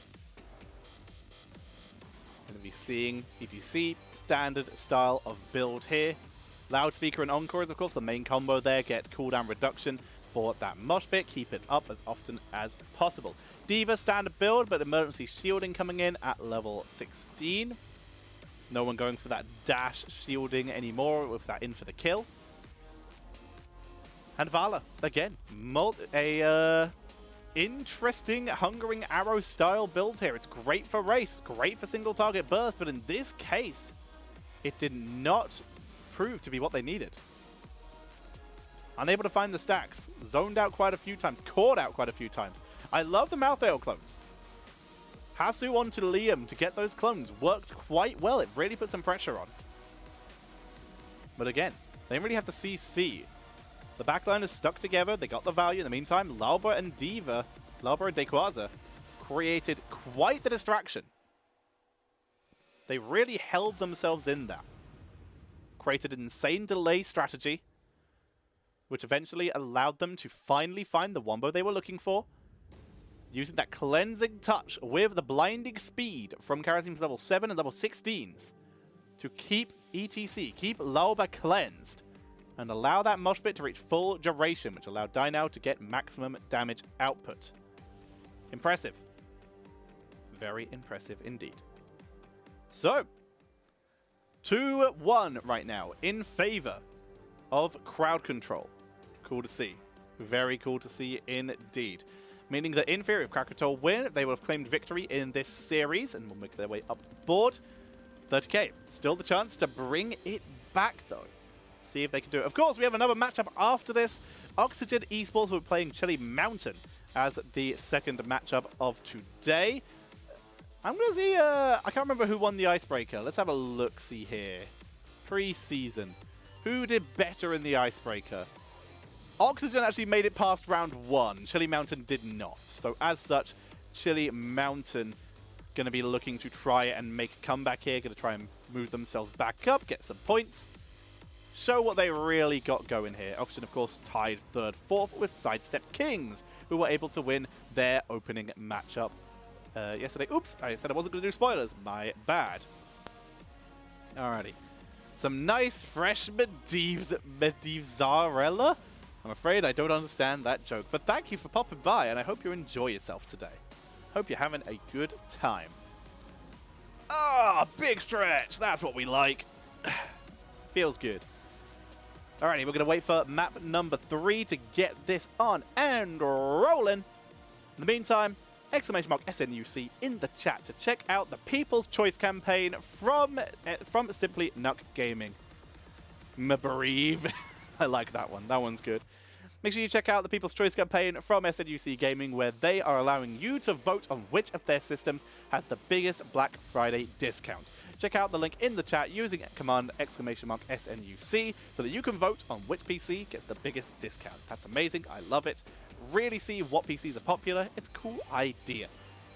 Going to be seeing ETC standard style of build here. Loudspeaker and Encore is of course the main combo there. Get cooldown reduction for that mosh pit. Keep it up as often as possible. D.Va standard build, but emergency shielding coming in at level 16. No one going for that dash shielding anymore with that in for the kill. And Valor, again, interesting Hungering Arrow style build here. It's great for race, great for single target burst, but in this case, it did not prove to be what they needed. Unable to find the stacks, zoned out quite a few times, caught out quite a few times. I love the Mouthveil clones. Hasu onto Liam to get those clones worked quite well. It really put some pressure on. But again, they didn't really have the CC. The backline is stuck together. They got the value. In the meantime, Lauber and D.Va, Lauber and Quasar, created quite the distraction. They really held themselves in that. Created an insane delay strategy, which eventually allowed them to finally find the wombo they were looking for. Using that cleansing touch with the blinding speed from Karazim's level 7 and level 16s to keep ETC, keep Lauber cleansed, and allow that mosh pit to reach full duration, which allowed Dynao to get maximum damage output. Impressive. Very impressive indeed. So, 2-1 right now in favor of CrowdControl. Cool to see. Very cool to see indeed. Meaning that in theory, if CrowdControl win, they will have claimed victory in this series and will make their way up the board. 30k. Still the chance to bring it back, though. See if they can do it. Of course, we have another matchup after this. Oxygen Esports will be playing Chili Mountain as the second matchup of today. I'm going to see... I can't remember who won the Icebreaker. Let's have a look-see here. Pre-season. Who did better in the Icebreaker? Oxygen actually made it past round 1. Chili Mountain did not. So as such, Chili Mountain going to be looking to try and make a comeback here. Going to try and move themselves back up, get some points. Show what they really got going here. Oxygen, of course, tied 3rd, 4th with Sidestep Kings, who were able to win their opening matchup yesterday. Oops, I said I wasn't going to do spoilers. My bad. Alrighty. Some nice fresh Medivzarella. I'm afraid I don't understand that joke, but thank you for popping by, and I hope you enjoy yourself today. Hope you're having a good time. Ah, big stretch. That's what we like. Feels good. Alrighty, we're going to wait for map number 3 to get this on and rolling. In the meantime, !SNUC in the chat to check out the People's Choice campaign from Simply Nuck Gaming. Mabreeve. I like that one. That one's good. Make sure you check out the People's Choice campaign from SNUC Gaming, where they are allowing you to vote on which of their systems has the biggest Black Friday discount. Check out the link in the chat using command !SNUC so that you can vote on which PC gets the biggest discount. That's amazing. I love it. Really see what PCs are popular. It's a cool idea.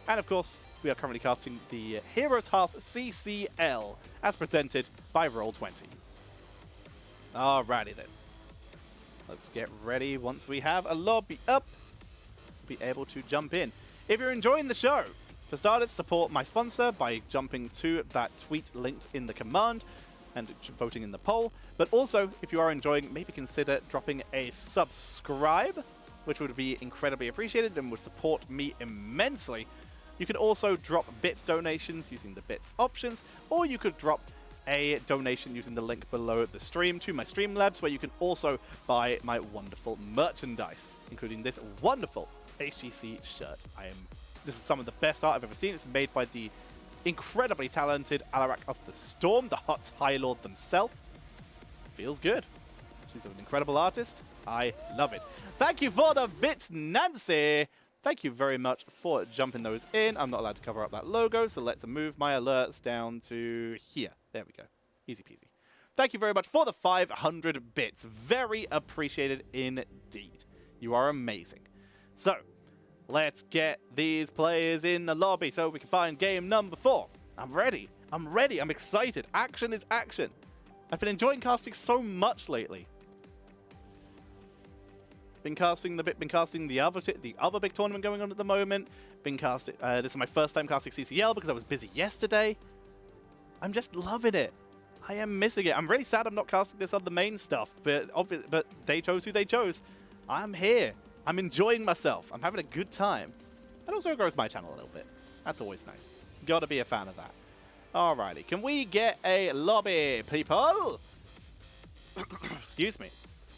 And of course, we are currently casting the HeroesCCL as presented by Roll20. Alrighty then. Let's get ready. Once we have a lobby up, be able to jump in. If you're enjoying the show, For starters, support my sponsor by jumping to that tweet linked in the command and voting in the poll. But also, if you are enjoying, maybe consider dropping a subscribe, which would be incredibly appreciated and would support me immensely. You can also drop bit donations using the bit options, or you could drop a donation using the link below the stream to my Streamlabs, where you can also buy my wonderful merchandise, including this wonderful HGC shirt. This is some of the best art I've ever seen. It's made by the incredibly talented Alarak of the Storm, the Hot High Lord themselves. Feels good. She's an incredible artist. I love it. Thank you for the bits, Nancy. Thank you very much for jumping those in. I'm not allowed to cover up that logo, so let's move my alerts down to here. There we go. Easy peasy. Thank you very much for the 500 bits. Very appreciated indeed. You are amazing. So, let's get these players in the lobby so we can find game number 4. I'm ready. I'm ready. I'm excited. Action is action. I've been enjoying casting so much lately. Been casting the other big tournament going on at the moment. This is my first time casting CCL because I was busy yesterday. I'm just loving it. I am missing it. I'm really sad I'm not casting this on the main stuff, but they chose who they chose. I'm here. I'm enjoying myself. I'm having a good time. And also it grows my channel a little bit. That's always nice. Gotta be a fan of that. Alrighty, can we get a lobby, people? Excuse me.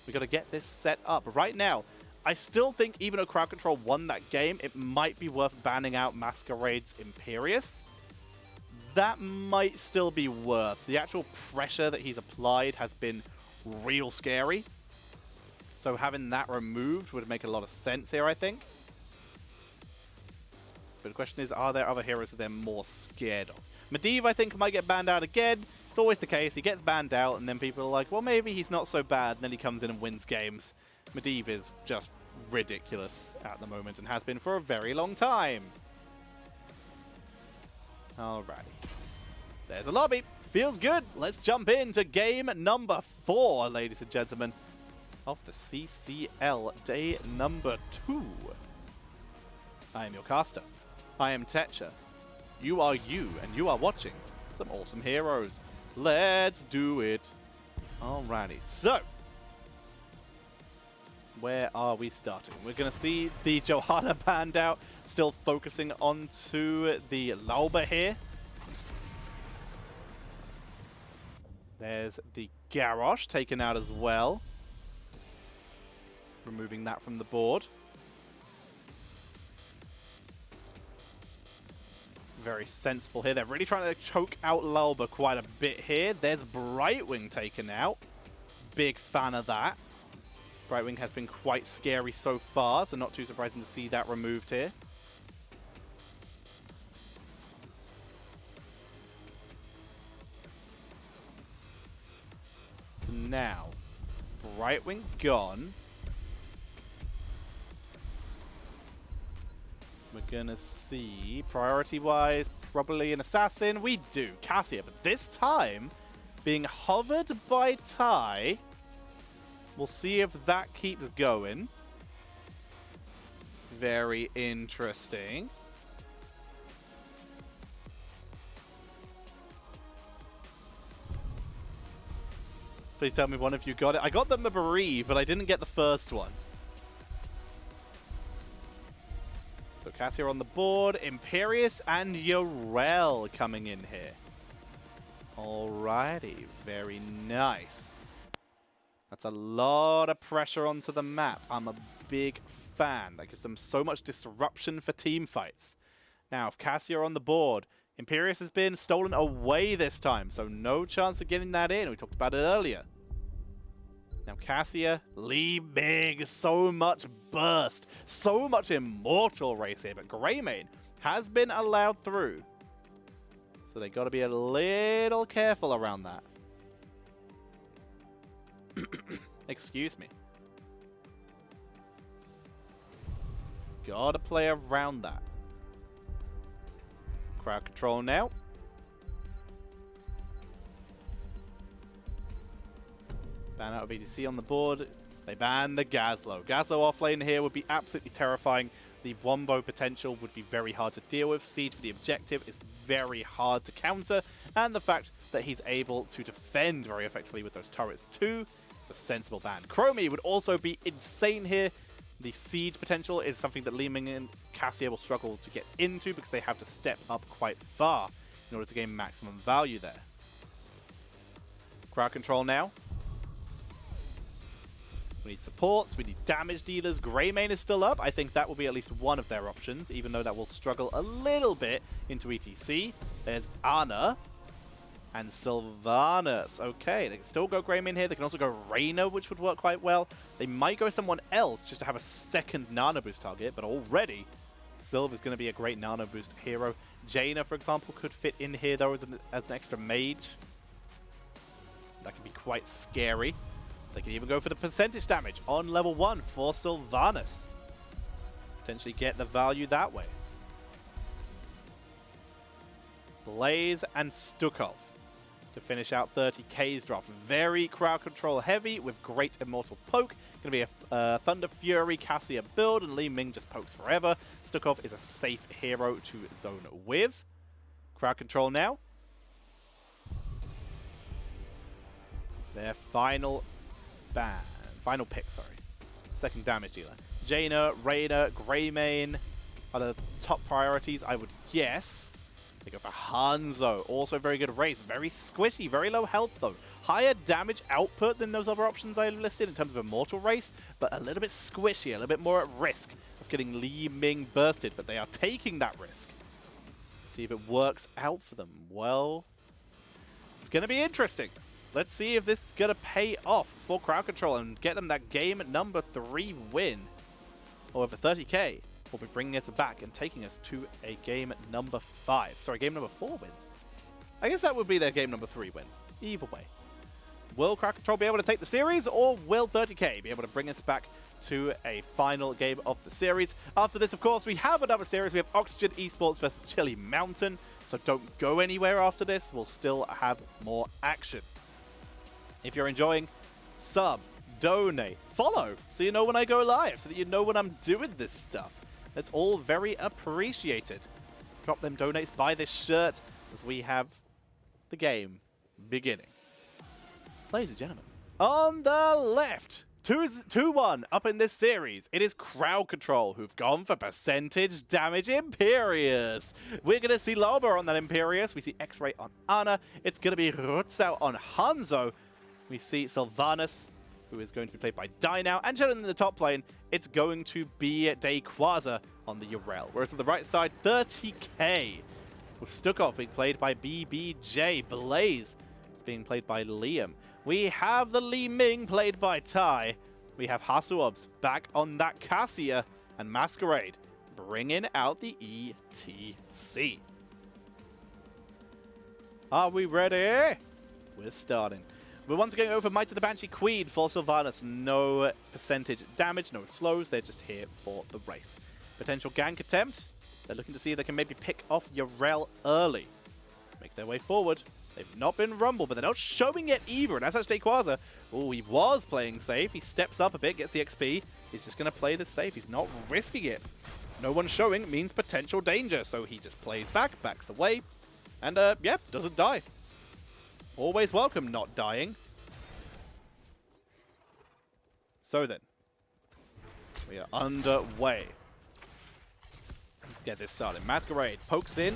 We gotta get this set up. Right now, I still think even though CrowdControl won that game, it might be worth banning out Masquerade's Imperius. That might still be worth. The actual pressure that he's applied has been real scary. So having that removed would make a lot of sense here, I think. But the question is, are there other heroes that they're more scared of? Medivh, I think, might get banned out again. It's always the case. He gets banned out, and then people are like, well, maybe he's not so bad. And then he comes in and wins games. Medivh is just ridiculous at the moment and has been for a very long time. Alrighty. There's a lobby. Feels good. Let's jump into game number 4, ladies and gentlemen, of the CCL day number 2. I am your caster. I am Tetcher. You are you, and you are watching some awesome heroes. Let's do it. Alrighty, so where are we starting? We're going to see the Johanna banned out, still focusing onto the Lauber here. There's the Garrosh taken out as well. Removing that from the board. Very sensible here. They're really trying to choke out Lauber quite a bit here. There's Brightwing taken out. Big fan of that. Brightwing has been quite scary so far, so not too surprising to see that removed here. So now, Brightwing gone. We're gonna see, priority-wise, probably an assassin. We do, Cassia, but this time, being hovered by Ty. We'll see if that keeps going. Very interesting. Please tell me one of you got it. I got the Marie, but I didn't get the first one. So Cassia on the board, Imperius and Yorel coming in here. Alrighty, very nice. That's a lot of pressure onto the map. I'm a big fan. That gives them so much disruption for team fights. Now, if Cassia on the board, Imperius has been stolen away this time, so no chance of getting that in. We talked about it earlier. Now Cassia, Lee Big, so much burst, so much immortal race here, but Greymane has been allowed through. So they got to be a little careful around that. Excuse me. Gotta play around that. CrowdControl now. Ban out of EDC on the board. They ban the Gazlo. Gazlo offlane here would be absolutely terrifying. The Wombo potential would be very hard to deal with. Siege for the objective is very hard to counter. And the fact that he's able to defend very effectively with those turrets too, it's a sensible ban. Chromie would also be insane here. The siege potential is something that Li Ming and Cassia will struggle to get into because they have to step up quite far in order to gain maximum value there. Crowd control now. We need supports, we need damage dealers. Greymane is still up. I think that will be at least one of their options, even though that will struggle a little bit into ETC. There's Ana and Sylvanas. Okay, they can still go Greymane here. They can also go Reyna, which would work quite well. They might go someone else just to have a second Nano Boost target, but already Sylv is going to be a great Nano Boost hero. Jaina, for example, could fit in here, though, as an extra mage. That could be quite scary. They can even go for the percentage damage on level 1 for Sylvanas. Potentially get the value that way. Blaze and Stukov to finish out 30k's draft. Very crowd control heavy with great immortal poke. Going to be a Thunder Fury Cassia build, and Li Ming just pokes forever. Stukov is a safe hero to zone with. Crowd control now. Their final pick, sorry. Second damage dealer. Jaina, Reyna, Greymane are the top priorities, I would guess. They go for Hanzo, also very good race. Very squishy, very low health though. Higher damage output than those other options I listed in terms of immortal race, but a little bit squishy, a little bit more at risk of getting Li Ming bursted, but they are taking that risk. See if it works out for them. Well, it's going to be interesting. Let's see if this is going to pay off for Crowd Control and get them that game number 3 win. However, 30k will be bringing us back and taking us to a game number 5. Sorry, game number 4 win. I guess that would be their game number 3 win. Either way. Will Crowd Control be able to take the series, or will 30k be able to bring us back to a final game of the series? After this, of course, we have another series. We have Oxygen Esports versus Chili Mountain. So don't go anywhere after this. We'll still have more action. If you're enjoying, sub, donate, follow, so you know when I go live, so that you know when I'm doing this stuff. That's all very appreciated. Drop them donates, buy this shirt, as we have the game beginning. Ladies and gentlemen, on the left, 2-1 up in this series, it is Crowd Control, who've gone for percentage damage Imperius. We're going to see Loba on that Imperius. We see X-Ray on Ana. It's going to be Rutzau on Hanzo. We see Sylvanas, who is going to be played by Dynao. And chilling in the top lane, it's going to be Dayquaza on the Yrel. Whereas on the right side, 30k, with Stukov being played by BBJ. Blaze is being played by Liam. We have the Li Ming played by Tai. We have Hasuobs back on that Cassia. And Masquerade bringing out the ETC. Are we ready? We're starting. We're once again over Might of the Banshee Queen for Sylvanas. No percentage damage, no slows. They're just here for the race. Potential gank attempt. They're looking to see if they can maybe pick off Yrel early. Make their way forward. They've not been rumbled, but they're not showing it either. And as such, Dayquaza, oh, he was playing safe. He steps up a bit, gets the XP. He's just going to play this safe. He's not risking it. No one showing means potential danger. So he just plays back, backs away, and yeah, doesn't die. Always welcome not dying. So then, we are underway. Let's get this started. Masquerade pokes in.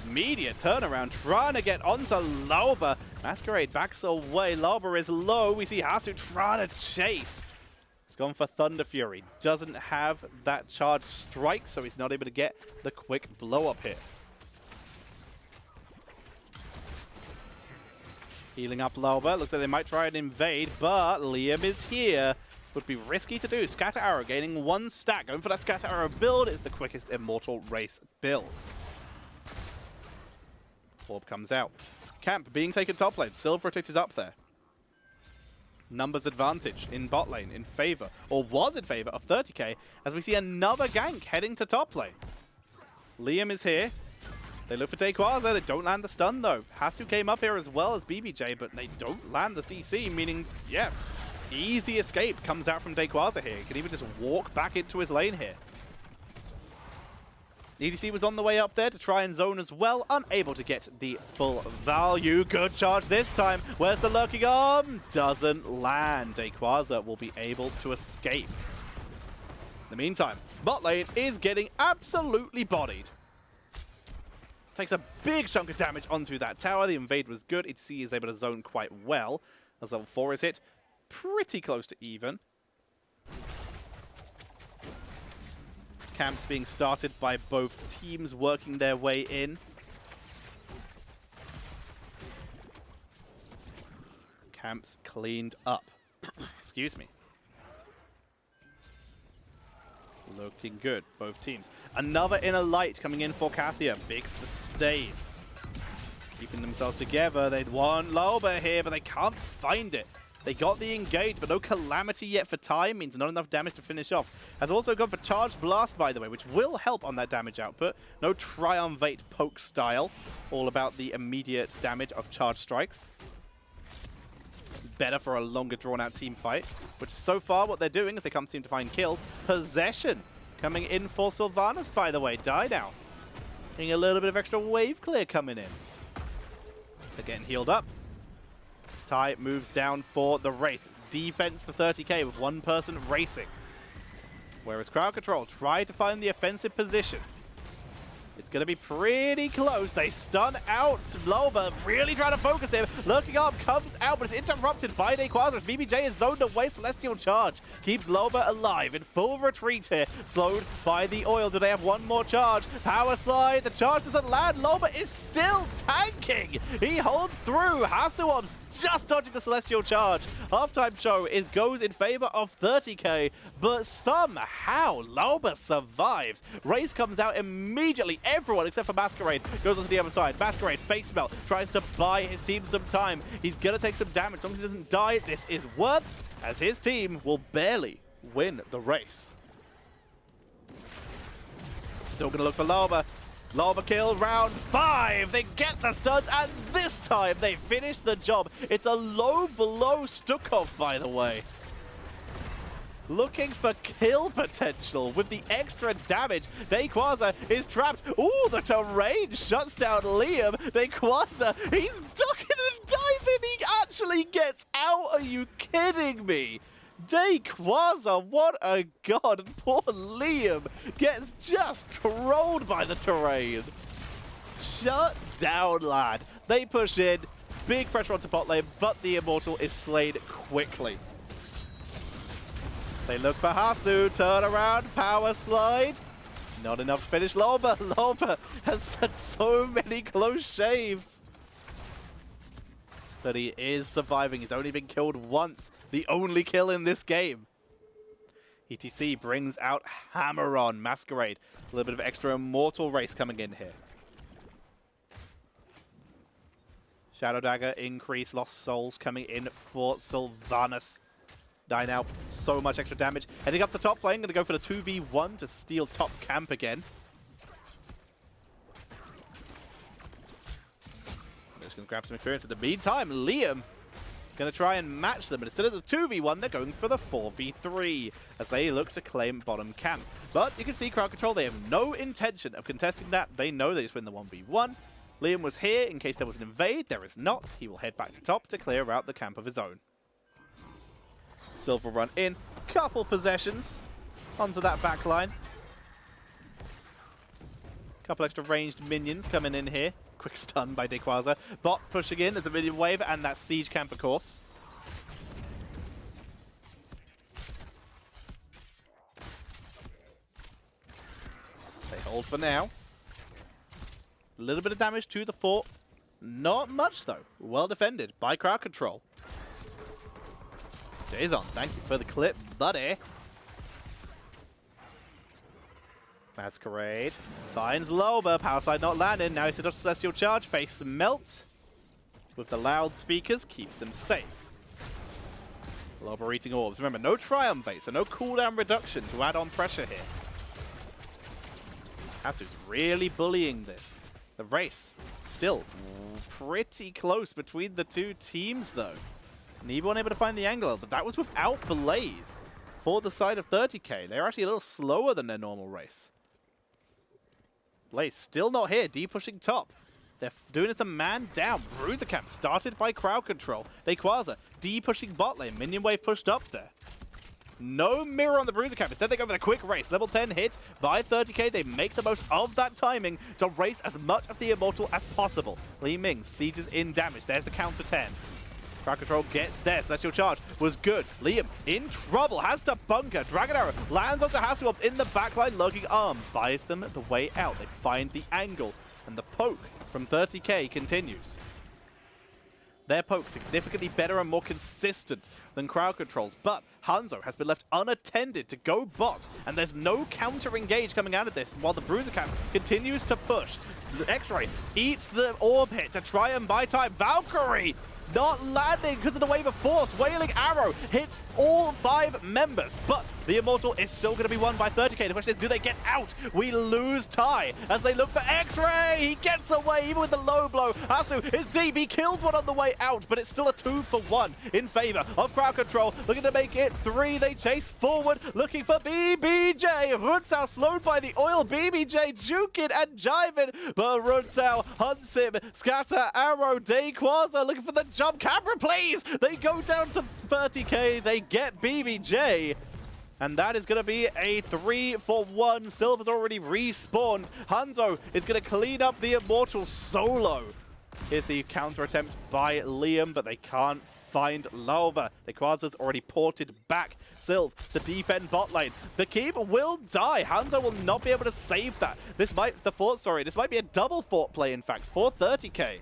Immediate turnaround, trying to get onto Loba. Masquerade backs away. Loba is low. We see Hasu trying to chase. He's gone for Thunder Fury. Doesn't have that charged strike, so he's not able to get the quick blow up here. Healing up Loba. Looks like they might try and invade, but Liam is here. Would be risky to do. Scatter Arrow gaining 1 stack. Going for that Scatter Arrow build is the quickest Immortal Race build. Orb comes out. Camp being taken top lane. Silver rotated up there. Numbers advantage in bot lane in favor, or was in favor of 30k, as we see another gank heading to top lane. Liam is here. They look for Dayquaza. They don't land the stun, though. Hasu came up here as well as BBJ, but they don't land the CC, meaning, yeah, easy escape comes out from Dayquaza here. He can even just walk back into his lane here. EDC was on the way up there to try and zone as well, unable to get the full value. Good charge this time. Where's the lurking arm? Doesn't land. Dayquaza will be able to escape. In the meantime, bot lane is getting absolutely bodied. Takes a big chunk of damage onto that tower. The invade was good. EDC is able to zone quite well as level 4 is hit. Pretty close to even. Camps being started by both teams working their way in. Camps cleaned up. Excuse me. Looking good, both teams. Another inner light coming in for Cassia. Big sustain. Keeping themselves together. They'd want Loba here, but they can't find it. They got the engage, but no Calamity yet for time, means not enough damage to finish off. Has also gone for Charge Blast, by the way, which will help on that damage output. No Triumvate poke style. All about the immediate damage of Charge Strikes. Better for a longer drawn-out team fight. Which so far what they're doing is they can't seem to find kills. Possession coming in for Sylvanas, by the way. Die now. Getting a little bit of extra wave clear coming in. They're getting healed up. Ty moves down for the race. It's defense for 30k with one person racing. Whereas CrowdControl try to find the offensive position. It's going to be pretty close. They stun out Loba, really trying to focus him. Lurking Arm comes out, but it's interrupted by Dayquaza. BBJ is zoned away. Celestial Charge keeps Loba alive in full retreat here. Slowed by the oil. Do they have one more charge? Power Slide. The charge doesn't land. Loba is still tanking. He holds through. Hasuom's just dodging the Celestial Charge. Halftime show goes in favor of 30k, but somehow Loba survives. Raze comes out immediately. Everyone except for Masquerade goes onto the other side. Masquerade, face melt, tries to buy his team some time. He's going to take some damage. As long as he doesn't die, this is worth, as his team will barely win the race. Still going to look for Loba. Loba kill round 5. They get the stuns, and this time they finish the job. It's a low blow Stukov, by the way. Looking for kill potential with the extra damage. Dayquaza is trapped. Ooh, the terrain shuts down Liam. Dayquaza, he's stuck in a dive and he actually gets out. Are you kidding me? Dayquaza, what a god. Poor Liam gets just trolled by the terrain. Shut down, lad. They push in. Big pressure onto bot lane, but the Immortal is slain quickly. They look for Hasu, turn around, power slide. Not enough to finish Loba. Loba has had so many close shaves. But he is surviving. He's only been killed once. The only kill in this game. ETC brings out Hammer-On. Masquerade. A little bit of extra Immortal race coming in here. Shadow Dagger increase. Lost Souls coming in for Sylvanas. Die now, so much extra damage. Heading up to top lane, going to go for the 2v1 to steal top camp again. I'm just going to grab some experience. In the meantime, Liam going to try and match them. But instead of the 2v1, they're going for the 4v3 as they look to claim bottom camp. But you can see CrowdControl, they have no intention of contesting that. They know they just win the 1v1. Liam was here in case there was an invade. There is not. He will head back to top to clear out the camp of his own. Silver run in, couple possessions onto that back line. Couple extra ranged minions coming in here. Quick stun by Dayquaza. Bot pushing in, there's a minion wave, and that siege camp, of course. They hold for now. A little bit of damage to the fort. Not much, though. Well defended by CrowdControl. Jason, thank you for the clip, buddy. Masquerade finds Loba. Power Slide not landing. Now he's a Celestial Charge. Face melts. With the loudspeakers, keeps him safe. Loba eating orbs. Remember, no Triumvate, so no cooldown reduction to add on pressure here. Hasu's really bullying this. The race still pretty close between the two teams, though. Neither one able to find the angle, but that was without Blaze for the side of 30k. They're actually a little slower than their normal race. Blaze still not here, D pushing top. They're doing this a man down. Bruiser camp started by CrowdControl. They Quasar, D pushing bot lane. Minion wave pushed up there. No mirror on the Bruiser camp. Instead, they go for the quick race. Level 10 hit by 30k. They make the most of that timing to race as much of the Immortal as possible. Li Ming sieges in damage. There's the counter 10. CrowdControl gets there. Celestial Charge was good. Liam in trouble. Has to bunker. Dragon Arrow lands onto Hasselhoff's in the backline. Lurking Arm buys them the way out. They find the angle. And the poke from 30k continues. Their poke significantly better and more consistent than CrowdControl's, but Hanzo has been left unattended to go bot, and there's no counter engage coming out of this while the Bruiser camp continues to push. X-Ray eats the orb hit to try and buy time. Valkyrie not landing because of the wave of force. Wailing Arrow hits all 5 members, but the Immortal is still going to be won by 30k. The question is, do they get out? We lose Ty as they look for X-Ray. He gets away even with the low blow. Hasu is deep. He kills one on the way out, but it's still a 2-for-1 in favor of CrowdControl. Looking to make it 3. They chase forward, looking for BBJ. Runsao slowed by the oil. BBJ juking and jiving, but Runsao hunts him. Scatter, Arrow, Dayquaza looking for the jump. Camera, please! They go down to 30k. They get BBJ. And that is going to be a 3-for-1. Silver's already respawned. Hanzo is going to clean up the Immortal solo. Here's the counter attempt by Liam, but they can't find Lauva. The Quasar's already ported back. Sylv to defend bot lane. The keep will die. Hanzo will not be able to save that. This might be a double fort play, in fact, for 30k.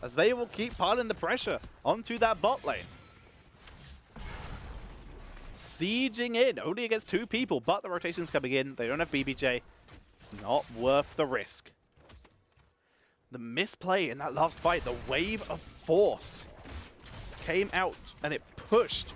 As they will keep piling the pressure onto that bot lane. Sieging in, only against 2 people, but the rotation's coming in. They don't have BBJ. It's not worth the risk. The misplay in that last fight, the wave of force came out and it pushed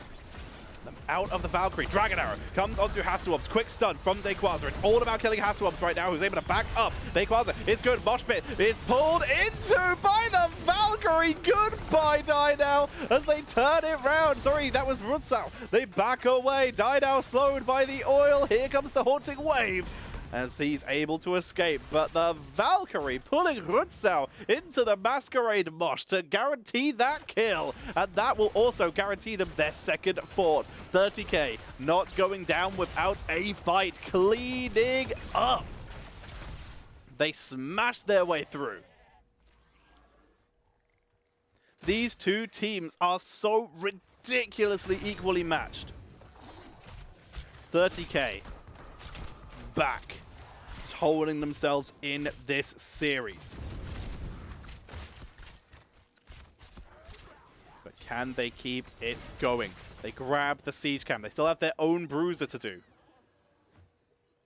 them out of the Valkyrie. Dragon Arrow comes onto Hasselhoff's. Quick stun from Dayquaza. It's all about killing Hasselhoff right now, who's able to back up. Dayquaza is good. Mosh pit is pulled into by the Valkyrie. Goodbye, Die Now, as they turn it round. Sorry, that was Runsao. They back away. Die Now slowed by the oil. Here comes the haunting wave, as he's able to escape, but the Valkyrie pulling Runsao into the Masquerade Mosh to guarantee that kill, and that will also guarantee them their second fort. 30k not going down without a fight, cleaning up. They smash their way through. These 2 teams are so ridiculously equally matched. 30k back, holding themselves in this series. But can they keep it going? They grab the siege camp. They still have their own Bruiser to do.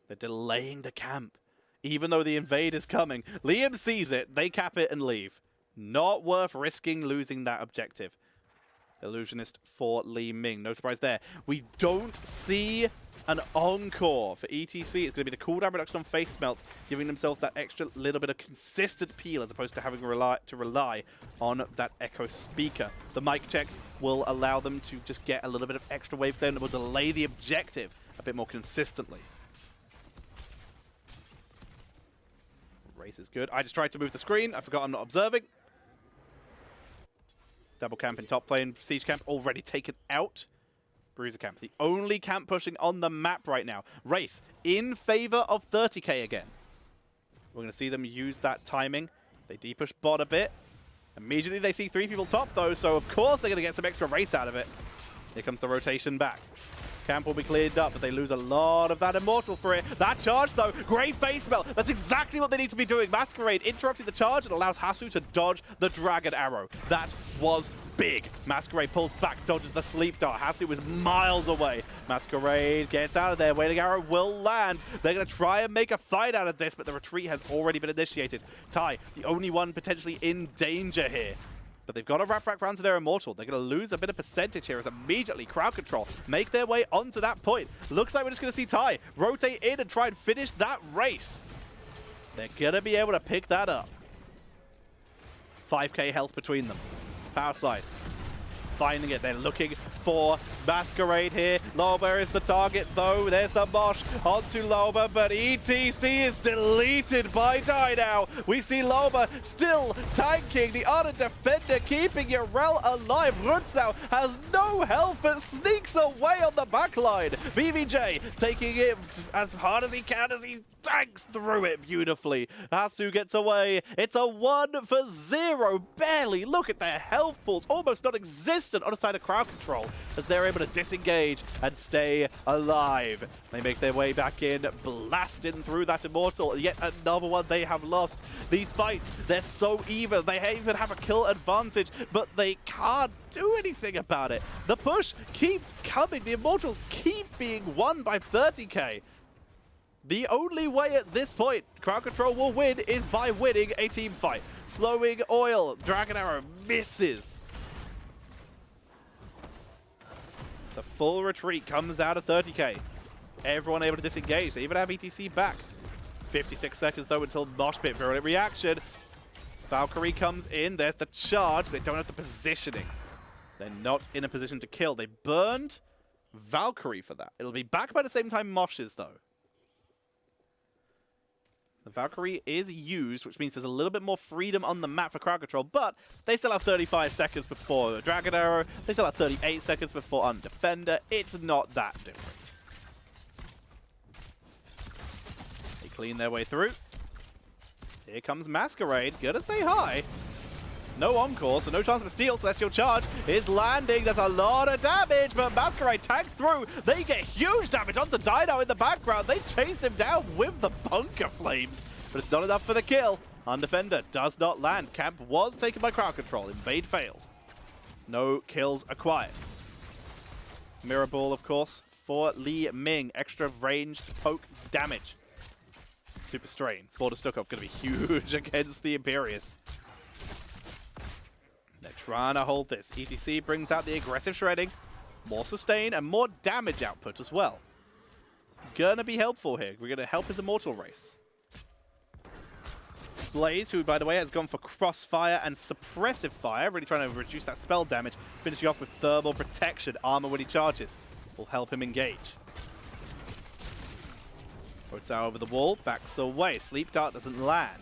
They're delaying the camp, even though the invade is coming. Liam sees it. They cap it and leave. Not worth risking losing that objective. Illusionist for Li Ming. No surprise there. We don't see an encore for ETC. It's going to be the cooldown reduction on face melt, giving themselves that extra little bit of consistent peel as opposed to having to rely on that echo speaker. The mic check will allow them to just get a little bit of extra wave clear and will delay the objective a bit more consistently. Race is good. I just tried to move the screen. I forgot I'm not observing. Double camp in top lane. Siege camp already taken out. Bruiser camp, the only camp pushing on the map right now. Race in favor of 30k again. We're going to see them use that timing. They de-push bot a bit. Immediately they see 3 people top though, so of course they're going to get some extra race out of it. Here comes the rotation back. Camp will be cleared up, but they lose a lot of that Immortal for it. That charge, though, great face melt. That's exactly what they need to be doing. Masquerade interrupting the charge and allows Hasu to dodge the Dragon Arrow. That was big. Masquerade pulls back, dodges the Sleep Dart. Hasu was miles away. Masquerade gets out of there. Wailing Arrow will land. They're going to try and make a fight out of this, but the retreat has already been initiated. Ty, the only one potentially in danger here. But they've got to wrap back around to their Immortal. They're going to lose a bit of percentage here as immediately CrowdControl make their way onto that point. Looks like we're just going to see Ty rotate in and try and finish that race. They're going to be able to pick that up. 5k health between them. Power slide. finding it. They're looking for Masquerade here. Loba is the target, though. There's the Mosh onto Loba, but ETC is deleted by Die Now. We see Loba still tanking. The other defender keeping Yarel alive. Rutzau has no health, but sneaks away on the backline. BBJ taking it as hard as he can as he tanks through it beautifully. Hasu gets away. It's a 1-0. Barely. Look at their health pools. Almost non-existent on the side of CrowdControl as they're able to disengage and stay alive. They make their way back in, blasting through that Immortal. Yet another one they have lost. These fights, they're so even. They even have a kill advantage, but they can't do anything about it. The push keeps coming. The Immortals keep being won by 30k. The only way at this point CrowdControl will win is by winning a team fight. Slowing Oil. Dragon Arrow misses. As the full retreat comes out of 30k. Everyone able to disengage. They even have ETC back. 56 seconds though until Mosh Pit. Virulent reaction. Valkyrie comes in. There's the charge, but they don't have the positioning. They're not in a position to kill. They burned Valkyrie for that. It'll be back by the same time Mosh is though. The Valkyrie is used, which means there's a little bit more freedom on the map for CrowdControl, but they still have 35 seconds before the Dragon Arrow. They still have 38 seconds before Undefender. It's not that different. They clean their way through. Here comes Masquerade. Gonna say hi. No encore, so no chance of a steal. Celestial Charge is landing. That's a lot of damage, but Masquerade tanks through. They get huge damage onto Dino in the background. They chase him down with the Bunker Flames, but it's not enough for the kill. Undefender does not land. Camp was taken by CrowdControl. Invade failed. No kills acquired. Mirror Ball, of course, for Li Ming. Extra ranged poke damage. Super Strain for the Stukov. Going to be huge against the Imperius. They're trying to hold this. ETC brings out the aggressive shredding, more sustain, and more damage output as well. Gonna be helpful here. We're gonna help his Immortal race. Blaze, who, by the way, has gone for Crossfire and Suppressive Fire, really trying to reduce that spell damage, finishing off with Thermal Protection, armor when he charges. Will help him engage. Puts out over the wall, backs away. Sleep Dart doesn't land.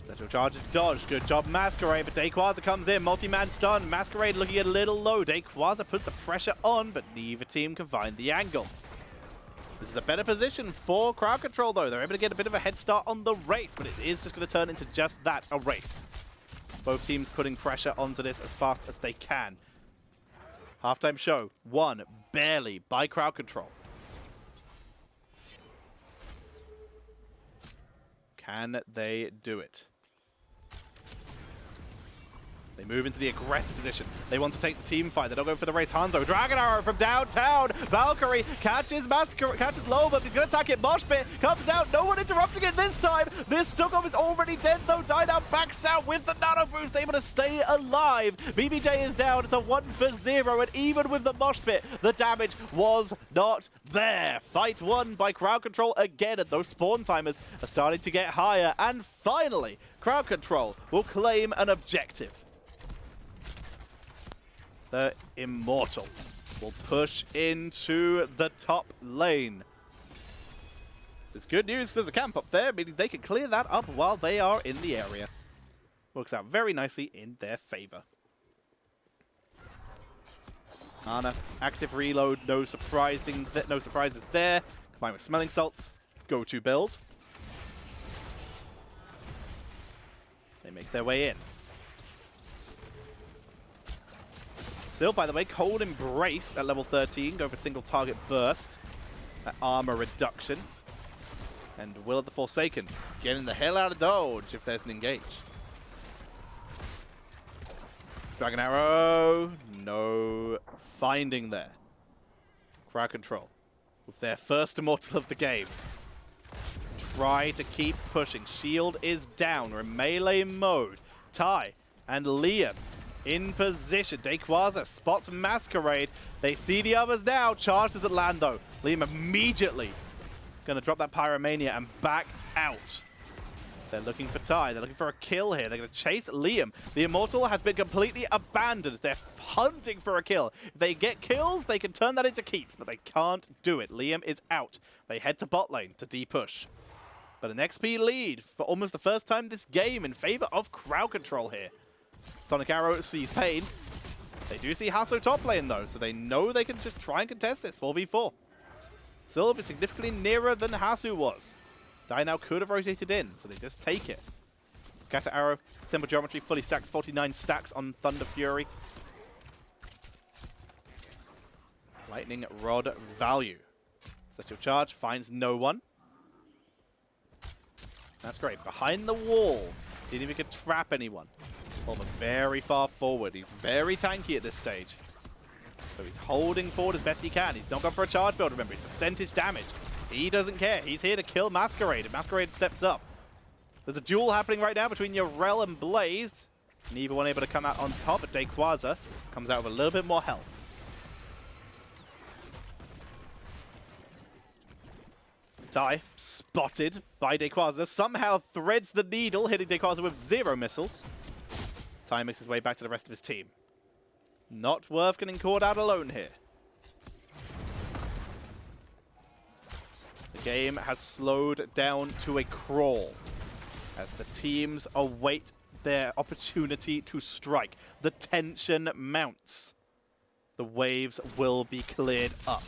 Central charge is dodged. Good job, Masquerade, but Dayquaza comes in. Multi-man stun. Masquerade looking a little low. Dayquaza puts the pressure on, but neither team can find the angle. This is a better position for CrowdControl, though. They're able to get a bit of a head start on the race, but it is just going to turn into just that, a race. Both teams putting pressure onto this as fast as they can. Halftime show, won barely by CrowdControl. Can they do it? They move into the aggressive position. They want to take the team fight. They don't go for the race. Hanzo, Dragon Arrow from downtown. Valkyrie catches Loba, but he's going to attack it. Mosh Pit comes out. No one interrupting it this time. This Stukov is already dead, though. Dyna backs out with the Nano Boost, able to stay alive. BBJ is down. It's a 1-0, and even with the Mosh Pit, the damage was not there. Fight won by CrowdControl again, and those spawn timers are starting to get higher. And finally, CrowdControl will claim an objective. The Immortal will push into the top lane. So it's good news. There's a camp up there, meaning they can clear that up while they are in the area. Works out very nicely in their favor. Ana, active reload, no surprises there. Combined with Smelling Salts, go-to build. They make their way in. Still, by the way, Cold Embrace at level 13. Go for single target burst. That armor reduction. And Will of the Forsaken. Getting the hell out of dodge if there's an engage. Dragon Arrow. No finding there. CrowdControl with their first Immortal of the game. Try to keep pushing. Shield is down. We're in melee mode. Ty and Liam in position. Dayquaza spots Masquerade. They see the others now. Charge doesn't land though. Liam immediately going to drop that Pyromania and back out. They're looking for Ty. They're looking for a kill here. They're going to chase Liam. The Immortal has been completely abandoned. They're hunting for a kill. If they get kills, they can turn that into keeps, but they can't do it. Liam is out. They head to bot lane to de-push. But an XP lead for almost the first time this game in favor of CrowdControl here. Sonic Arrow sees pain. They do see Hasso top lane though, so they know they can just try and contest this 4v4. Sylve is significantly nearer than Hasu was. Dai now could have rotated in, so they just take it. Scatter Arrow, Simple Geometry, fully stacks, 49 stacks on Thunder Fury. Lightning Rod value. Celestial Charge finds no one. That's great. Behind the wall, seeing if he can trap anyone. Bulma very far forward. He's very tanky at this stage. So he's holding forward as best he can. He's not gone for a charge build, remember. It's percentage damage. He doesn't care. He's here to kill Masquerade, and Masquerade steps up. There's a duel happening right now between Yorel and Blaze. Neither one able to come out on top, but Dayquaza comes out with a little bit more health. Tai, spotted by Dayquaza, somehow threads the needle, hitting Dayquaza with 0 missiles. Tai makes his way back to the rest of his team. Not worth getting caught out alone here. The game has slowed down to a crawl as the teams await their opportunity to strike. The tension mounts. The waves will be cleared up.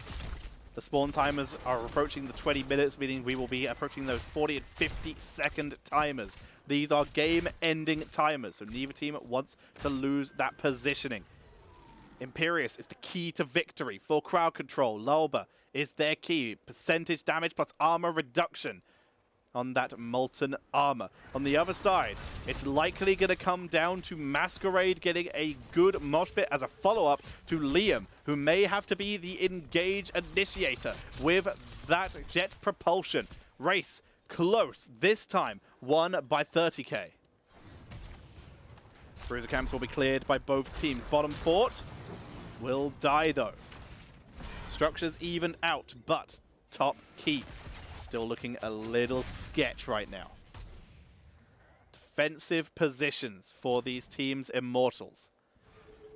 The spawn timers are approaching the 20 minutes, meaning we will be approaching those 40 and 50 second timers. These are game-ending timers, so neither team wants to lose that positioning. Imperius is the key to victory for CrowdControl. Lulba is their key. Percentage damage plus armor reduction on that molten armor. On the other side, it's likely going to come down to Masquerade getting a good mosh pit as a follow-up to Liam, who may have to be the engage initiator with that jet propulsion. Race close, this time won by 30k. Bruiser camps will be cleared by both teams. Bottom fort will die though. Structures even out, but top keep still looking a little sketch right now. Defensive positions for these teams' Immortals.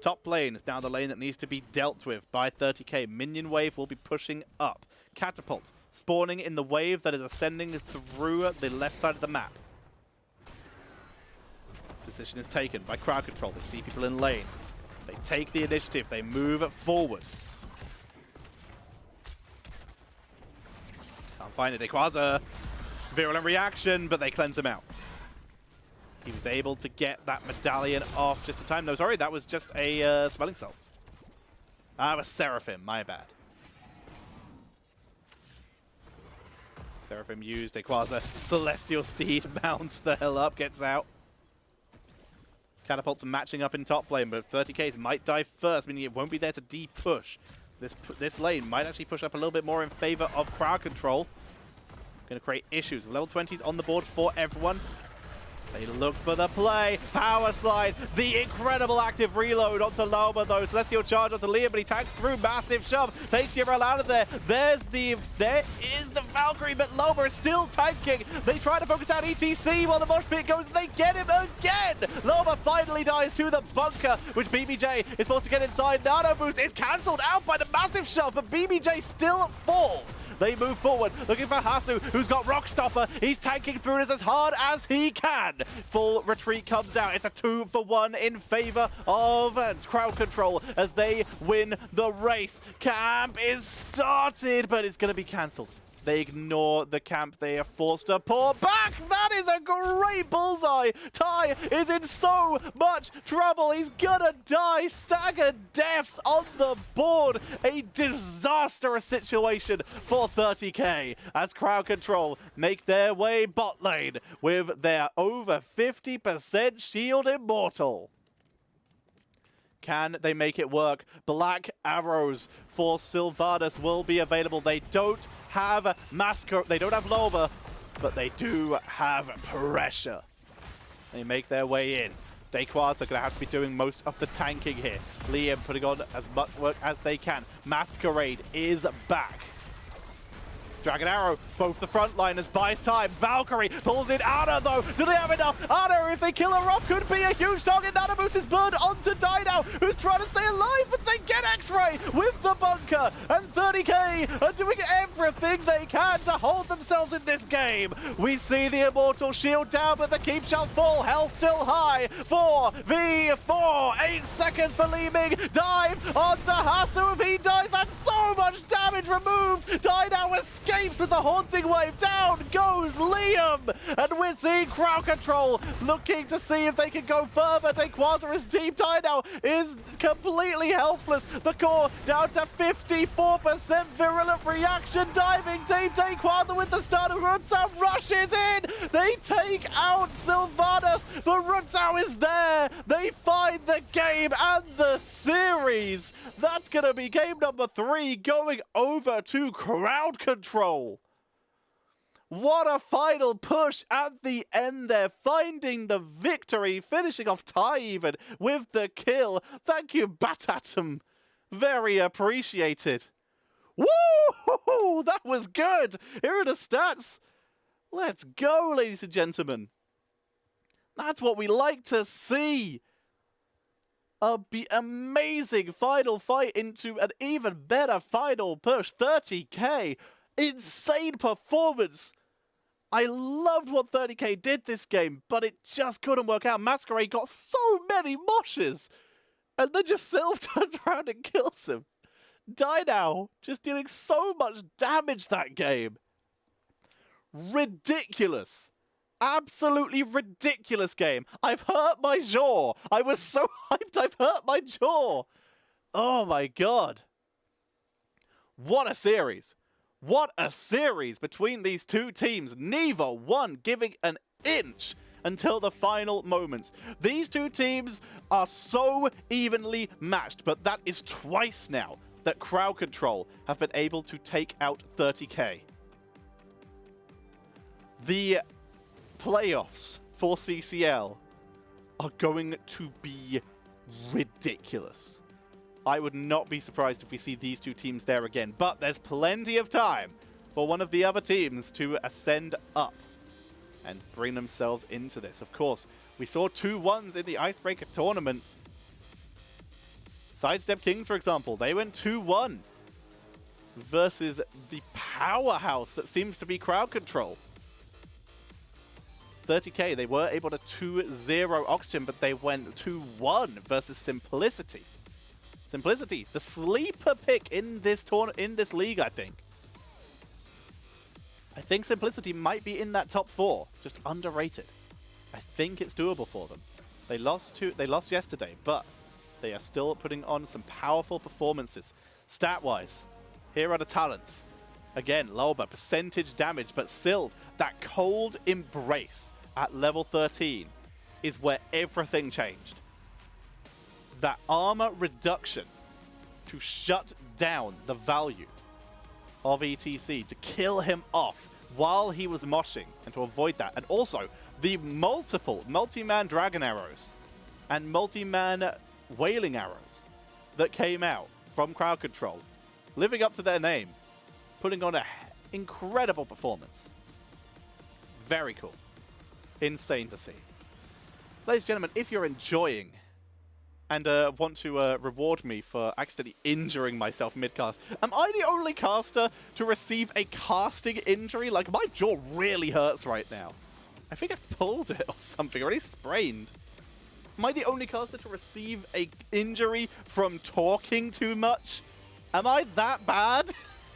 Top lane is now the lane that needs to be dealt with by 30k. Minion wave will be pushing up. Catapult spawning in the wave that is ascending through the left side of the map. Position is taken by CrowdControl. They see people in lane. They take the initiative. They move forward. Can't find it. Dayquaza. Virulent reaction, but they cleanse him out. He was able to get that medallion off just in time. No, sorry, that was just a smelling salts. That was Seraphim, my bad. Seraphim used Dayquaza. Celestial Steed mounts the hell up, gets out. Catapults matching up in top lane, but 30ks might die first, meaning it won't be there to de-push. This lane might actually push up a little bit more in favor of CrowdControl. Going to create issues. Level 20s on the board for everyone. They look for the play. Power slide. The incredible active reload onto Loma though. Celestial charge onto Liam, but he tanks through. Massive shove. Takes Yorel out of there. There is the Valkyrie, but Loma is still tanking. They try to focus down ETC while the mosh pit goes, and they get him again. Loma finally dies to the bunker, which BBJ is supposed to get inside. Nano boost is cancelled out by the massive shove, but BBJ still falls. They move forward, looking for Hasu, who's got Rock Stopper. He's tanking through this as hard as he can. Full retreat comes out. It's a 2-for-1 in favor of CrowdControl as they win the race. Camp is started, but it's going to be cancelled. They ignore the camp. They are forced to pull back. That is a great bullseye. Tai is in so much trouble. He's gonna die. Staggered deaths on the board. A disastrous situation for 30k as CrowdControl make their way bot lane with their over 50% shield Immortal. Can they make it work? Black arrows for Sylvanas will be available. They don't have they don't have Loma, but they do have pressure. They make their way in. Dayquaza are going to have to be doing most of the tanking here. Liam putting on as much work as they can. Masquerade is back. Dragon Arrow, both the frontliners, buys time. Valkyrie pulls in Ana, though. Do they have enough? Ana, if they kill her off, could be a huge target. Nano Boost is burned onto Dino, who's trying to stay alive, but they get X-Ray with the bunker. And 30k are doing everything they can to hold themselves in this game. We see the Immortal shield down, but the keep shall fall. Health still high. 4v4. 8 seconds for Li Ming. Dive onto Hasu. If he dies, that's so much damage removed. Dino escapes with the Haunting Wave. Down goes Liam. And we're seeing CrowdControl looking to see if they can go further. Dayquaza is deep. Dino is completely helpless. The core down to 54% virulent reaction. Diving deep. Dayquaza with the start of Rutsao rushes in. They take out Sylvanas, but Rutsao is there. They find the game and the series. That's going to be game number 3 going over to CrowdControl. What a final push at the end there, finding the victory, finishing off Ty even with the kill. Thank you, Batatom. Very appreciated. Woo! That was good. Here are the stats. Let's go, ladies and gentlemen. That's what we like to see. A amazing final fight into an even better final push. 30k. Insane performance. I loved what 30k did this game, but it just couldn't work out. Masquerade got so many moshes. And then just Sylv turns around and kills him. Dino just dealing so much damage that game. Ridiculous. Absolutely ridiculous game. I've hurt my jaw. I was so hyped I've hurt my jaw. Oh my god. What a series. What a series between these two teams. Neither one giving an inch until the final moments. These two teams are so evenly matched, but that is twice now that CrowdControl have been able to take out 30k. The playoffs for CCL are going to be ridiculous. I would not be surprised if we see these two teams there again, but there's plenty of time for one of the other teams to ascend up and bring themselves into this. Of course, we saw 2-1s in the Icebreaker tournament. Sidestep Kings, for example, they went 2-1 versus the powerhouse that seems to be CrowdControl. 30k, they were able to 2-0 Oxygen, but they went 2-1 versus Simplicity. Simplicity, the sleeper pick in this league, I think. I think Simplicity might be in that top 4, just underrated. I think it's doable for them. They lost yesterday, but they are still putting on some powerful performances. Stat-wise, here are the talents. Again, Lolba, percentage damage, but Sylv, that cold embrace at level 13 is where everything changed. That armor reduction to shut down the value of ETC, to kill him off while he was moshing, and to avoid that. And also, the multiple multi-man dragon arrows and multi-man wailing arrows that came out from CrowdControl, living up to their name, putting on an incredible performance. Very cool. Insane to see. Ladies and gentlemen, if you're enjoying and want to reward me for accidentally injuring myself mid-cast, am I the only caster to receive a casting injury? Like, my jaw really hurts right now. I think I've pulled it or something, already sprained. Am I the only caster to receive a injury from talking too much? Am I that bad?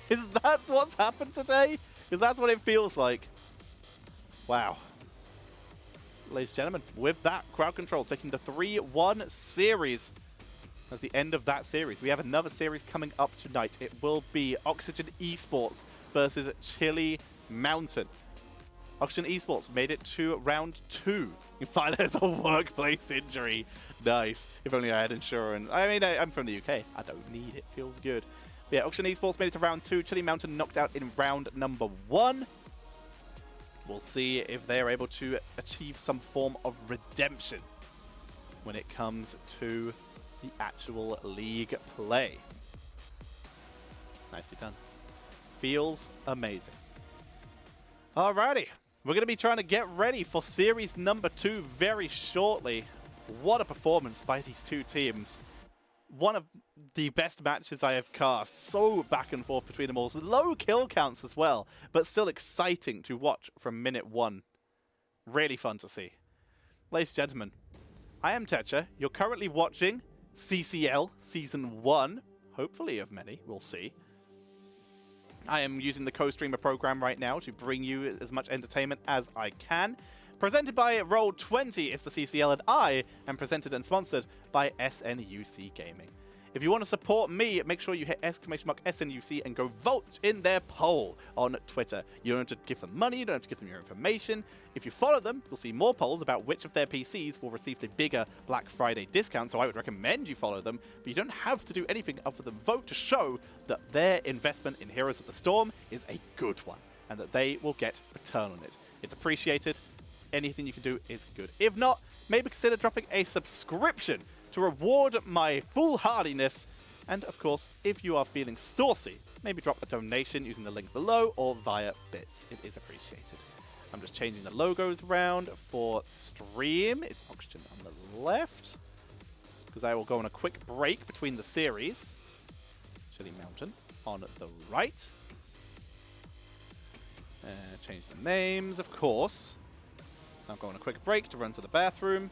Is that what's happened today? Because that's what it feels like. Wow. Ladies and gentlemen, with that, CrowdControl taking the 3-1 series. That's the end of that series. We have another series coming up tonight. It will be Oxygen Esports versus Chili Mountain. Oxygen Esports made it to round 2. You find there's a workplace injury. Nice. If only I had insurance. I mean, I'm from the UK. I don't need it. Feels good. But yeah, Oxygen Esports made it to round 2. Chili Mountain knocked out in round number 1. We'll see if they're able to achieve some form of redemption when it comes to the actual league play. Nicely done. Feels amazing. Alrighty, we're going to be trying to get ready for series number 2 very shortly. What a performance by these two teams. One of the best matches I have cast. So back and forth between them all. Low kill counts as well, but still exciting to watch from minute 1. Really fun to see. Ladies and gentlemen, I am Tetcher. You're currently watching CCL Season 1. Hopefully of many, we'll see. I am using the co-streamer program right now to bring you as much entertainment as I can. Presented by Roll20 is the CCL, and I am presented and sponsored by SNUC Gaming. If you want to support me, make sure you hit !SNUC and go vote in their poll on Twitter. You don't have to give them money, you don't have to give them your information. If you follow them, you'll see more polls about which of their PCs will receive the bigger Black Friday discount, so I would recommend you follow them, but you don't have to do anything other than vote to show that their investment in Heroes of the Storm is a good one, and that they will get a return on it. It's appreciated. Anything you can do is good. If not, maybe consider dropping a subscription to reward my foolhardiness. And of course, if you are feeling saucy, maybe drop a donation using the link below or via bits. It is appreciated. I'm just changing the logos around for stream. It's Oxygen on the left, because I will go on a quick break between the series. Chilly Mountain on the right. Change the names, of course. I'll go on a quick break to run to the bathroom.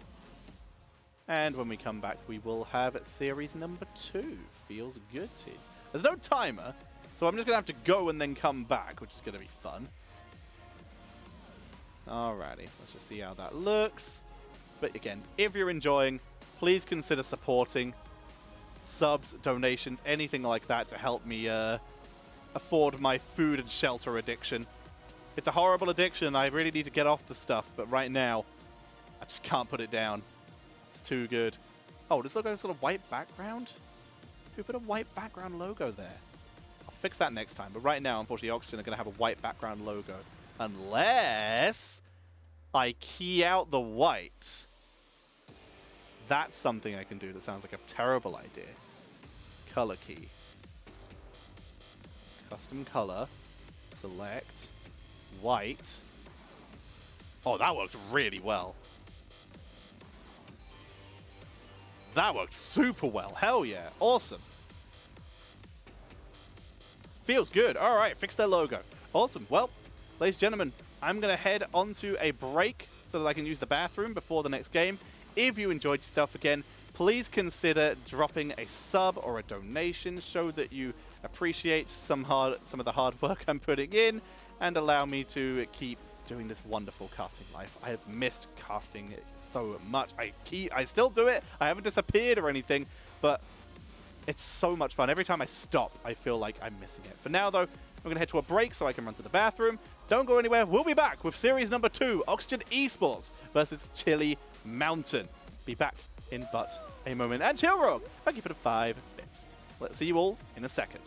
And when we come back, we will have series number 2. Feels good, team. There's no timer, so I'm just going to have to go and then come back, which is going to be fun. Alrighty, let's just see how that looks. But again, if you're enjoying, please consider supporting. Subs, donations, anything like that to help me afford my food and shelter addiction. It's a horrible addiction. I really need to get off the stuff, but right now, I just can't put it down. It's too good. Oh, this logo has sort of white background? Who put a white background logo there? I'll fix that next time, but right now, unfortunately, Oxygen are going to have a white background logo. Unless I key out the white. That's something I can do that sounds like a terrible idea. Color key. Custom color. Select. White. Oh, that worked really well. That worked super well. Hell yeah. Awesome. Feels good. All right, fix their logo. Awesome. Well, ladies and gentlemen, I'm going to head onto a break so that I can use the bathroom before the next game. If you enjoyed yourself again, please consider dropping a sub or a donation. Show that you appreciate some of the hard work I'm putting in, and allow me to keep doing this wonderful casting life. I have missed casting so much. I still do it. I haven't disappeared or anything, but it's so much fun. Every time I stop, I feel like I'm missing it. For now, though, I'm going to head to a break so I can run to the bathroom. Don't go anywhere. We'll be back with series number 2, Oxygen Esports versus Chilly Mountain. Be back in but a moment. And Chillrogue, thank you for the 5 bits. Let's see you all in a second.